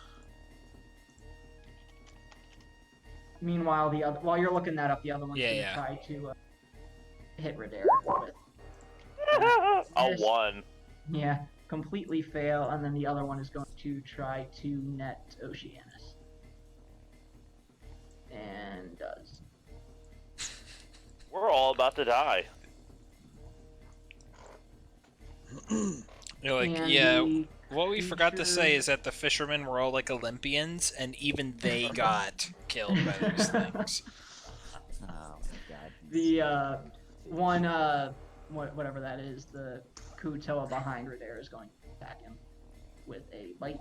Meanwhile, while you're looking that up, the other one's gonna try to hit Radair with. A 1. Yeah, completely fail, and then the other one is going to try to net Oceanus. And does. We're all about to die. You're like, And yeah. the What we forgot to creature- say is that the fishermen were all like Olympians, and even they got killed by these things. Oh my god. The one whatever that is, the Kutoa behind Radair is going to attack him with a bite.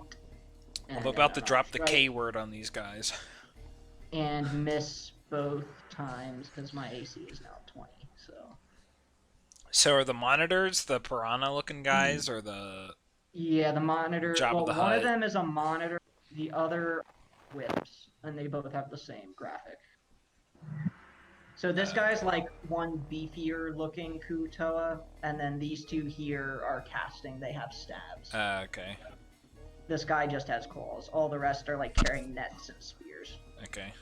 I'm about to drop the K word on these guys. And miss both times because my AC is now 20. So are the monitors the piranha-looking guys, or the? Yeah, the monitor. Jabba the one Hutt? of them is a monitor. The other whips, and they both have the same graphic. So this guy's like one beefier looking Kutoa, and then these two here are casting. They have stabs. Okay. This guy just has claws. All the rest are like carrying nets and spears. Okay.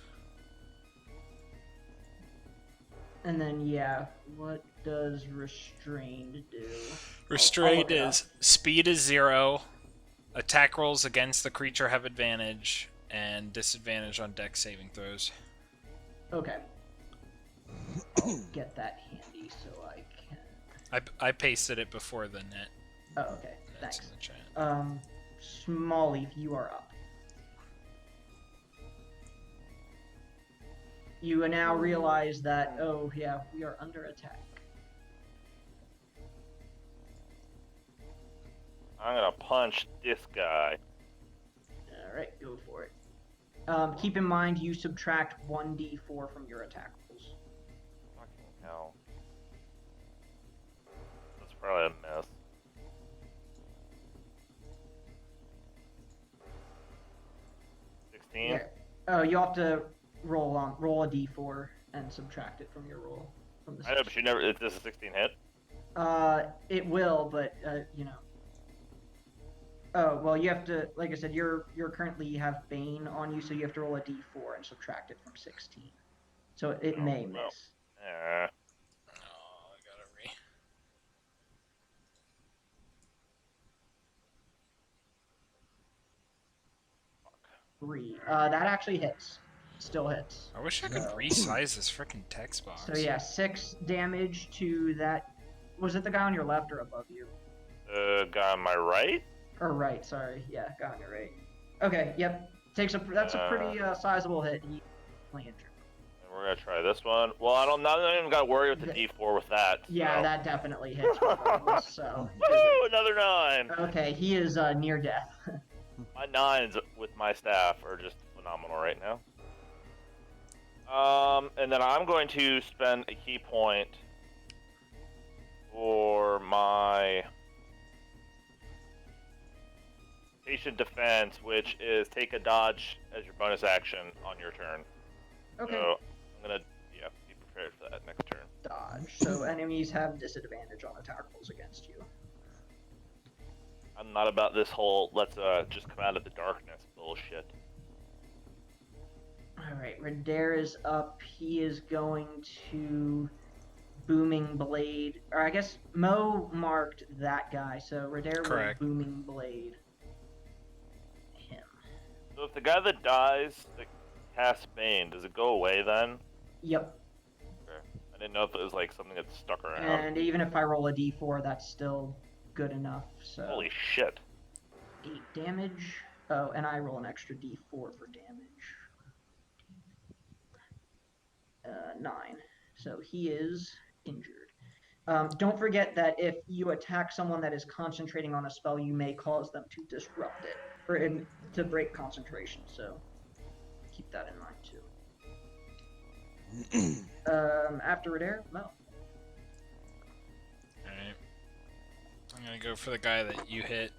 And then yeah, what does restrained do? Restrained is speed is 0, attack rolls against the creature have advantage, and disadvantage on dex saving throws. Okay. I'll get that handy so I can. I pasted it before the net. Oh, okay. That's Thanks. in the chat. Smallleaf, you are up. You now realize that, oh yeah, we are under attack. I'm gonna punch this guy. Alright, go for it. Keep in mind you subtract 1d4 from your attack rolls. Fucking hell. That's probably a miss. Yeah. Oh, you have to roll a d4 and subtract it from your roll. From the I know, but you never. Is this a 16 hit? It will, but you know. Oh well, you have to. Like I said, you currently have Bane on you, so you have to roll a d4 and subtract it from 16. So it may miss. Yeah. Oh, I gotta re. 3. That actually hits. Still hits. I wish I could resize this freaking text box. So yeah, 6 damage to that. Was it the guy on your left or above you? Guy on my right? Or right, sorry. Yeah, guy on your right. Okay, yep. That's a pretty sizable hit. He's injured. And we're gonna try this one. Well, I don't even gotta worry with the D4 with that. Yeah, so. that definitely hits. Regardless, so. Woo! Another 9. Okay, he is near death. My 9s with my staff are just phenomenal right now. And then I'm going to spend a key point for my patient defense, which is take a dodge as your bonus action on your turn. Okay. So I'm gonna be prepared for that next turn. Dodge. So enemies have disadvantage on attack rolls against you. I'm not about this whole let's just come out of the darkness bullshit. Alright, Radair is up. He is going to Booming Blade. Or I guess Mo marked that guy, so Radair will Booming Blade him. So if the guy that dies that casts Bane, does it go away then? Yep. Okay. I didn't know if it was like something that stuck around. And even if I roll a d4, that's still good enough. So holy shit. 8 damage. Oh, and I roll an extra d4 for damage. 9. So he is injured. Don't forget that if you attack someone that is concentrating on a spell, you may cause them to disrupt it or to break concentration. So keep that in mind too. After Redair, Mo. Alright. I'm gonna go for the guy that you hit.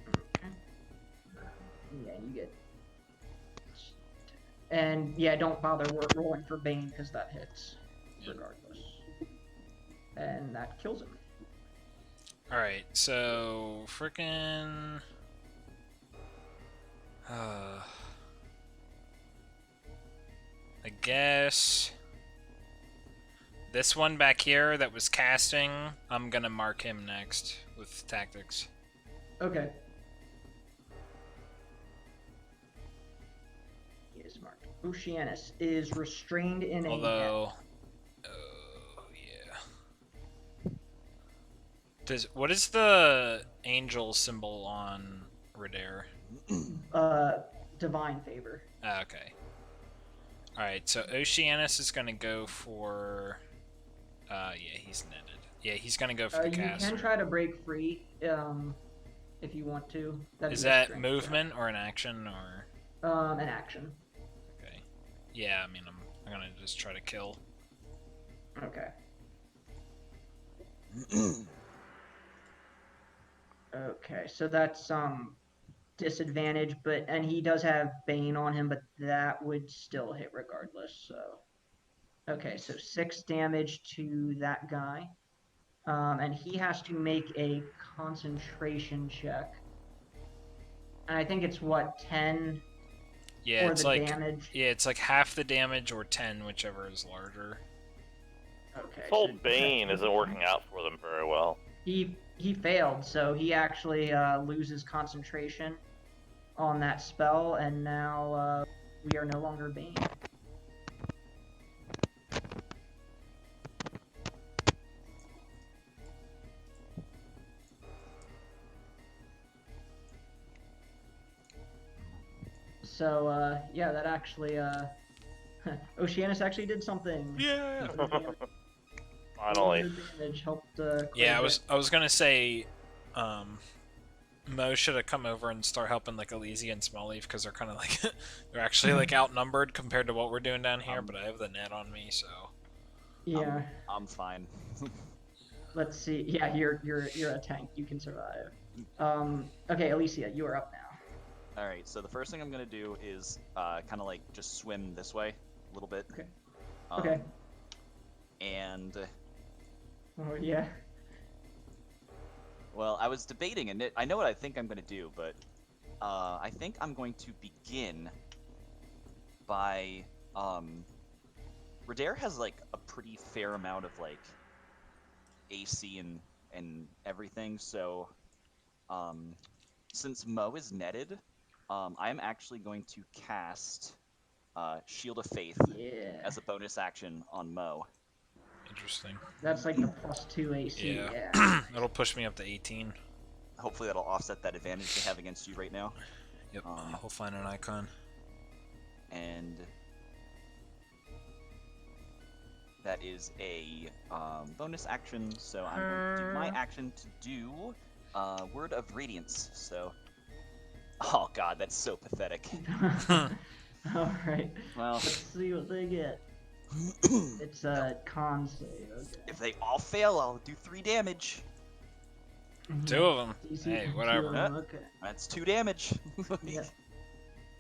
Okay. Yeah, you get. And yeah, don't bother rolling for Bane because that hits regardless. And that kills him. Alright, so frickin' I guess this one back here that was casting, I'm gonna mark him next with tactics. Okay. He is marked. Oceanus is restrained in a net. Although, oh yeah. What is the angel symbol on Redair? Divine favor. Ah, okay. Alright, so Oceanus is gonna go for yeah, he's netted. Yeah, he's gonna go for the You caster. can try to break free, if you want to. Is that movement or an action or an action. okay. Yeah, I mean I'm gonna just try to kill. Okay. Okay, so that's disadvantage, and he does have Bane on him, but that would still hit regardless. So, okay, so 6 damage to that guy, and he has to make a concentration check. And I think it's what 10 Yeah, for it's the like damage. yeah, it's like half the damage or 10, whichever is larger. Okay. This whole Bane isn't working out for them very well. He failed, so he actually loses concentration on that spell, and now we are no longer Bane. So yeah, that actually Oceanus actually did something. Yeah. Finally. Damage helped. Yeah, I was gonna say, Mo should have come over and start helping like Elysia and Smallleaf because they're kind of like they're actually like outnumbered compared to what we're doing down here. But I have the net on me, so Yeah. I'm fine. Let's see. Yeah, you're a tank. You can survive. Okay, Elysia, you are up now. All right, so the first thing I'm gonna do is kind of like just swim this way a little bit. Okay. Okay. And Oh yeah. well, I was debating, and I know what I think I'm gonna do, but I think I'm going to begin by Redair has like a pretty fair amount of like AC and everything, so since Mo is netted, I'm actually going to cast Shield of Faith Yeah. as a bonus action on Mo. interesting. That's like the +2 AC. Yeah. Yeah. It'll push me up to 18. Hopefully that'll offset that advantage they have against you right now. Yep. We'll find an icon. And that is a bonus action, so I'm going to do my action to do Word of Radiance. So, oh god, that's so pathetic. All right. Well, Let's see what they get. It's a con save. Okay. if they all fail, I'll do 3 damage. 2 of them. DC Hey, for whatever. 2 of them, Okay. That's 2 damage. Yeah. It's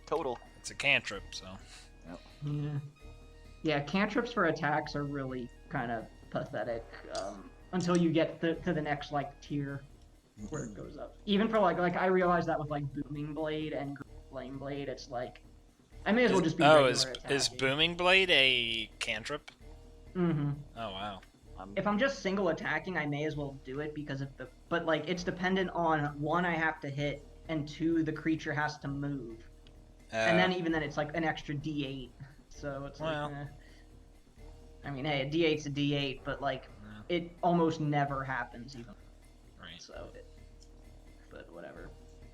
Total. a cantrip, so. Yeah. Yeah, cantrips for attacks are really kind of pathetic until you get to the next like tier where it goes up. Even for like I realized that with like Booming Blade and Flame Blade, it's like I may as well just be regular is attacking. Booming Blade a cantrip? Mm-hmm. Oh wow. If I'm just single attacking, I may as well do it because of but like it's dependent on 1, I have to hit, and 2, the creature has to move. And then even then it's like an extra D8. So it's Well. like I mean, hey, a D8's a D8, but like it almost never happens even. Right. So but whatever.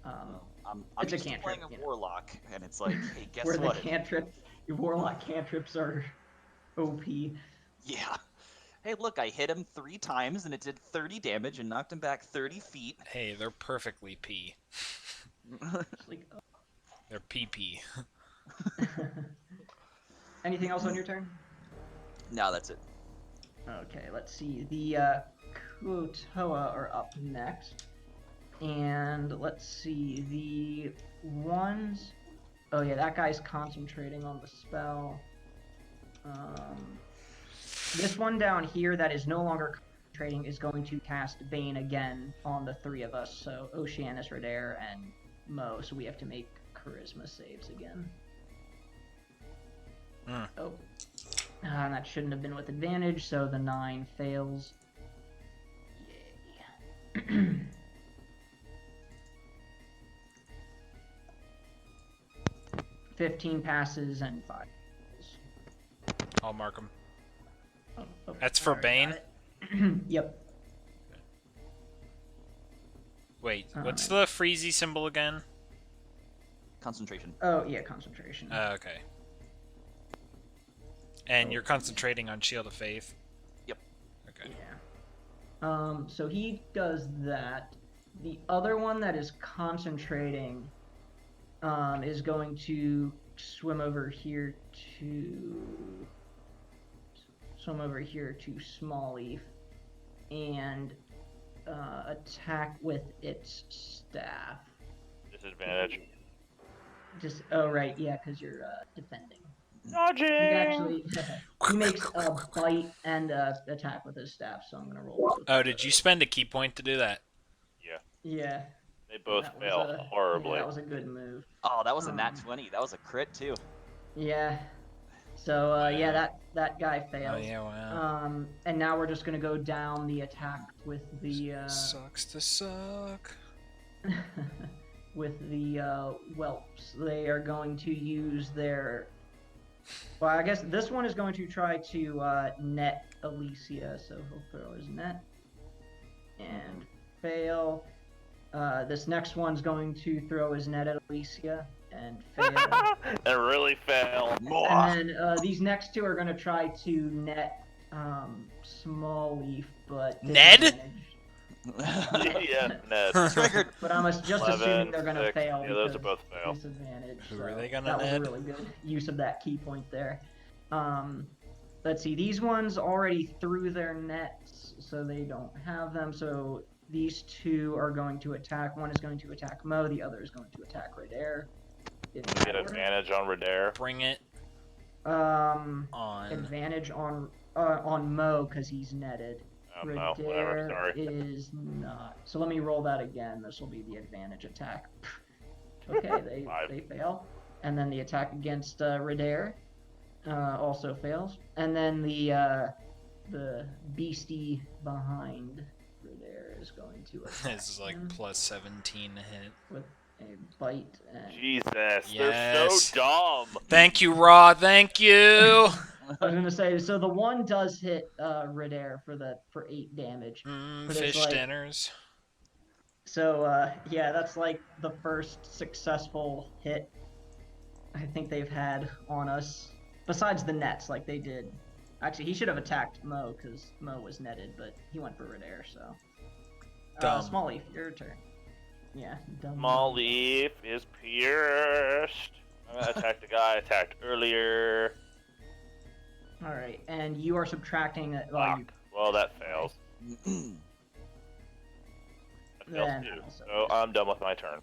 I'm It's a used to cantrip, playing you a know. warlock, and it's like, hey, guess Where what? the warlock cantrips are OP. Yeah. hey, look, I hit him 3 times and it did 30 damage and knocked him back 30 feet. Hey, they're perfectly P. It's like, They're PP. anything else on your turn? No, that's it. Okay, let's see. The Kuotoa are up next. And let's see. The ones... Oh yeah, that guy's concentrating on the spell. This one down here that is no longer concentrating is going to cast Bane again on the 3 of us. So Oceanus, Redair, and Mo. So we have to make Charisma saves again. Oh. And that shouldn't have been with advantage, so the 9 fails. Yay. 15 passes and 5 fails. I'll mark them. Oh, That's for alright, got it. Yep. Wait, what's the freezy symbol again? Concentration. Oh, yeah, concentration. Okay. And you're concentrating on Shield of Faith? Yep. Okay. Yeah. So he does that. The other one that is concentrating is going to swim over here to Small Leaf and attack with its staff. Disadvantage. Oh right, yeah, because you're defending. Dodging! He actually he makes a bite and attack with his staff, so I'm gonna roll. Oh, did you spend a key point to do that? Yeah. Yeah. They both That was fail horribly. Yeah, that was a good move. Oh, that was a nat 20. That was a crit too. Yeah. So yeah, that guy fails. Oh yeah, wow. And now we're just gonna go down the attack with the Sucks to suck. with the whelps. They are going to use their. Well, I guess this one is going to try to net Alicia, so he'll throw his net and fail. This next one's going to throw his net at Alicia and fail. It really failed. And then these next 2 are going to try to net Small Leaf, but Ned? Yeah, Ned. Triggered. But I'm just 11, assuming they're going to 6. fail. Yeah, those are because both fail. disadvantage. Who So are they gonna that was a net? really good use of that key point there. Let's see. These ones already threw their nets, so they don't have them. So these 2 are going to attack. One is going to attack Mo. The other is going to attack Redair. You get advantage on Redair. Bring it On on. advantage on Mo because he's netted. No, whatever, sorry. Is not. So let me roll that again. This will be the advantage attack. Okay, they fail. And then the attack against Redair also fails. And then the beastie behind Redair is going to attack This is like him plus 17 to hit. with a bite. And Jesus, they're Yes. so dumb. Thank you, Raw. Thank you. I was gonna say, so the one does hit Redair for 8 damage. But Fish it's like- dinners. So yeah, that's like the first successful hit I think they've had on us. Besides the nets, like they did. Actually, he should have attacked Mo because Mo was netted, but he went for Redair. So Dumb. Small Leaf, your turn. Yeah, dumb. Small Leaf is pierced. I'm gonna attack the guy I attacked earlier. All right, and you are subtracting it. Well, that fails. That fails Then too. also So I'm done with my turn.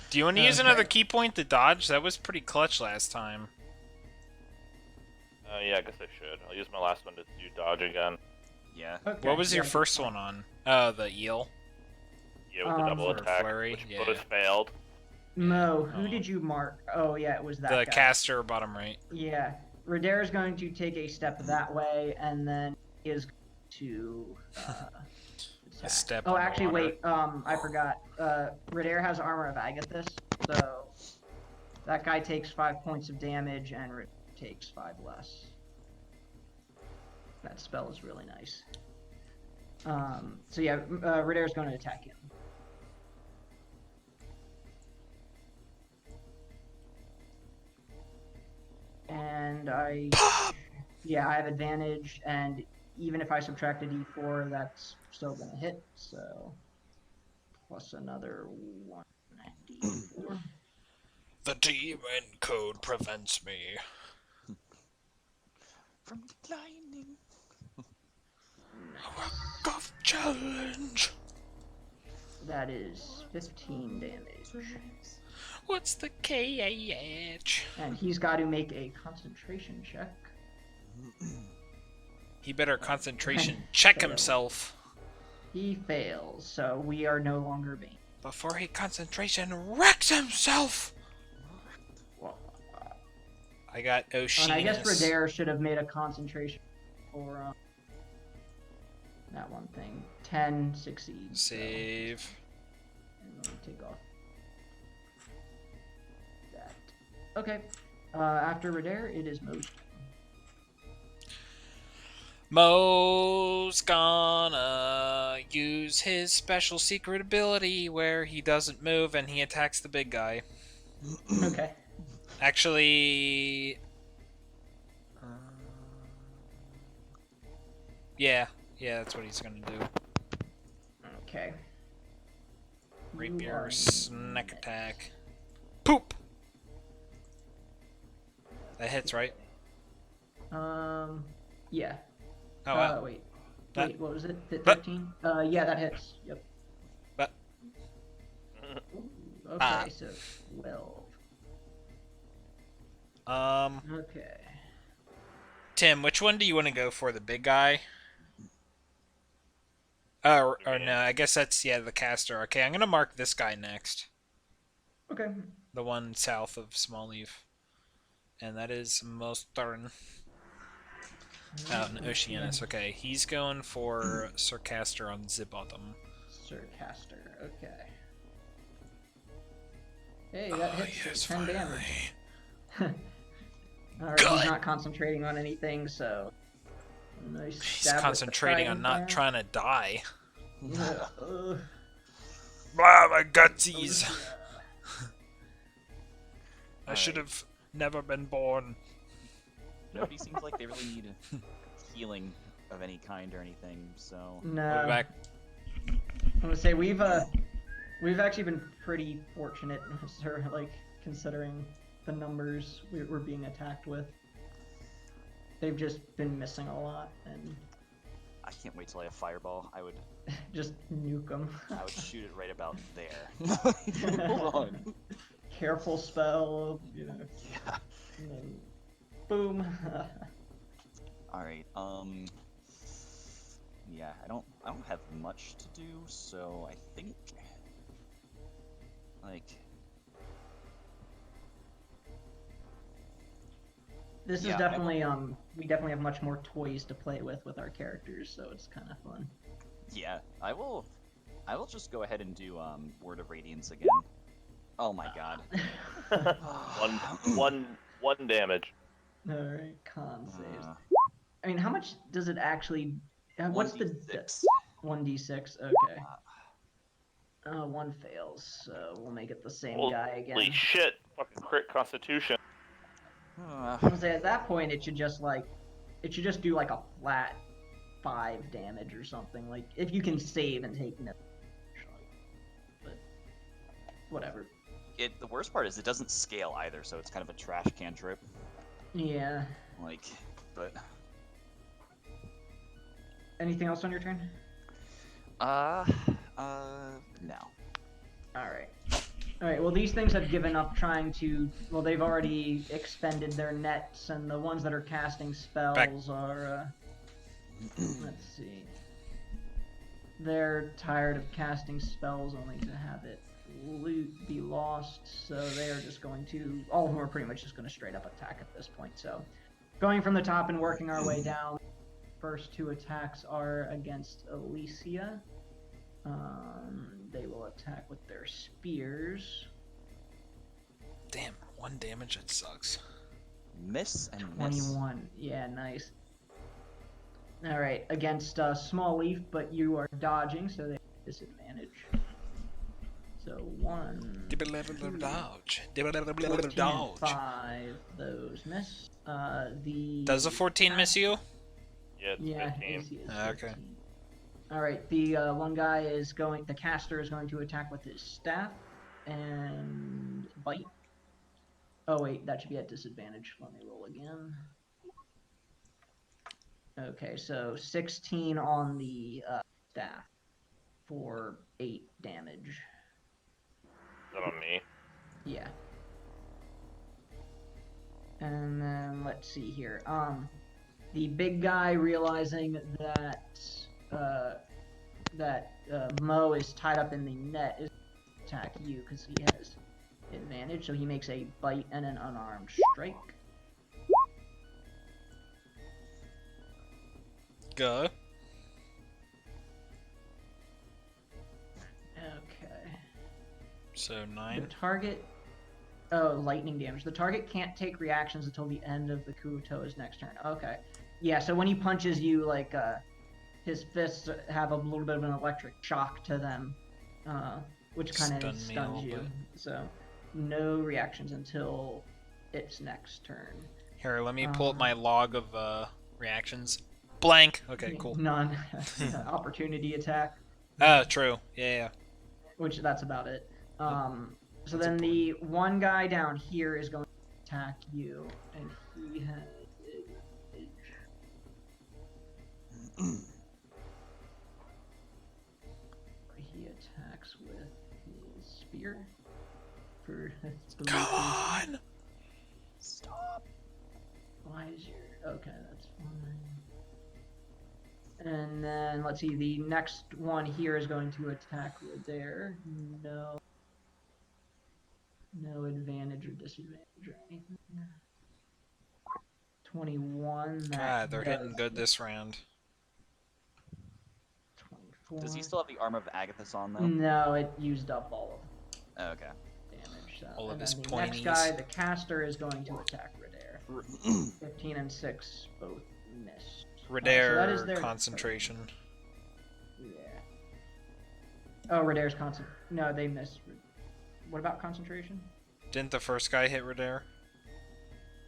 Do you want to use another key point to dodge? That was pretty clutch last time. Yeah, I guess I should. I'll use my last one to do dodge again. Yeah. Okay, What was your yeah, first one on? Oh, the eel. Yeah, with the double For attack, flurry, which yeah. both failed. Mo, who Oh. did you mark? Oh yeah, it was that The guy. caster bottom right. Yeah, Redair is going to take a step that way, and then he is going to attack. step Oh, on the actually, water. wait. I forgot. Redair has Armor of Agathis, so that guy takes 5 points of damage, and Redair takes 5 less. That spell is really nice. So yeah, Redair is going to attack him. And Yeah, I have advantage, and even if I subtract a d4, that's still gonna hit. So plus another 1d4. The demon code prevents me. From declining. Golf challenge. That is 15 damage. What's the KAH? And he's got to make a concentration check. He better concentration check Fail. himself He fails, so we are no longer Bane. before he concentration wrecks himself. Well, I got Oceanus. and I guess Radair should have made a concentration for that one thing. 10 succeeds. Save. So. And let me take off that. Okay. After Radair, it is Mo's. Mo's gonna use his special secret ability where he doesn't move and he attacks the big guy. Okay. Actually, yeah, that's what he's gonna do. Okay. Rapier snack attack. Poop. That hits, right? Yeah. Oh wow. Wait. That- Wait, what was it? But- 13? Yeah, that hits. Yep. But- Okay, Ah. so 12. Okay. Tim, which one do you want to go for? The big guy? Or no, I guess that's, the caster. Okay, I'm gonna mark this guy next. Okay. The one south of Smallleaf. And that is Mostern. Out in Oceanus. Okay, he's going for Sir Castor on Zibottom. Sir Castor, okay. Hey, that hits for 10 damage. Alright, Good. he's not concentrating on anything, so... Nice He's stab with the concentrating on trident not there. trying to die. Yeah, Ah, my gutsies! yeah. I should have never been born. Nobody seems like they really need healing of any kind or anything, so... We'll No. be back. I'm gonna say we've actually been pretty fortunate, sir, like considering the numbers we're being attacked with. They've just been missing a lot, and I can't wait till I have Fireball. I would just nuke them. shoot it right about there. Hold on. Careful spell, you know. Yeah. And then boom. Alright, yeah, I don't have much to do, so I think like This is Yeah, definitely we definitely have much more toys to play with our characters, so it's kind of fun. yeah, I will just go ahead and do Word of Radiance again. Oh my god. one damage. All right, con saves. I mean, how much does it actually? What's the 1d6. 1d6? Okay. One fails, so we'll make it the same guy Holy again. shit! Fucking crit Constitution. I was gonna say at that point it should just do like a flat 5 damage or something. Like if you can save and take no. But whatever. The worst part is it doesn't scale either, so it's kind of a trash cantrip. Yeah. Like, but Anything else on your turn? no. Alright. Alright, well these things have given up trying to... Well, they've already expended their nets, and the ones that are casting spells are... let's see. They're tired of casting spells only to have it be lost, so they are just going to... All of them are pretty much just going to straight up attack at this point, so... Going from the top and working our way down, first 2 attacks are against Alicia. They will attack with their spears. Damn, 1 damage, that sucks. Miss and miss. 21. Yeah, nice. Alright, against Small Leaf, but you are dodging, so they have disadvantage. So 1, 2, Dodge. 14 and 5. Those miss. Does a 14 miss you? Yeah, it's Yeah, 15. AC is Okay. 15. All right, the one guy is going. The caster is going to attack with his staff and bite. Oh wait, that should be at disadvantage. Let me roll again. Okay, so 16 on the staff for 8 damage. Is that on me? Yeah. And then let's see here. The big guy realizing that Mo is tied up in the net is going to attack you because he has advantage. So he makes a bite and an unarmed strike. Go. Okay. So The 9. target. Oh, lightning damage. The target can't take reactions until the end of the Kuto's next turn. Okay. Yeah, so when he punches you, like, his fists have a little bit of an electric shock to them, which kind Stun of me a stuns little you. bit. So, no reactions until its next turn. Here, let me pull up my log of reactions. Blank. Okay, cool. None. Opportunity attack, True. Yeah. which that's about it. So That's then the one guy down here is going to attack you, and he has advantage. He attacks with his spear for 3. Come on! Stop. Why is your okay? That's fine. And then let's see. The next one here is going to attack with there. No advantage or disadvantage or anything. 21. That God, they're hitting does good this round. 24. Does he still have the arm of Agathis on though? No, it used up all Oh, okay. of damage. So. All of And his then the next pointies. guy, the caster, is going to attack Redair. 15 and 6 both miss. So that is Redair their concentration. turn. Yeah. Oh, Redair's concent. No, they missed. What about concentration? Didn't the first guy hit Redair?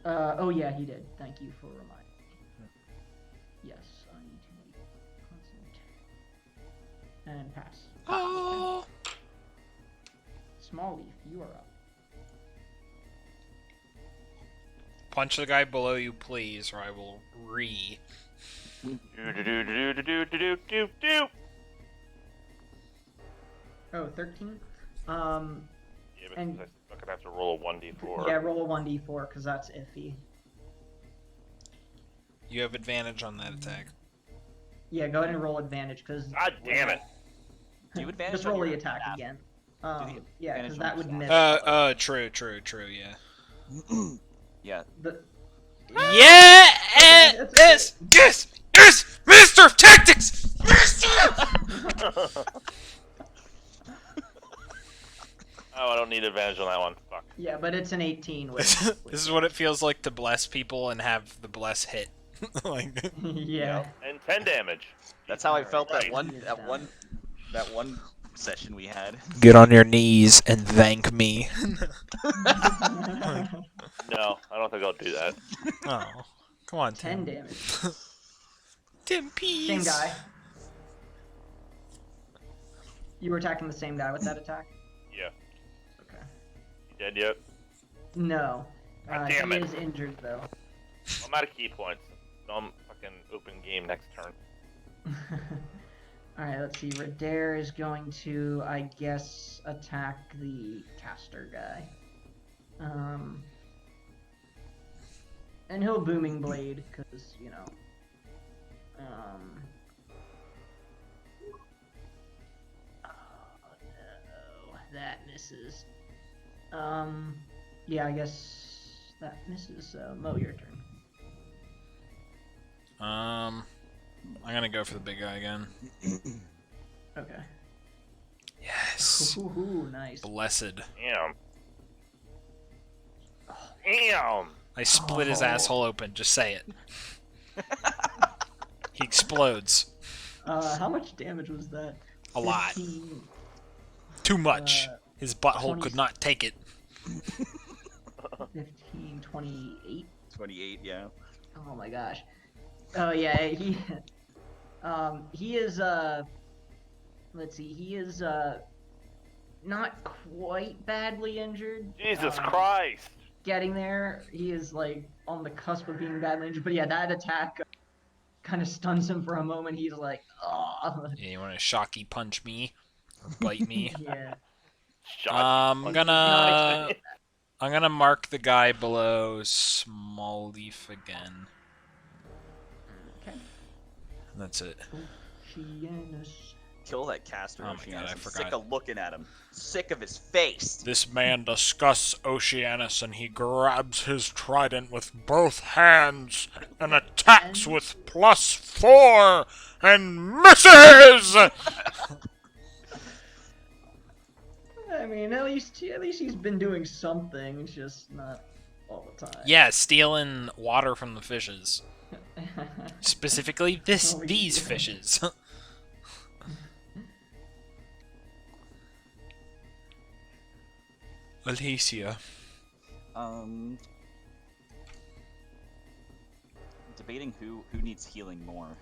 Oh yeah, he did. Thank you for reminding me. Yes, I need to make concentrate. And pass. Oh! Small leaf, you are up. Punch the guy below you, please, or I will re. Do. Oh, 13? Yeah, but And- I'm gonna have to roll a 1d4. Yeah, roll a 1d4 because that's iffy. You have advantage on that attack. Yeah, go ahead and roll advantage because. God damn it! Do you advantage Just on roll the your attack staff? again. the Yeah, advantage because on that your would staff. miss. True, yeah. Yeah. The, Yeah! It's Yes! Mr. Tactics! Mr. Oh, I don't need advantage on that one. Fuck. yeah, but it's an 18 with. This is what it feels like to bless people and have the bless hit. Like, Yeah. And 10 damage. That's how I felt Right. that one session we had. get on your knees and thank me. No, I don't think I'll do that. Oh, come on, 10 Tim. damage. Tim Pease. Same guy. You were attacking the same guy with that attack? Yeah. Okay. You dead yet? No. God damn he it. is injured though. I'm out of key points. So I'm fucking open game next turn. Alright, let's see. Redair is going to, I guess, attack the caster guy. And he'll booming blade, because, you know. Oh no, that misses. Yeah, I guess that misses. So, Mo, your turn. I'm gonna go for the big guy again. Okay. Yes. Ooh, nice. Blessed. Damn. Damn! I split his asshole open. Just say it. He explodes. How much damage was that? A lot. 15. Too much. His butthole 20 could not take it. 15, 28. 28, yeah. Oh my gosh. Oh yeah, he is let's see, he is not quite badly injured. Jesus Christ! Getting there, he is like on the cusp of being badly injured. But yeah, that attack kind of stuns him for a moment. He's like, oh. Yeah, you want to shocky punch me or bite me? Yeah. I'm gonna mark the guy below small leaf again. Okay. And that's it. Oceanus. Kill that caster. Oh my God, Oceanus. I I'm forgot. sick of looking at him. Sick of his face. This man discusses Oceanus and he grabs his trident with both hands and attacks with +4 and misses! I mean, at least he's been doing something. It's just not all the time. Yeah, stealing water from the fishes. Specifically, Oh, these yeah. fishes. Alicia. Debating who needs healing more.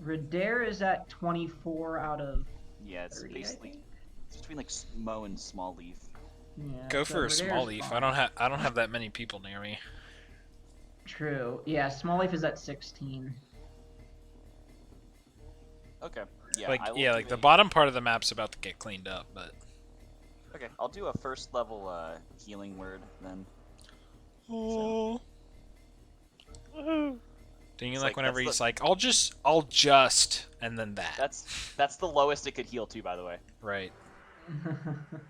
Radair is at 24 out of Yeah, it's 30, basically it's between like Mo and Small Leaf. Yeah, Go so for a Radair's small leaf. fine. I don't have that many people near me. True. Yeah, Small Leaf is at 16. Okay. Yeah. Like I will yeah, do like the a- bottom part of the map's about to get cleaned up, but Okay, I'll do a first level healing word then. oh. Woohoo! Don't you It's like like, whenever that's he's the- like, I'll just, and then that. That's the lowest it could heal to, by the way. Right.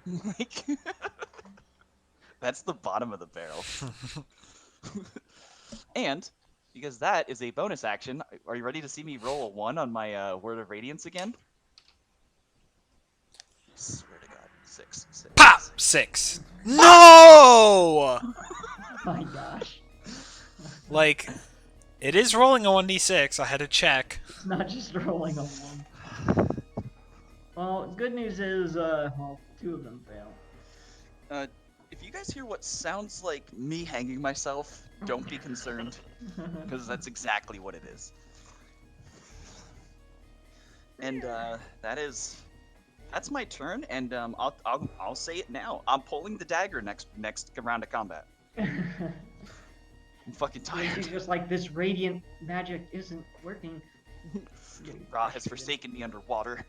Like, that's the bottom of the barrel. And because that is a bonus action, are you ready to see me roll a 1 on my Word of Radiance again? Swear to God, 6. Pop! 6. No! My gosh. Like, it is rolling a 1d6. I had to check. It's not just rolling a 1. Well, good news is, well, 2 of them fail. If you guys hear what sounds like me hanging myself, don't be concerned, because that's exactly what it is. And that's my turn, and I'll say it now. I'm pulling the dagger next round of combat. I'm fucking tired. He's just like, this radiant magic isn't working. Ra has forsaken me underwater.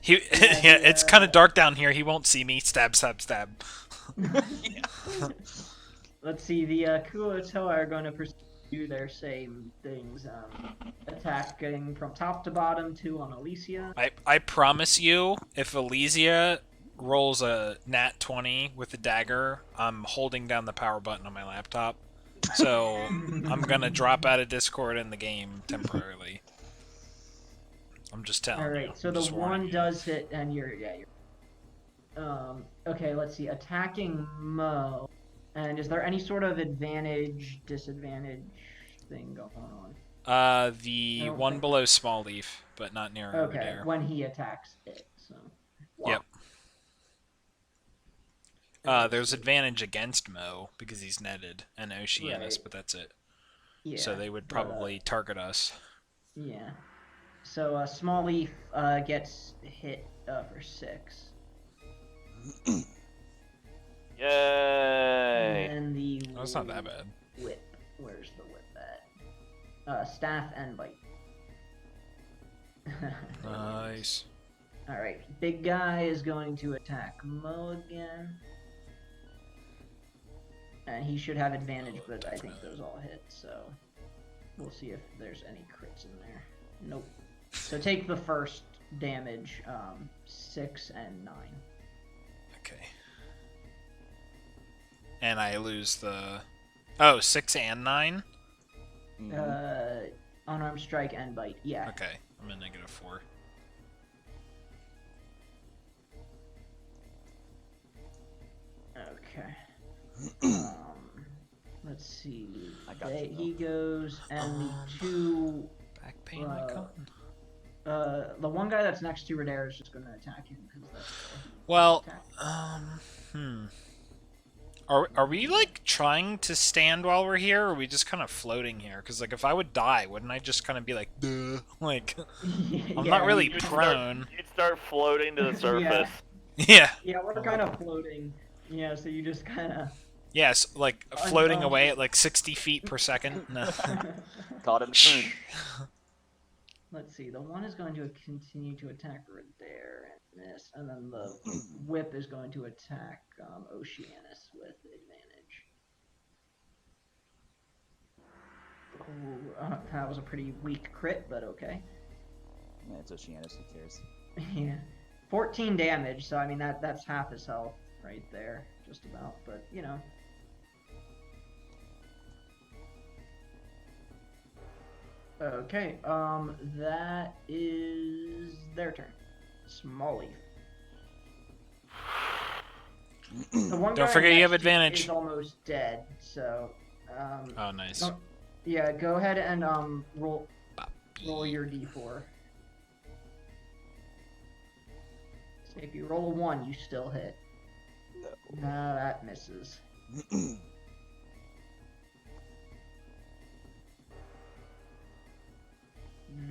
He, yeah, it's kind of dark down here. He won't see me. Stab, stab, stab. Yeah. Let's see, the Kuotoa are going to pursue their same things. Attacking from top to bottom, 2 on Alicia. I promise you, if Elysia rolls a nat 20 with a dagger, I'm holding down the power button on my laptop. So I'm gonna drop out of Discord in the game temporarily. I'm just telling you. Alright, so I'm the just warning 1 you. does hit, and you're. Okay, let's see. Attacking Mo. And is there any sort of advantage, disadvantage thing going on? The I don't one think- below small leaf, but not near over Okay, there. when he attacks it, so. Yep. There's advantage against Mo because he's netted and Oceanus, Right. but that's it. Yeah, So they would but, probably target us. Yeah. So Small Leaf gets hit for 6. Yay! And the Oh, it's not that bad. whip. Where's the whip at? Staff and bite. Nice. Alright, big guy is going to attack Mo again. And he should have advantage, but I think those all hit, so we'll see if there's any crits in there. Nope. So take the first damage, 6 and 9. Okay. And I lose the... Oh, 6 and 9? Mhm. Unarmed strike and bite, yeah. Okay, I'm at -4. Okay. Let's see. I got you, He goes, and the 2 Back pain like cotton. The one guy that's next to Radar is just going to attack him because that's the Well, attack. Are we like trying to stand while we're here, or are we just kind of floating here? Because like if I would die, wouldn't I just kind of be like, duh? Like I'm not really You'd prone. You'd start floating to the surface. Yeah. Yeah, we're kind of floating. Yeah, so you just kind of. Yes, like floating away at like 60 feet per second. No. Caught him. Turn. Let's see. The one is going to continue to attack Radar and miss, and then the whip is going to attack Oceanus with advantage. Oh, that was a pretty weak crit, but okay. Yeah, it's Oceanus. Who cares? Yeah, 14 damage. So I mean that's half his health right there, just about. But you know. Okay, that is their turn. Small Leaf. The one Don't guy forget you have next to advantage. is almost dead, so Oh, nice. yeah, go ahead and roll your d4. So if you roll a 1, you still hit. No, that misses.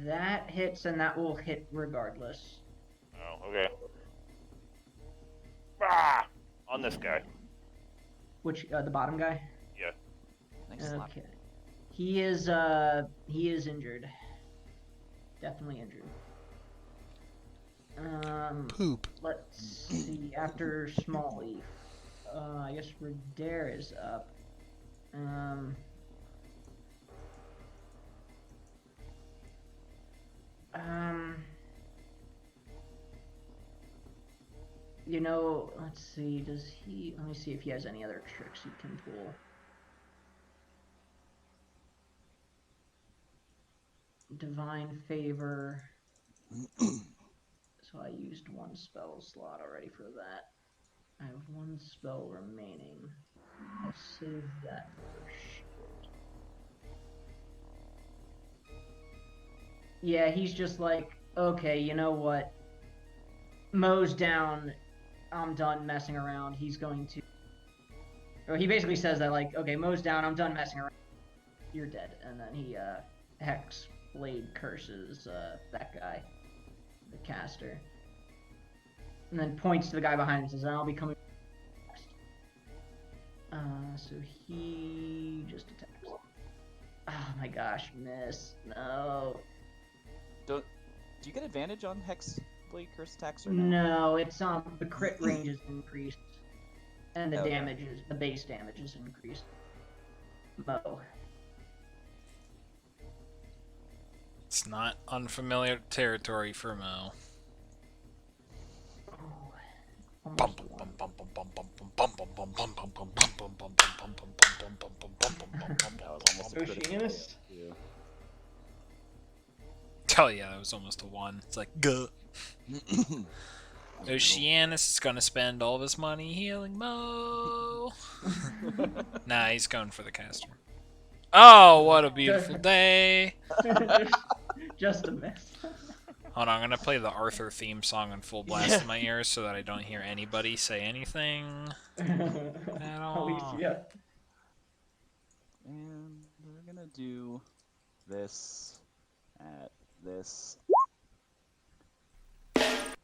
That hits, and that will hit regardless. Oh, okay. Ah! On this guy. Which the bottom guy? Yeah. Nice slap. Okay. He is injured. Definitely injured. Poop. Let's see. After Small Leaf, I guess Radar is up. You know, let's see. Does he? Let me see if he has any other tricks he can pull. Divine Favor. So I used one spell slot already for that. I have one spell remaining. I'll save that for shield. Yeah, he's just like, okay, you know what? Mo's down. I'm done messing around. He's going to. Or he basically says that, like, okay, Mo's down. I'm done messing around. You're dead. And then he, Hex Blade curses that guy, the caster. And then points to the guy behind him and says, I'll be coming next. So he just attacks. Oh my gosh, miss. No. Do you get advantage on Hex Blade Curse attacks or no? No, it's the crit range is increased. And the damage is the base damage is increased. Mo. It's not unfamiliar territory for Mo. That was almost a critical Oceanus? hit, too. Oh yeah, that was almost a 1. It's like, guh. Oceanus is gonna spend all of his money healing Mo. Nah, he's going for the caster. Oh, what a beautiful day! Just a miss. Hold on, I'm gonna play the Arthur theme song on full blast in my ears so that I don't hear anybody say anything at all. Alicia. And we're gonna do this at this.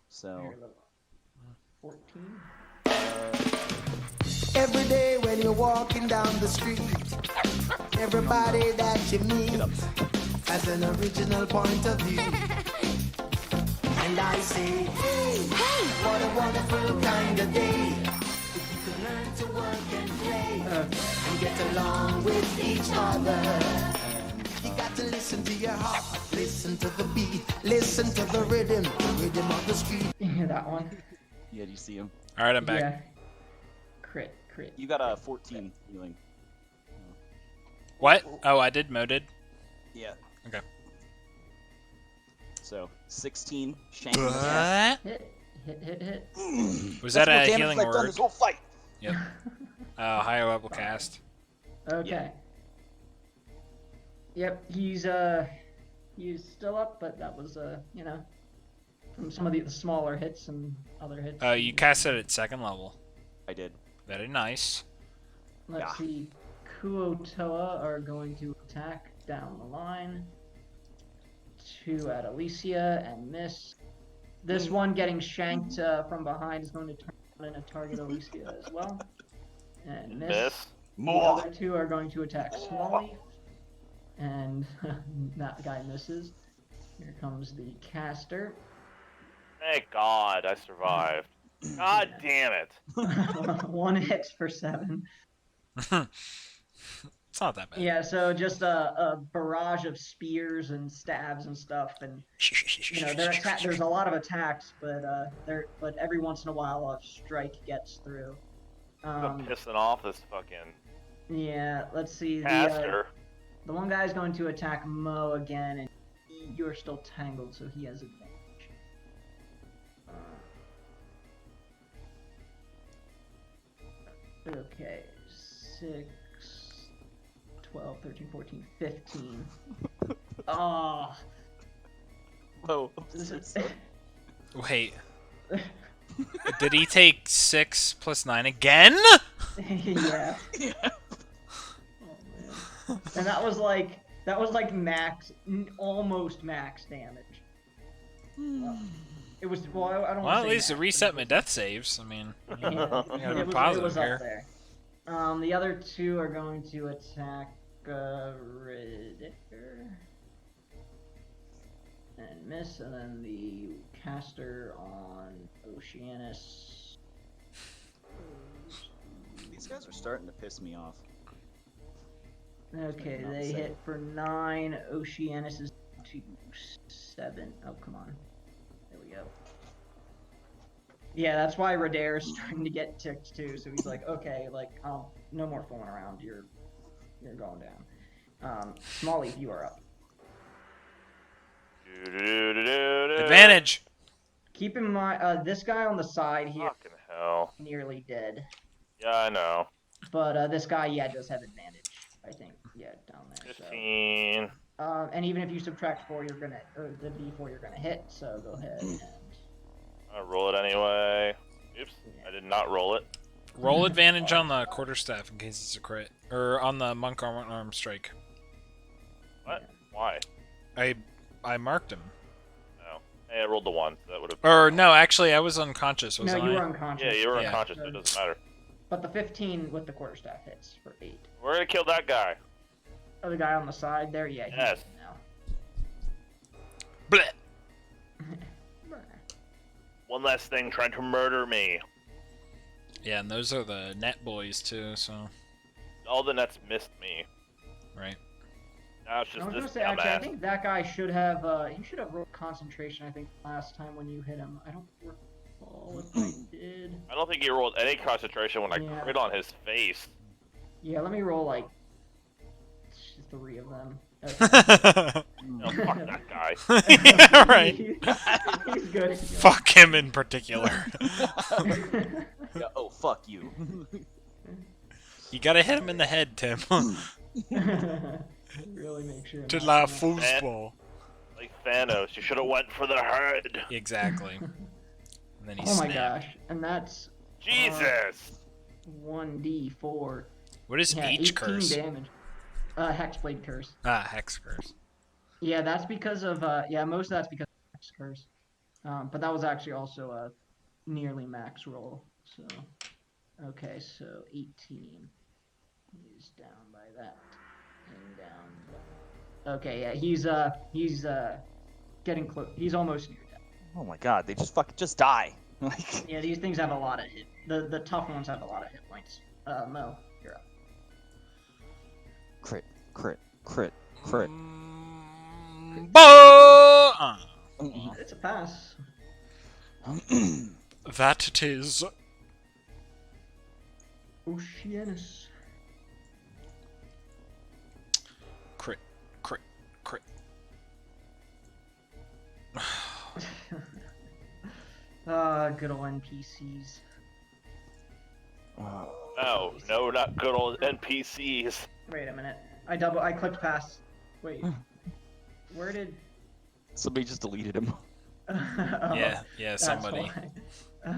So 14. Every day when you're walking down the street, everybody that you meet has an original point of view. And I say, hey, what a wonderful kind of day. If you can learn to work and play and get along with each other. You got to listen to your heart, listen to the beat, listen to the rhythm of the street. Yeah, that one. yeah, do you see him? All right, I'm back. Yeah. Crit. You got a 14 healing. What? Oh, I did. Mo did. Yeah. Okay. So 16 shank. What? Hit. Was that a That's the damage healing I've done word? this whole fight. Yep. Higher level cast. Okay. Yeah. Yep, he's he's still up, but that was you know, from some of the smaller hits and other hits. You cast it at 2nd level. I did. Very nice. Let's Yeah. see. Kuotoa are going to attack down the line. 2 at Alicia and miss. This one getting shanked from behind is going to turn in a target Alicia as well. And miss. Miss. The other 2 are going to attack Smallleaf. And that guy misses. Here comes the caster. Thank God I survived. God damn it. 1 hit for 7. It's not that bad. Yeah, so just a barrage of spears and stabs and stuff, and you know there's a lot of attacks, but every once in a while a strike gets through. I'm pissing off this fucking Yeah, let's see. caster. The one guy's going to attack Mo again, and you're still tangled, so he has advantage. Okay, 6, 12, 13, 14, 15. Oh. Whoa. This is... Wait. Did he take 6 plus 9 again? Yeah. Oh man. And that was like max, almost max damage. It was I don't. Well, wanna at say least it max, reset but my death saves. I mean, Yeah, gotta be it positive was here. up there. The other 2 are going to attack Riddicker and miss, and then the caster on Oceanus. These guys are starting to piss me off. Okay, Not they safe. hit for 9. Oceanus is to 7. Oh, come on. There we go. Yeah, that's why Radair is starting to get ticked too. So he's like, okay, like, no more fooling around. You're going down. Smallleaf, you are up. Advantage. Keep in mind, this guy on the side here Fucking hell. nearly dead, Yeah, I know. but this guy, yeah, does have advantage. I think, yeah, down there. 15. So, and even if you subtract 4, you're gonna, or the D4, you're gonna hit. So go ahead and. I roll it anyway. Oops, I did not roll it. Roll advantage on the quarterstaff in case it's a crit, or on the monk arm strike. What? Why? I marked him. No. Hey, I rolled the 1. So that would have. Or no, actually, I was unconscious. No, Wasn't you I? were unconscious. Yeah, you were Yeah. unconscious. So it doesn't matter. But the 15 with the quarterstaff hits for 8. We're gonna kill that guy. Oh, the guy on the side there, yeah, he's Yes. dead now. Blech. One less thing trying to murder me. Yeah, and those are the net boys too. So All the nets missed me. right. Now it's I just was this gonna say, actually, I dumbass. think that guy should have, he should have rolled concentration, I think, last time when you hit him. I don't recall if I did. I don't think he rolled any concentration when I Yeah. crit on his face. Yeah, let me roll, like, 3 of them. No, fuck that guy. Yeah, right. He's good. Fuck him in particular. Yeah, oh, fuck you. You gotta hit him in the head, Tim. Really make sure. To not la to- foosball. Like Thanos, you should have went for the head. Exactly. And then he Oh my snapped. gosh, and that's Jesus. 1d4. What is Yeah, H 18 curse? damage. Hexblade curse. Ah, hex curse. Yeah, that's because of yeah, most of that's because of Hex curse. But that was actually also a nearly max roll. So okay, so 18. He's down by that. And down. Okay, yeah, he's getting close. He's almost near death. Oh my god, they just die. Like, Yeah, these things have a lot of hit. The tough ones have a lot of hit points. Mo, you're up. crit, crit, crit, crit. It's a pass. That it is. Oceanus. Crit, crit, crit. Good old NPCs. No, not good old NPCs. Wait a minute. I clicked pass. Wait. Where did Somebody just deleted him. Yeah, That's somebody.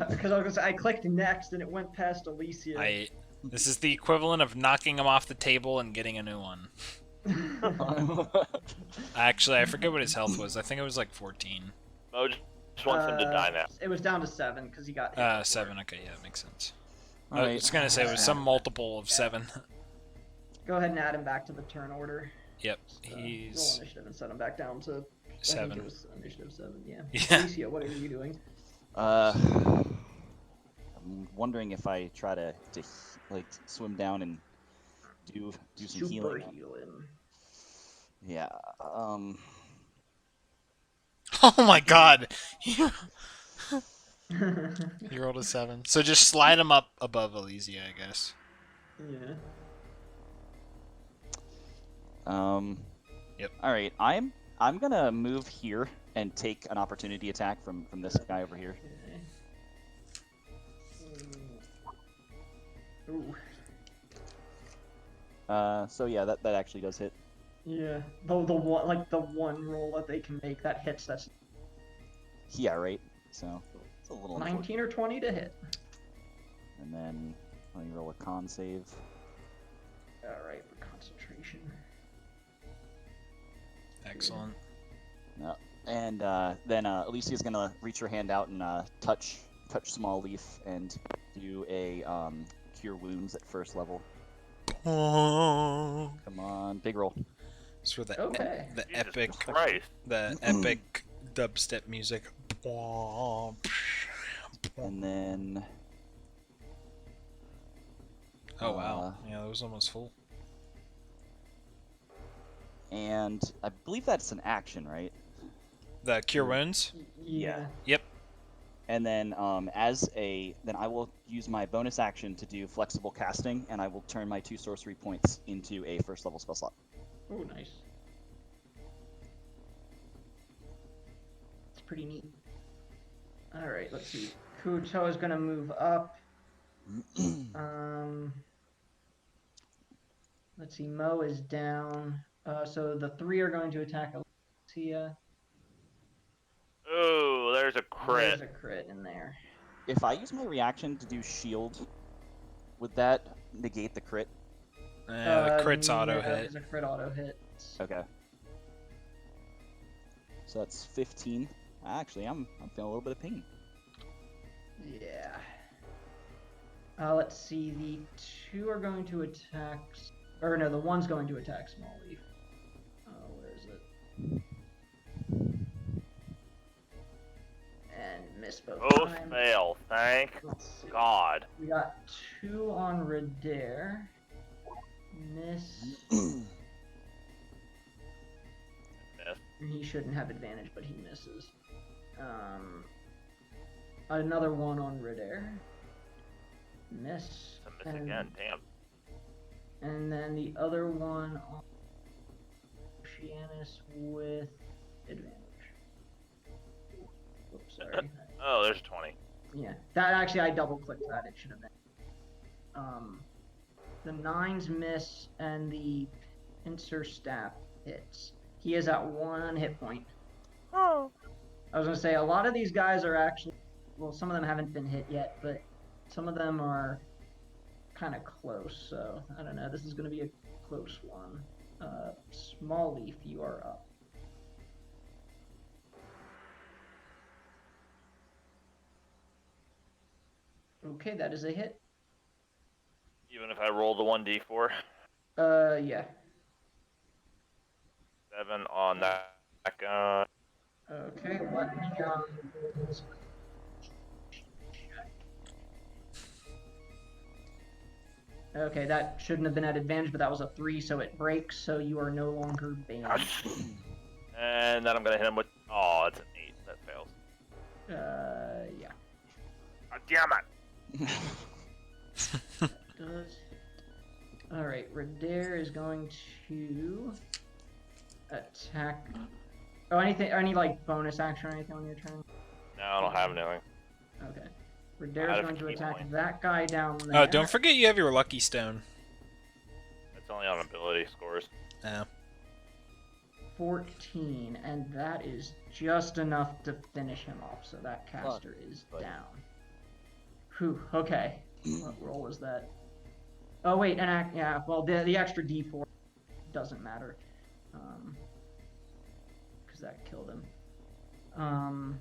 Because I clicked next and it went past Alicia. This is the equivalent of knocking him off the table and getting a new one. Actually, I forget what his health was. I think it was like 14. Mo just wants him to die now. It was down to 7 because he got hit. 7. Okay, yeah, that makes sense. I Alright. was gonna say it was some multiple of 7. Go ahead and add him back to the turn order. Yep, Roll he's initiative and set him back down to. I think 7. it was initiative 7. Yeah. Yeah. Alicia, what are you doing? I'm wondering if I try to like swim down and do some Super healing. heal him. Yeah. Oh my god! You rolled a 7. So just slide him up above Elysia, I guess. Yeah. Yep. All right. I'm gonna move here and take an opportunity attack from this guy over here. Okay. Ooh. So yeah, that actually does hit. Yeah. The one the one roll that they can make that hits. That's Yeah, right. So it's a little 19 or 20 to hit. And then let me roll a con save. All right, for concentration. Excellent. No. And then Alicia's gonna reach her hand out and touch Small Leaf and do a cure wounds at first level. Oh. Come on, big roll. It's for the Okay. the Jesus epic Christ. dubstep music. And then Oh wow, yeah, that was almost full. and I believe that's an action, right? The cure wounds. Yeah. Yep. And then then I will use my bonus action to do flexible casting, and I will turn my 2 sorcery points into a first level spell slot. Oh, nice. It's pretty neat. All right, let's see. Kuto is gonna move up. Let's see. Mo is down. So the 3 are going to attack Alicia. Ooh, there's a crit. There's a crit in there. If I use my reaction to do shield, would that negate the crit? The crit's auto no, hit. It's a crit auto hit. Okay. So that's 15. Actually, I'm feeling a little bit of pain. Yeah. Let's see. The 2 are going to attack. Or no, the 1's going to attack Small Leaf. Where is it? And miss both Both times. fail. Thank Let's see. God. We got 2 on Redair. Miss. Miss. He shouldn't have advantage, but he misses. Another 1 on Redair. Miss. It's a miss again. Damn. And then the other one on Oceanus with advantage. Oops, sorry. Oh, there's 20. Yeah, that actually I double clicked that. It should have been. The 9s miss and the pincer staff hits. He is at 1 hit point. Oh. I was gonna say a lot of these guys are actually, well, some of them haven't been hit yet, but some of them are kind of close. So I don't know. This is gonna be a close one. Small Leaf, you are up. Okay, that is a hit. Even if I roll the 1d4? Yeah. 7 on that guy. Okay, let me, Okay, that shouldn't have been at advantage, but that was a 3, so it breaks, so you are no longer banned. And then I'm gonna hit him with. Oh, it's an 8. That fails. Yeah. God damn it! Does. Alright, Redair is going to attack. Oh, any like bonus action or anything on your turn? No, I don't have anything. Okay. Redair Out is of going to key attack point. that guy down there. Oh, don't forget you have your lucky stone. It's only on ability scores. Yeah. 14, and that is just enough to finish him off, so that caster is but- down. Whew, okay. What roll was that? Oh wait, yeah, well the extra d4 doesn't matter. Because that killed him.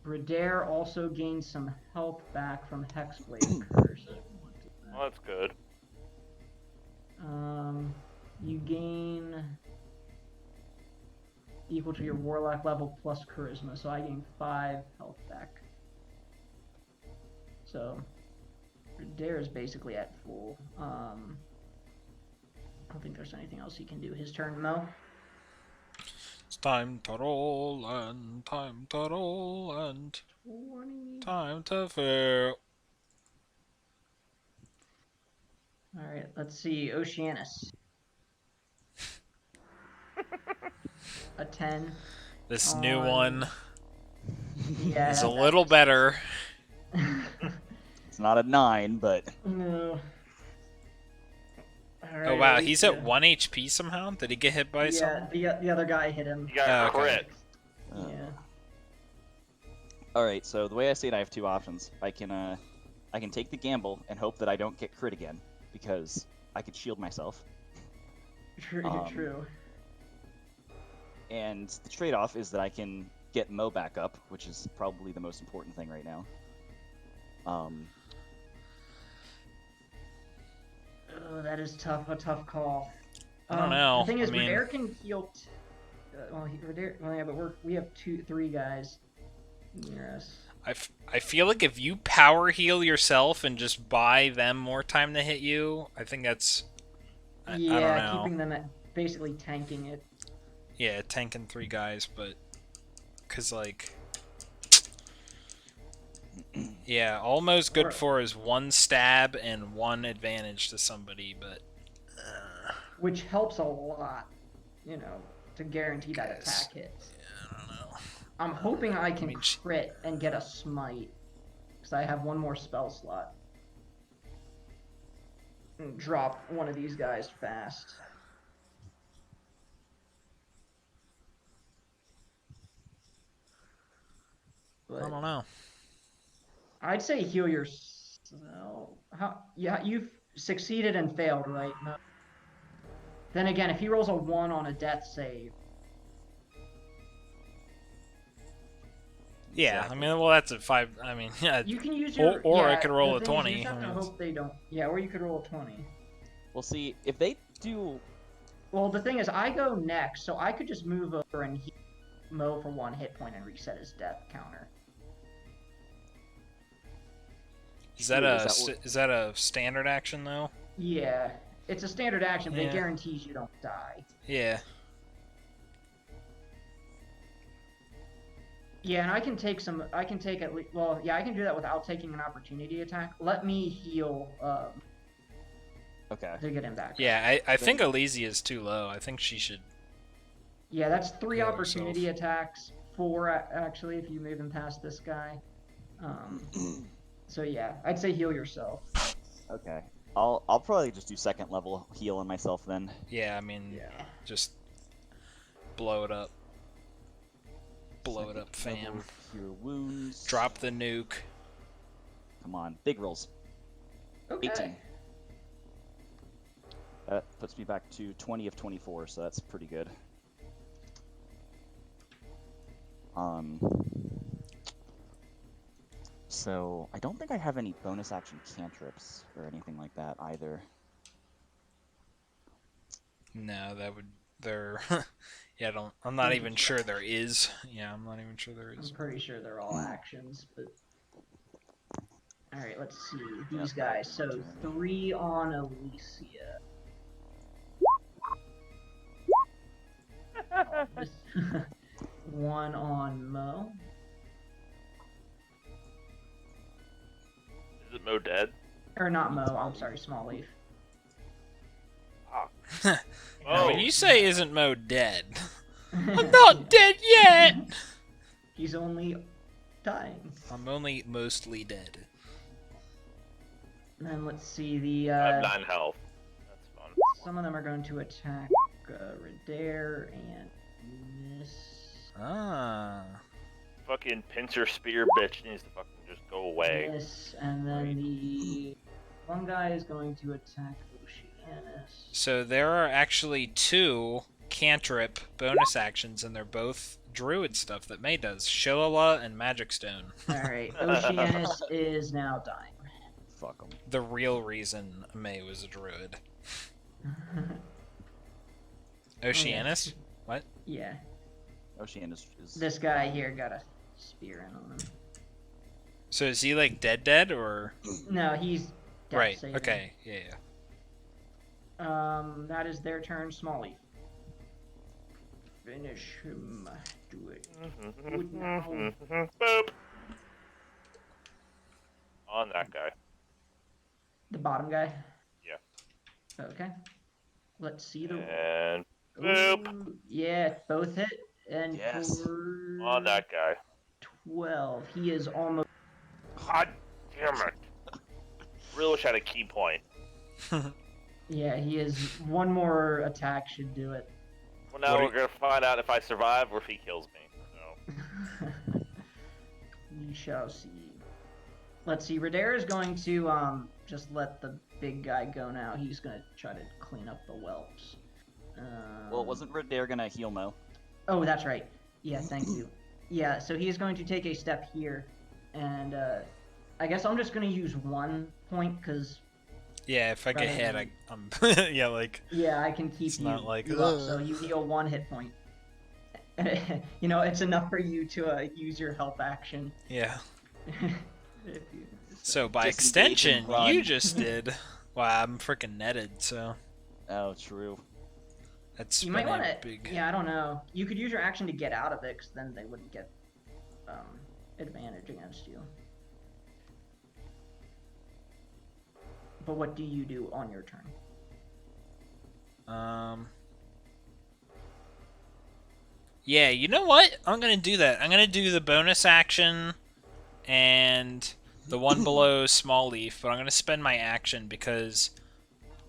Bredare also gained some health back from Hexblade Curse. Well, that's good. You gain equal to your Warlock level plus Charisma, so I gain 5 health back. So, Dare is basically at full. I don't think there's anything else he can do. His turn, Mo. It's time to roll and time to roll and 20. time to fail. Alright, let's see. Oceanus. A 10. This new On- one Yeah. is a little better. It's not a 9, but No. Alright, Oh wow, least he's you- at 1 HP somehow? Did he get hit by something? Yeah, the other guy hit him. You got Oh, okay. crit. Yeah. all right. So the way I see it, I have two options. I can take the gamble and hope that I don't get crit again because I could shield myself. True, true. And the trade-off is that I can get Mo back up, which is probably the most important thing right now. Oh, that is tough. A tough call. I don't know. The thing is, I mean- Radair can heal. Well, yeah, but we have 3 guys near us. I feel like if you power heal yourself and just buy them more time to hit you, I think that's... I don't know. Keeping them at basically tanking it. Yeah, tanking 3 guys, but... Because, like... Yeah, almost good for is 1 stab and 1 advantage to somebody, but... Which helps a lot, you know, to guarantee that Guess. attack hits. I don't know. I'm hoping I can mean, crit and get a smite, because I have 1 more spell slot. And drop one of these guys fast. I don't know. I'd say heal yourself. Yeah, you've succeeded and failed, right? No. Then again, if he rolls a 1 on a death save, Yeah, Exactly. I mean, well, that's at 5... I mean, yeah, you can use your. Or I yeah, could roll the a thing is, 20, You just have I to mean, hope they don't. Yeah, or you could roll a 20. We'll see if they do. Well, the thing is, I go next, so I could just move over and heal Mo for 1 hit point and reset his death counter. is that True, a is that is that a standard action though? Yeah, it's a standard action, but Yeah. it guarantees you don't die. Yeah. Yeah, and I can take some. I can take at least. Well, yeah, I can do that without taking an opportunity attack. Let me heal Okay. to get him back. Yeah, I think Elysia is too low. I think she should... Yeah, that's 3 Heal opportunity herself. attacks. 4 actually, if you move him past this guy. So yeah, I'd say heal yourself. Okay. I'll probably just do 2nd level heal on myself then. Yeah, I mean, Yeah. just blow it up. Blow it up, Second fam. level, Cure wounds. Drop the nuke. Come on, big rolls. Okay. 18. That puts me back to 20 of 24, so that's pretty good. So I don't think I have any bonus action cantrips or anything like that either. No, that would... They're... yeah, I'm not even sure there is. Yeah, I'm not even sure there I'm is. pretty sure they're all actions, but. Alright, let's see. These guys. So 3 on Elysia. 1 on Mo. Is it Mo dead? Or not Mo, I'm sorry, Small Leaf. Oh, When you say isn't Mo dead, I'm not dead yet! He's only dying. I'm only mostly dead. And then let's see the I have 9 health. That's fun. some of them are going to attack Radair and miss. Ah. Fucking pincer spear bitch needs to fucking just go away. Miss, and then the one guy is going to attack Oceanus. So there are actually 2 cantrip bonus actions, and they're both druid stuff that May does. Shillelagh and Magic Stone. Alright, Oceanus is now dying. Fuck them. The real reason May was a druid. Oceanus? What? Yeah, Oceanus is. this guy here got a spear in on him. So is he like dead or? No, he's death Right, saving. okay, yeah. That is their turn, Smalley. Finish him. Do it. Do it now. Boop. On that guy. The bottom guy? Yeah. Okay. Let's see the. And boop. Ooh, yeah, both hit. And Yes. for On that guy. 12. He is almost. God damn it. Really wish I had a key point. Yeah, he is. One more attack should do it. Well, now What we're gonna find out if I survive or if he kills me. So. We shall see. Let's see. Radair is going to just let the big guy go now. He's gonna try to clean up the whelps. Well, wasn't Radair gonna heal Mo? Oh, that's right. Yeah, thank you. Yeah, so he is going to take a step here, and I guess I'm just gonna use 1 point because Yeah, if I get Rather hit, than- I'm yeah, like yeah, I can keep It's you, not like, you up. "Ugh." So you heal 1 hit point. You know, it's enough for you to use your help action. yeah. If you- So by Disengage extension, and run. you just did. Wow, I'm freaking netted. So Oh, true. You that's been might a want to. big. Yeah, I don't know. You could use your action to get out of it, because then they wouldn't get advantage against you. But what do you do on your turn? Yeah, you know what? I'm gonna do that. I'm gonna do the bonus action and the one below small leaf, but I'm gonna spend my action because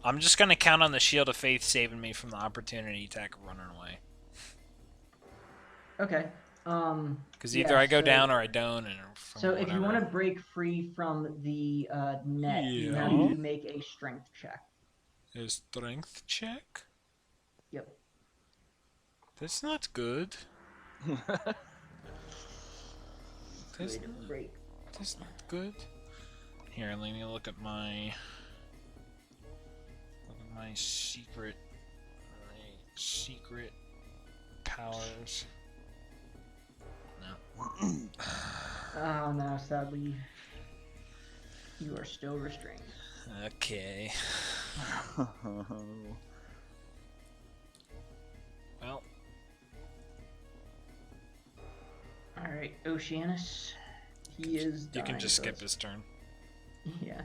I'm just gonna count on the shield of faith saving me from the opportunity attack of running away. Okay. Because either yeah, I go so- down or I don't. And So if you want to break free from the net, you have Yeah. to make a strength check. a strength check, Yep. that's not good. That's Good not, break. that's not good. Here, let me look at my secret powers. No. Oh no, sadly, you are still restrained. Okay. Well, All right, Oceanus. He is. you can dying, just so skip it's- his turn. Yeah.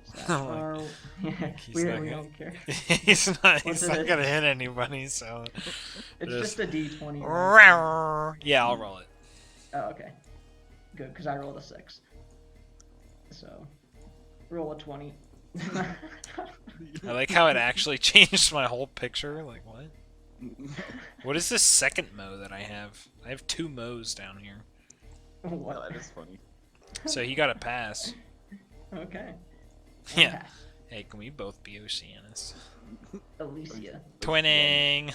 Oh, Sapphire. Yeah, he's we not we gonna- don't care. he's not. What's He's in not it? gonna hit anybody. So. It's Just- just a D20. Right? Yeah, I'll roll it. Oh, okay. Good, because I rolled a 6. So, roll a 20. I like how it actually changed my whole picture. Like what? What is this second Mo that I have? I have 2 Mo's down here. What? Oh, that is funny. So he got a pass. Okay. Yeah. Okay. Hey, can we both be Oceanus? Alicia. Twinning.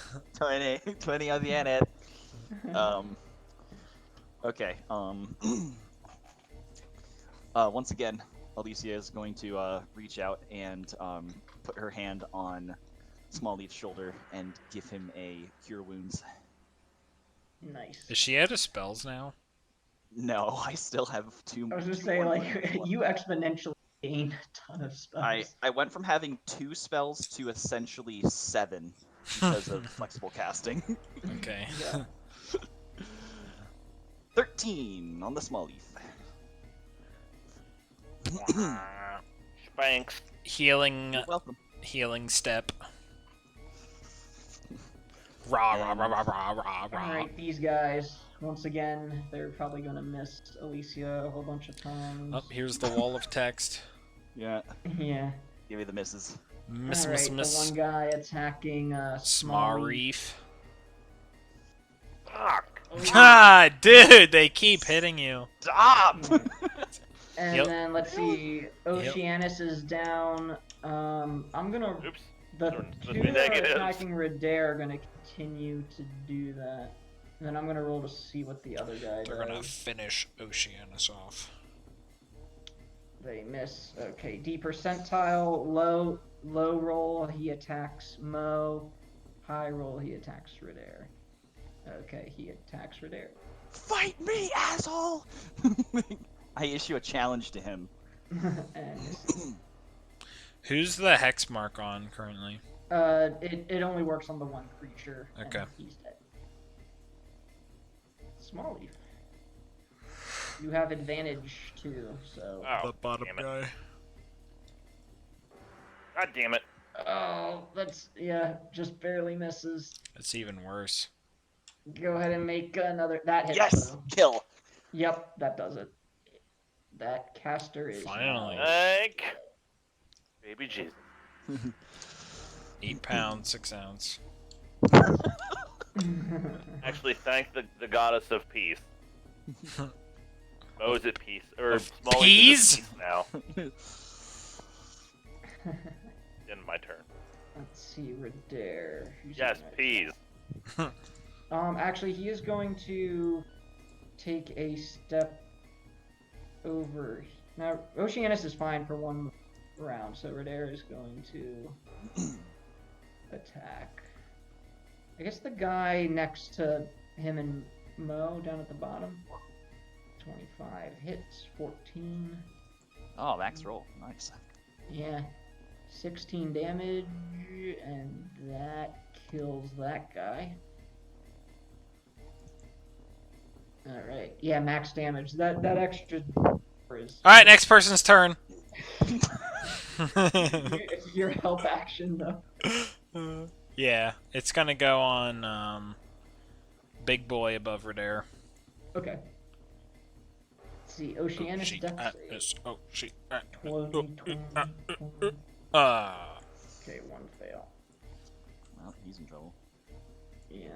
20 on the end. Okay. Once again, Alicia is going to reach out and put her hand on Smallleaf's shoulder and give him a cure wounds. Nice. Is she out of spells now? No, I still have 2 I was just 2 saying, more like, wounds left. you exponentially gain a ton of spells. I went from having 2 spells to essentially 7 because of flexible casting. Okay. Yeah. 13 on the small leaf. Spanks. Healing. Welcome. Healing step. Rah rah rah rah rah rah rah. Alright, these guys, once again, they're probably going to miss Alicia a whole bunch of times. Oh, here's the wall of text. Yeah. Yeah. Give me the misses. Miss, Alright, miss, the one miss. guy attacking Small Reef. Smarreef. Fuck. Ah, dude, they keep hitting you. Stop! And Yep. then let's see, Oceanus is down. I'm gonna. Oops. The Those two must be that are negatives. attacking Redair are gonna continue to do that. And then I'm gonna roll to see what the other guy They're gonna does. finish Oceanus off. They miss. Okay, D percentile, low roll, he attacks Mo. High roll, he attacks Redair. Okay, he attacks Redair. Fight me, asshole! I issue a challenge to him. And misses. Who's the hex mark on currently? It only works on the one creature. Okay. And he's dead. Small leaf. You have advantage too, so. Oh, The bottom damn it. guy. God damn it. Oh, that's just barely misses. It's even worse. Go ahead and make another. That hits. Yes! Though. Kill! Yep, that does it. That caster is Finally. now- Thank baby Jesus. 8 pounds, 6 ounce. Actually, thank the goddess of peace. Mo is at peace. Or Small peas? is at peace now. In my turn. Let's see, Redair. Who's Yes, next? peas. Actually, he is going to take a step over. Now, Oceanus is fine for one round, so Redair is going to attack. I guess the guy next to him and Mo down at the bottom. 25 hits, 14. Oh, max roll. Nice. Yeah, 16 damage, and that kills that guy. Alright, yeah, max damage. That extra is Alright, next person's turn. it's your help action though. Yeah, it's gonna go on Big Boy above Redair. Okay. Let's see, Oceanus dex save. She. 20. Okay, one fail. Well, he's in trouble. Yeah,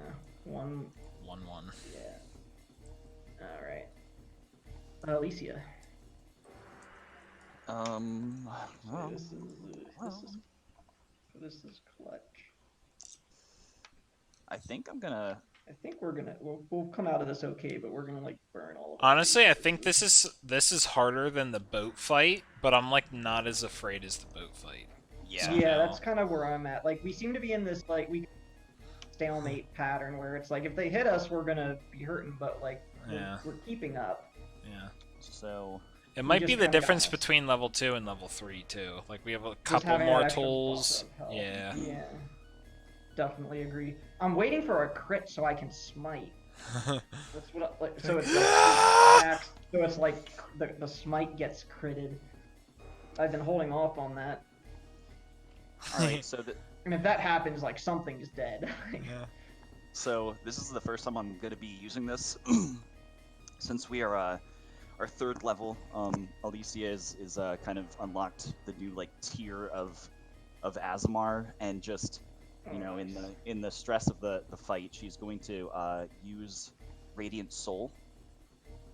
one. 1-1. Yeah. Alright. Alicia. Well, This is clutch. I think I'm gonna. I think we'll come out of this okay, but we're gonna like burn all of it. Honestly, I think this is harder than the boat fight, but I'm like not as afraid as the boat fight. Yeah. Yeah, that's kind of where I'm at. Like we seem to be in this like stalemate pattern where it's like if they hit us, we're gonna be hurting, but like we're keeping up. Yeah. So. It might just be the kinda difference got- between level 2 and level 3 too. Like we have a Just couple having more that extra tools. buff of health. Yeah. Yeah. Definitely agree. I'm waiting for a crit so I can smite. That's what I, like, so it's like so it's like the smite gets critted. I've been holding off on that. All right. So the. And if that happens, like something's dead. Yeah. So this is the first time I'm gonna be using this. Since we are our third level, Alicia is kind of unlocked the new like tier of Azamar, and just in the stress of the fight, she's going to use Radiant Soul.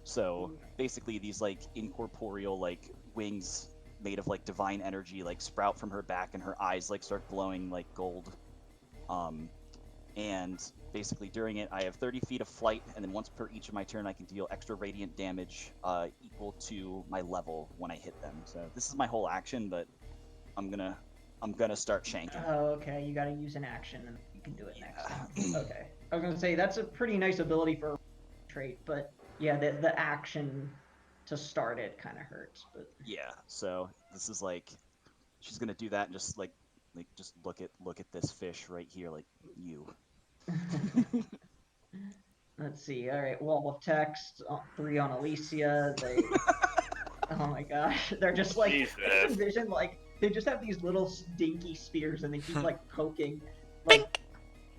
So basically, these like incorporeal like wings made of like divine energy like sprout from her back, and her eyes like start glowing like gold. And basically during it, I have 30 feet of flight, and then once per each of my turn, I can deal extra radiant damage equal to my level when I hit them. So this is my whole action, but I'm gonna start shanking. Oh, okay. You gotta use an action, and you can do it next time. Okay. I was gonna say that's a pretty nice ability for a trait, but yeah, the action to start it kind of hurts. But Yeah. So this is like, she's gonna do that and just like just look at this fish right here, like you. let's see. All right, wall of text. 3 on Alicia. They. Oh my gosh, they're just like. Jesus. I just envision like they just have these little stinky spears, and they keep like poking, like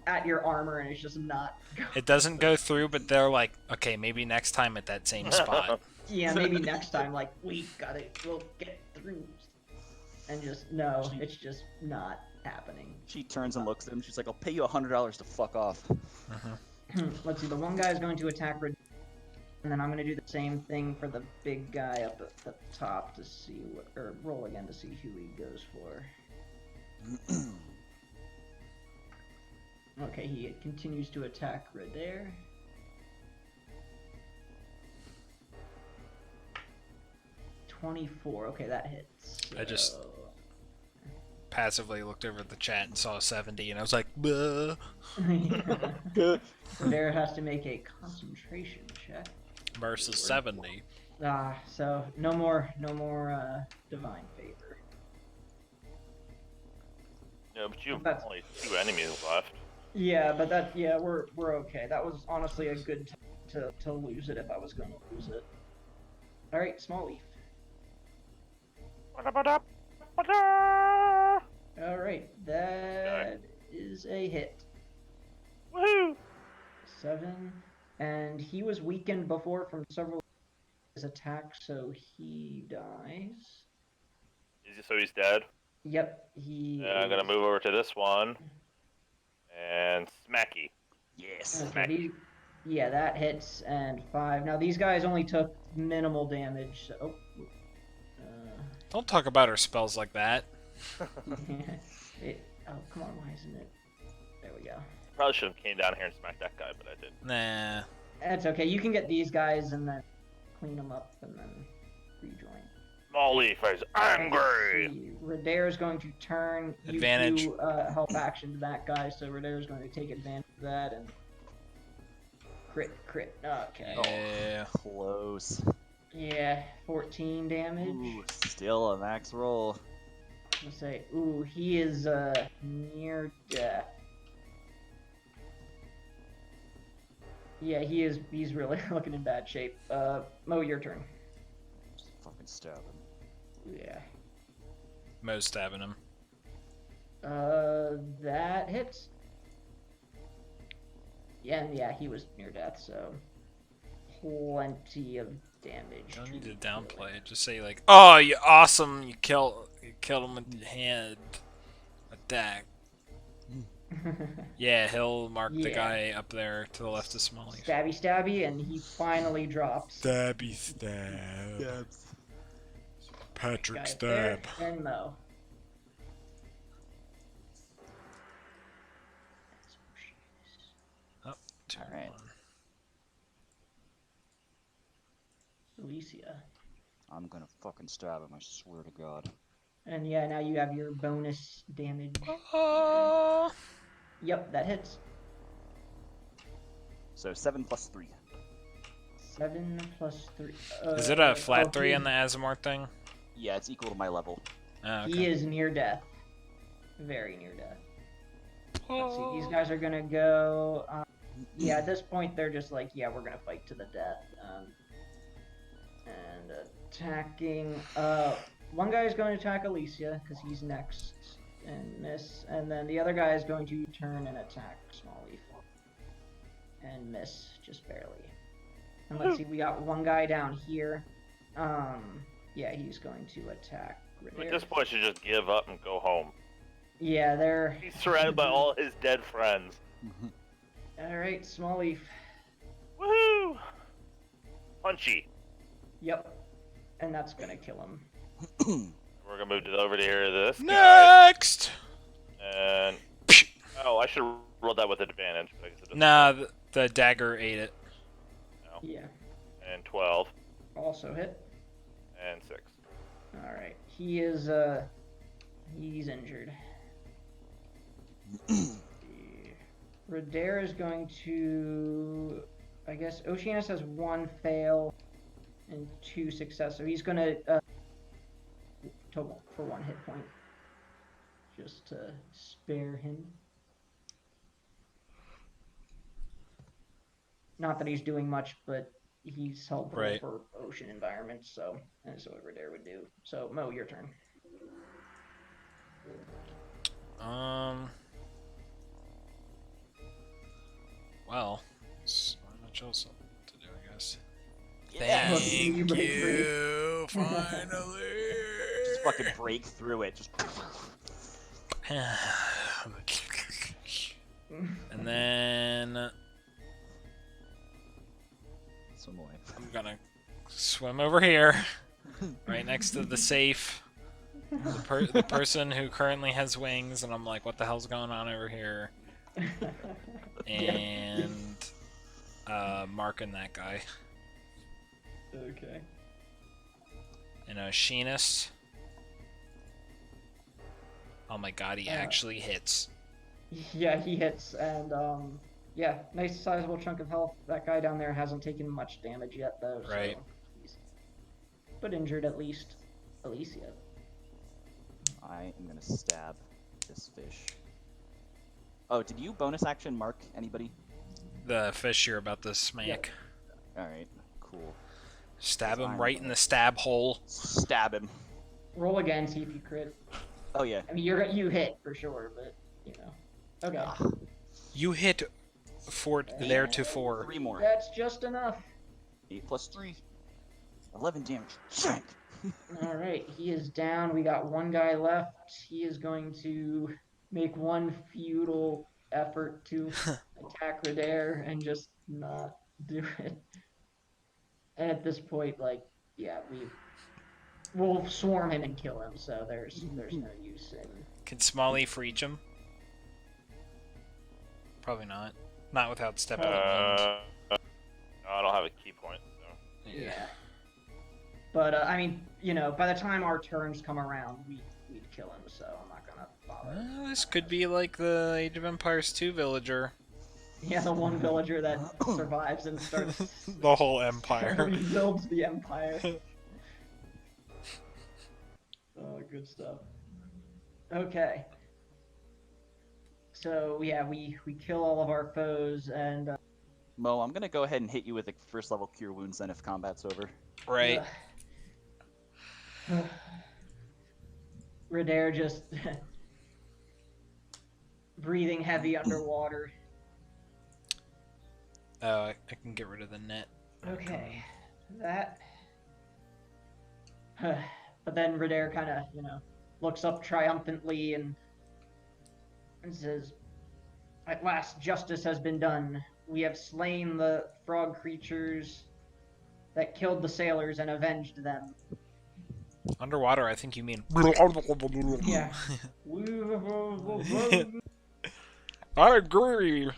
at your armor, and it's just not. It doesn't go through, but they're like, okay, maybe next time at that same spot. Yeah, maybe next time, like we'll get through. And just no, it's just not happening. She turns and looks at him. She's like, "I'll pay you $100 to fuck off." let's see. The one guy is going to attack Red, and then I'm going to do the same thing for the big guy up at the top to see what, or roll again to see who he goes for. Okay, he continues to attack Redair. $24. Okay, that hits. I just passively looked over at the chat and saw 70, and I was like, "Buh." Redair has to make a concentration check. Versus 70. So no more divine favor. No, but you have That's- only 2 enemies left. Yeah, but we're okay. That was honestly a good time to lose it if I was going to lose it. All right, Small Leaf. All right, that is a hit. Woohoo! 7, and he was weakened before from several his attacks, so he dies. So he's dead. Yep, he. I'm gonna move over to this one. And smacky. Yes. Okay, yeah, that hits, and 5. Now these guys only took minimal damage. So, Don't talk about her spells like that. oh come on, why isn't it? There we go. Probably should have came down here and smacked that guy, but I didn't. Nah. That's okay. You can get these guys and then clean them up and then rejoin. Small Leaf is angry. Redair is going to turn. Advantage. You help action to that guy, so Redair is going to take advantage of that and crit. Okay. Yeah. Close. Yeah, 14 damage. Ooh, still a max roll. Let's say, ooh, he is near death. Yeah, he's really looking in bad shape. Mo, your turn. Just fucking stab him. Yeah. Mo's stabbing him. That hits. Yeah, and yeah, he was near death, so plenty of damage. You don't need to downplay it. Just say like, "Oh, you awesome! You killed him with your hand attack." Yeah, he'll mark the Yeah. guy up there to the left of Smalley. Stabby, and he finally drops. Stabby stab. Patrick Guy up there, stab. and Mo. Two, All right. one. Alicia. I'm gonna fucking stab him, I swear to God. And yeah, now you have your bonus damage. Oh. Yep, that hits. So 7 plus 3. 7 plus 3. Is it a flat oh, 3 on the Azamor thing? Yeah, it's equal to my level. Oh, okay. He is near death. Very near death. Let's see, these guys are gonna go. Yeah, at this point, they're just like, yeah, we're gonna fight to the death. And attacking. One guy is going to attack Alicia because he's next and miss, and then the other guy is going to turn and attack Small Leaf and miss just barely. And let's see, we got one guy down here. Yeah, he's going to attack. At this point, you just give up and go home. Yeah, they're. He's surrounded by all his dead friends. All right, Small Leaf. Woohoo! Punchy. Yep, and that's gonna kill him. We're gonna move it over to here. This guy. Next. And oh, I should have rolled that with advantage. But I guess it doesn't. Nah, the dagger ate it. No. Yeah, And 12 also hit. and 6. All right, he is he's injured. Redair is going to, I guess Oceanus has 1 fail and 2 success, so he's gonna total for 1 hit point, just to spare him. Not that he's doing much, but he's helpful Right. for ocean environments, so that's what Redair would do. So Mo, your turn. Well, there's not much else to do, I guess. Yeah. Thank You break free. you, finally. Just fucking break through it. Just And then swim away. I'm gonna swim over here, right next to the safe. The person who currently has wings, and I'm like, what the hell's going on over here? And marking that guy. Okay. And Sheenus. Oh my god, he actually hits. Yeah, he hits, and yeah, nice sizable chunk of health. That guy down there hasn't taken much damage yet, though. Right. So he's, but injured at least. Alicia. I am gonna stab this fish. Oh, did you bonus action mark anybody? The fish you're about to smack. Alright, cool. Stab him right in the stab hole. Stab him. Roll again, see if you crit. Oh yeah. I mean, you hit for sure, but you know. Okay. You hit there to 4. 3 more. That's just enough. 8 plus 3. 11 damage. Shank! All right, he is down. We got one guy left. He is going to make one futile effort to attack Redair and just not do it. And at this point, like, yeah, we'll swarm him and kill him. So there's no use in. Can Smallleaf reach him? Probably not. Not without stepping on No, I don't have a key point. So. wind. Yeah. But I mean, you know, by the time our turns come around, we'd kill him. So I'm not gonna bother. Well, this could be like the Age of Empires 2 villager. Yeah, the one villager that survives and starts The whole empire. rebuilds the empire. Oh, good stuff. Okay. So yeah, we kill all of our foes, and Mo, I'm gonna go ahead and hit you with a first level cure wounds then if combat's over. Right. Redair just breathing heavy underwater. I can get rid of the net. Okay, that. But then Redair kind of, you know, looks up triumphantly and says, "At last, justice has been done. We have slain the frog creatures that killed the sailors and avenged them." Underwater, I think you mean. Yeah. I agree.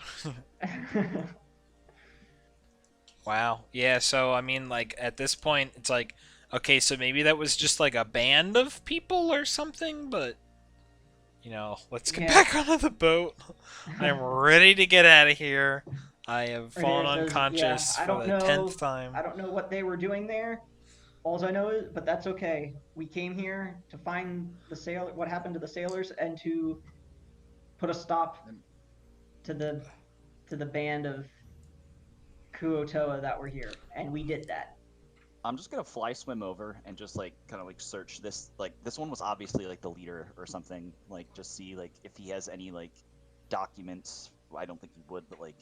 Wow. Yeah, so I mean, like, at this point, it's like, okay, so maybe that was just like a band of people or something, but, you know, let's get back onto the boat. I'm ready to get out of here. I have fallen unconscious for the 10th time. I don't know what they were doing there. All I know is, but that's okay. We came here to find what happened to the sailors, and to put a stop to the band of Kuotoa that were here, and we did that. I'm just gonna fly swim over and just like kind of like search this. Like this one was obviously like the leader or something. Like just see like if he has any like documents. Well, I don't think he would, but like.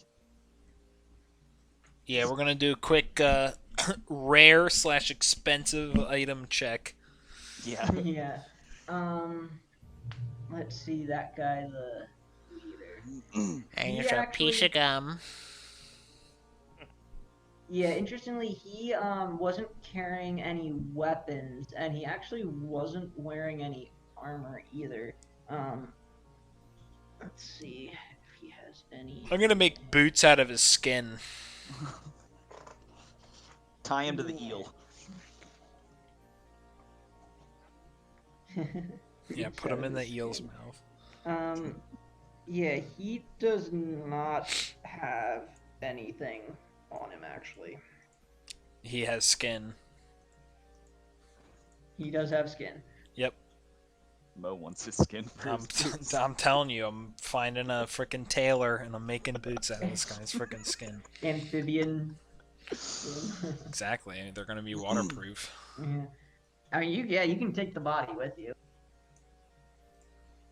Yeah, we're gonna do a quick rare / expensive item check. Yeah. Yeah. Let's see, that guy, the leader. And He it's a actually- piece of gum. Yeah, interestingly, he wasn't carrying any weapons, and he actually wasn't wearing any armor either. Let's see if he has any. I'm gonna make boots out of his skin. Tie him to the eel. Yeah, put him in the eel's mouth. Yeah, he does not have anything on him, actually. He has skin. He does have skin. Yep. Mo wants his skin for his boots. I'm telling you, I'm finding a frickin' tailor and I'm making boots out of this guy's frickin' skin. Amphibian. Exactly. They're gonna be waterproof. Yeah. I mean, you can take the body with you.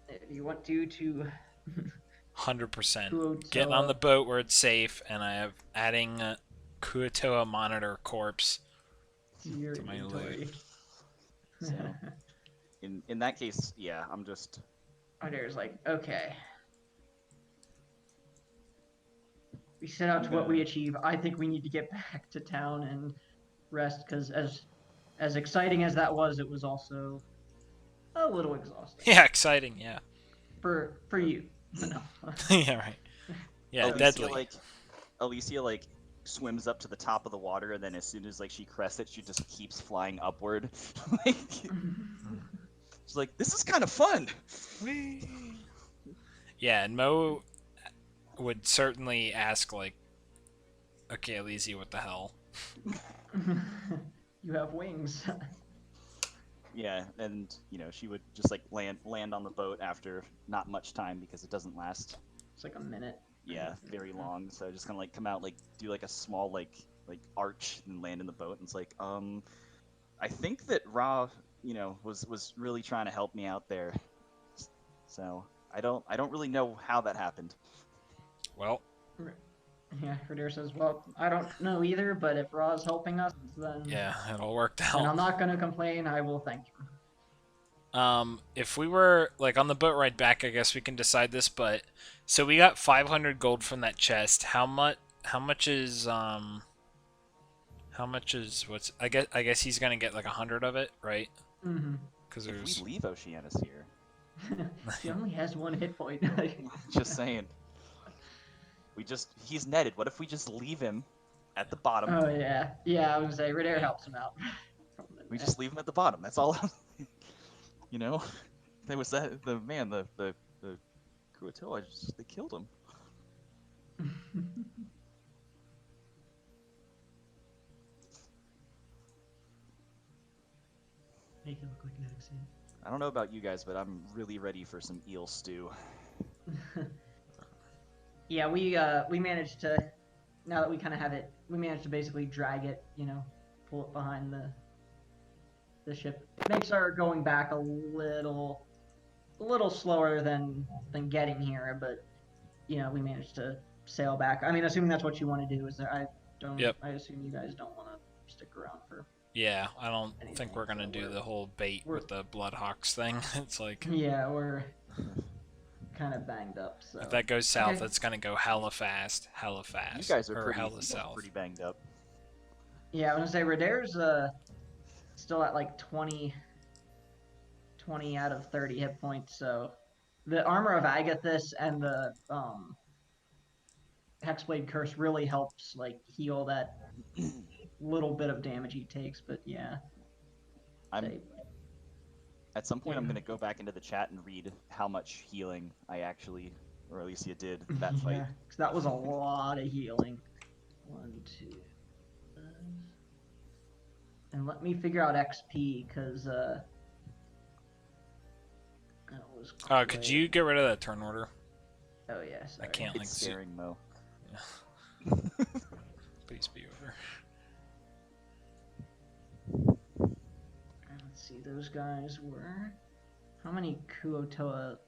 If you want to 100%. Getting on the boat where it's safe, and I have adding Kuotoa monitor corpse your to my inventory. loot. So, in that case, yeah, I'm just. There's like, okay. we set out to what we achieve. I think we need to get back to town and rest, because as exciting as that was, it was also a little exhausting. Yeah, exciting. Yeah. For you. No. Yeah, right. Yeah, deadly. Alicia like swims up to the top of the water, and then as soon as like she crests it, she just keeps flying upward. Like, she's like, this is kind of fun. Whee! Yeah, and Mo would certainly ask, like, okay, Elysia, what the hell? You have wings. Yeah, and she would just like land on the boat after not much time because it doesn't last. It's like a minute. Yeah, very long. So just kind of like come out, like do like a small like arch and land in the boat, and it's like, I think that Ra, was really trying to help me out there. So I don't really know how that happened. Well, Yeah, Radir says, well, I don't know either, but if Ra's helping us, then yeah, it all worked and I'm out. not gonna complain. I will thank him. If we were like on the boat ride back, I guess we can decide this. But so we got 500 gold from that chest. How much is what's? I guess he's gonna get like 100 of it, right? Mm-hmm. Because If there's. we leave Oceanus here, He only has 1 hit point. just saying. He's netted. What if we just leave him at the bottom? Oh yeah, yeah. I was gonna say Radir helps him out. We just leave him at the bottom. That's all. There was the Kuatoa, they killed him. Make it look like an accident. I don't know about you guys, but I'm really ready for some eel stew. Yeah, we managed to. Now that we kind of have it, we managed to basically drag it. Pull it behind the ship. It makes our going back a little slower than getting here, but we managed to sail back. I mean, assuming that's what you want to do. I don't. Yep. I assume you guys don't want to stick around for. Yeah, I don't Anything, think we're gonna so do the whole bait with the Bloodhawks thing. It's like Yeah, we're kind of banged up. So if that goes south, Okay. it's gonna go hella fast. You guys are or pretty, hella south. pretty banged up. Yeah, I was gonna say Radir's still at like 20 out of 30 hit points. So the armor of Agathis and the Hexblade Curse really helps like heal that little bit of damage he takes. But yeah, At some point, I'm Yeah. going to go back into the chat and read how much healing I actually, or Alicia did that fight. Yeah, 'cause that was a lot of healing. 1, 2, and let me figure out XP because that was. Could quick. you get rid of that turn order? Oh yeah, sorry. I can't like It's see. scaring Mo. Please be over. Let's see, those guys were. How many Kuotoa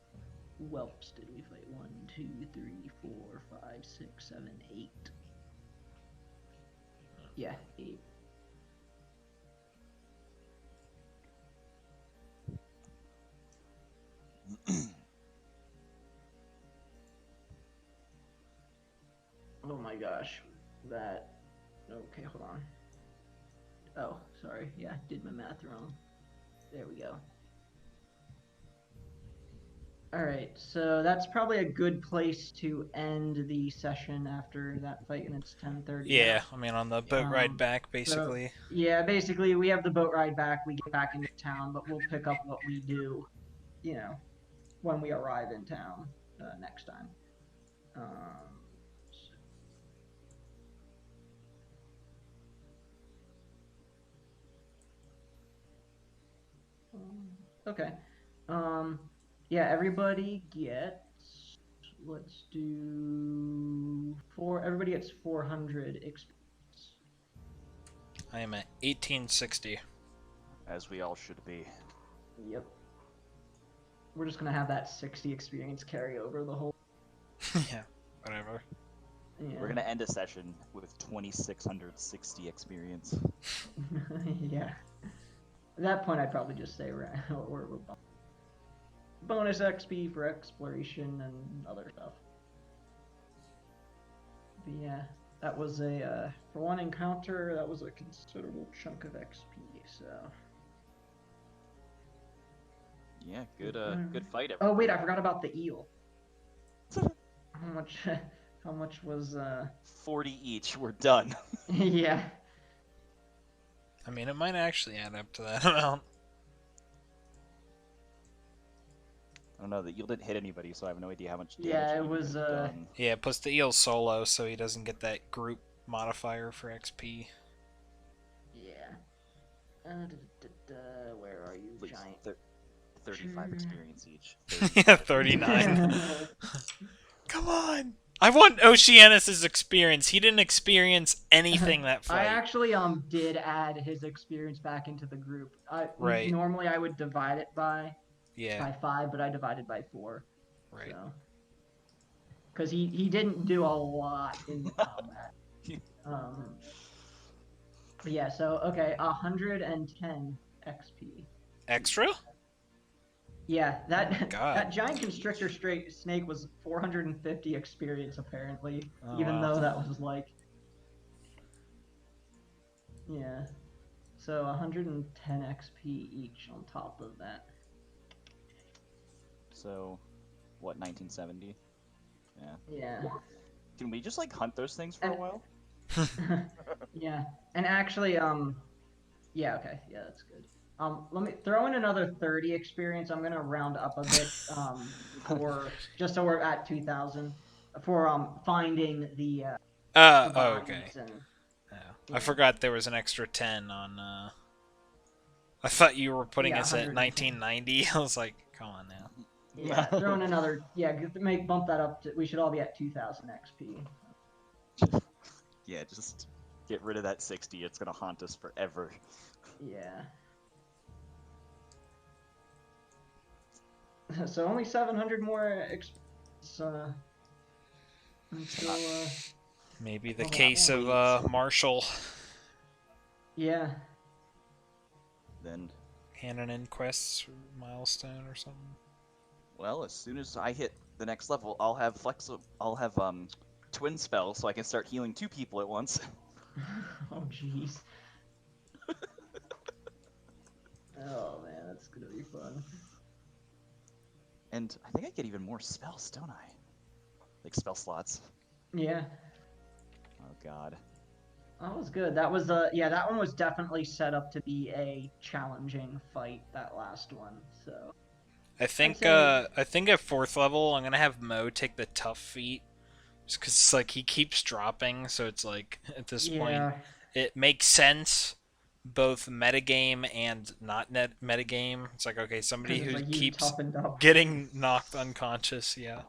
whelps did we fight? 1, 2, 3, 4, 5, 6, 7, 8. Yeah, 8. Oh my gosh. That. Okay, hold on. Oh, sorry. Yeah, did my math wrong. There we go. Alright, so that's probably a good place to end the session after that fight, and it's 10:30. Yeah, I mean on the boat ride Um, back, basically. Yeah, basically, we have the boat ride back, we get back into town, but we'll pick up what we do, when we arrive in town next time. Okay. Yeah, everybody gets. Let's do four. Everybody gets 400 experience. I am at 1860. As we all should be. Yep. We're just gonna have that 60 experience carry over the whole. Yeah, whatever. Yeah. We're going to end a session with 2,660 experience. Yeah. At that point, I'd probably just say we're bonus XP for exploration and other stuff. But yeah, that was for one encounter, that was a considerable chunk of XP. So. Yeah, good Mhm. good fight. Oh wait, I everybody. forgot about the eel. How much? How much was 40 each. We're done. yeah. I mean, it might actually add up to that amount. I don't know. The eel didn't hit anybody, so I have no idea how much damage Yeah, it it even was could have done. Yeah, plus the eel's solo, so he doesn't get that group modifier for XP. Yeah. Where are you, Please, giant? 35 experience each. Yeah, 39. Come on! I want Oceanus's experience. He didn't experience anything that I fight. actually did add his experience back into the group. Right. Normally I would divide it by Yeah, 5, but I divided by 4. right. So because he didn't do a lot in combat. But yeah, so okay, 110 XP. Extra? Yeah, that God. that giant constrictor snake was 450 experience apparently, Oh, even wow. though that was like, yeah. So 110 XP each on top of that. So, what, 1970? Yeah. Yeah. Can we just like hunt those things for a And- while? Yeah, and actually, yeah, okay, yeah, that's good. Let me throw in another 30 experience. I'm gonna round up a bit, for just so we're at 2,000 for finding the Oh, okay. bodies and Oh, yeah. I forgot there was an extra 10 on, I thought you were putting Yeah, us at 110. 1990. I was like, come on now. Yeah, throw in another. Yeah, bump that up. We should all be at 2,000 XP. Yeah, just get rid of that 60. It's gonna haunt us forever. Yeah. So only 700 more experience. Until Maybe the Oh, case wait. of Marshall yeah. Then, handing in quests or milestone or something. well, as soon as I hit the next level, I'll have twin spell, so I can start healing 2 people at once. Oh jeez. Oh man, that's gonna be fun. And I think I get even more spells, don't I? Like spell slots. Yeah. Oh god. That was good. That was yeah, that one was definitely set up to be a challenging fight, that last one. So I think say- I think at 4th level I'm gonna have Mo take the tough feat, just because it's like he keeps dropping, so it's like at this point yeah. it makes sense, both metagame and not net metagame. It's like, okay, somebody 'Cause it's who like you keeps toughened up. getting knocked unconscious. Yeah,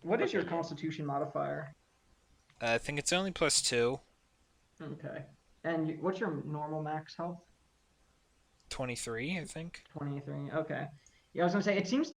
What is your Okay, yeah. constitution modifier? I think it's only +2. Okay. And what's your normal max health? 23, I think. 23. Okay. Yeah, I was gonna say it seems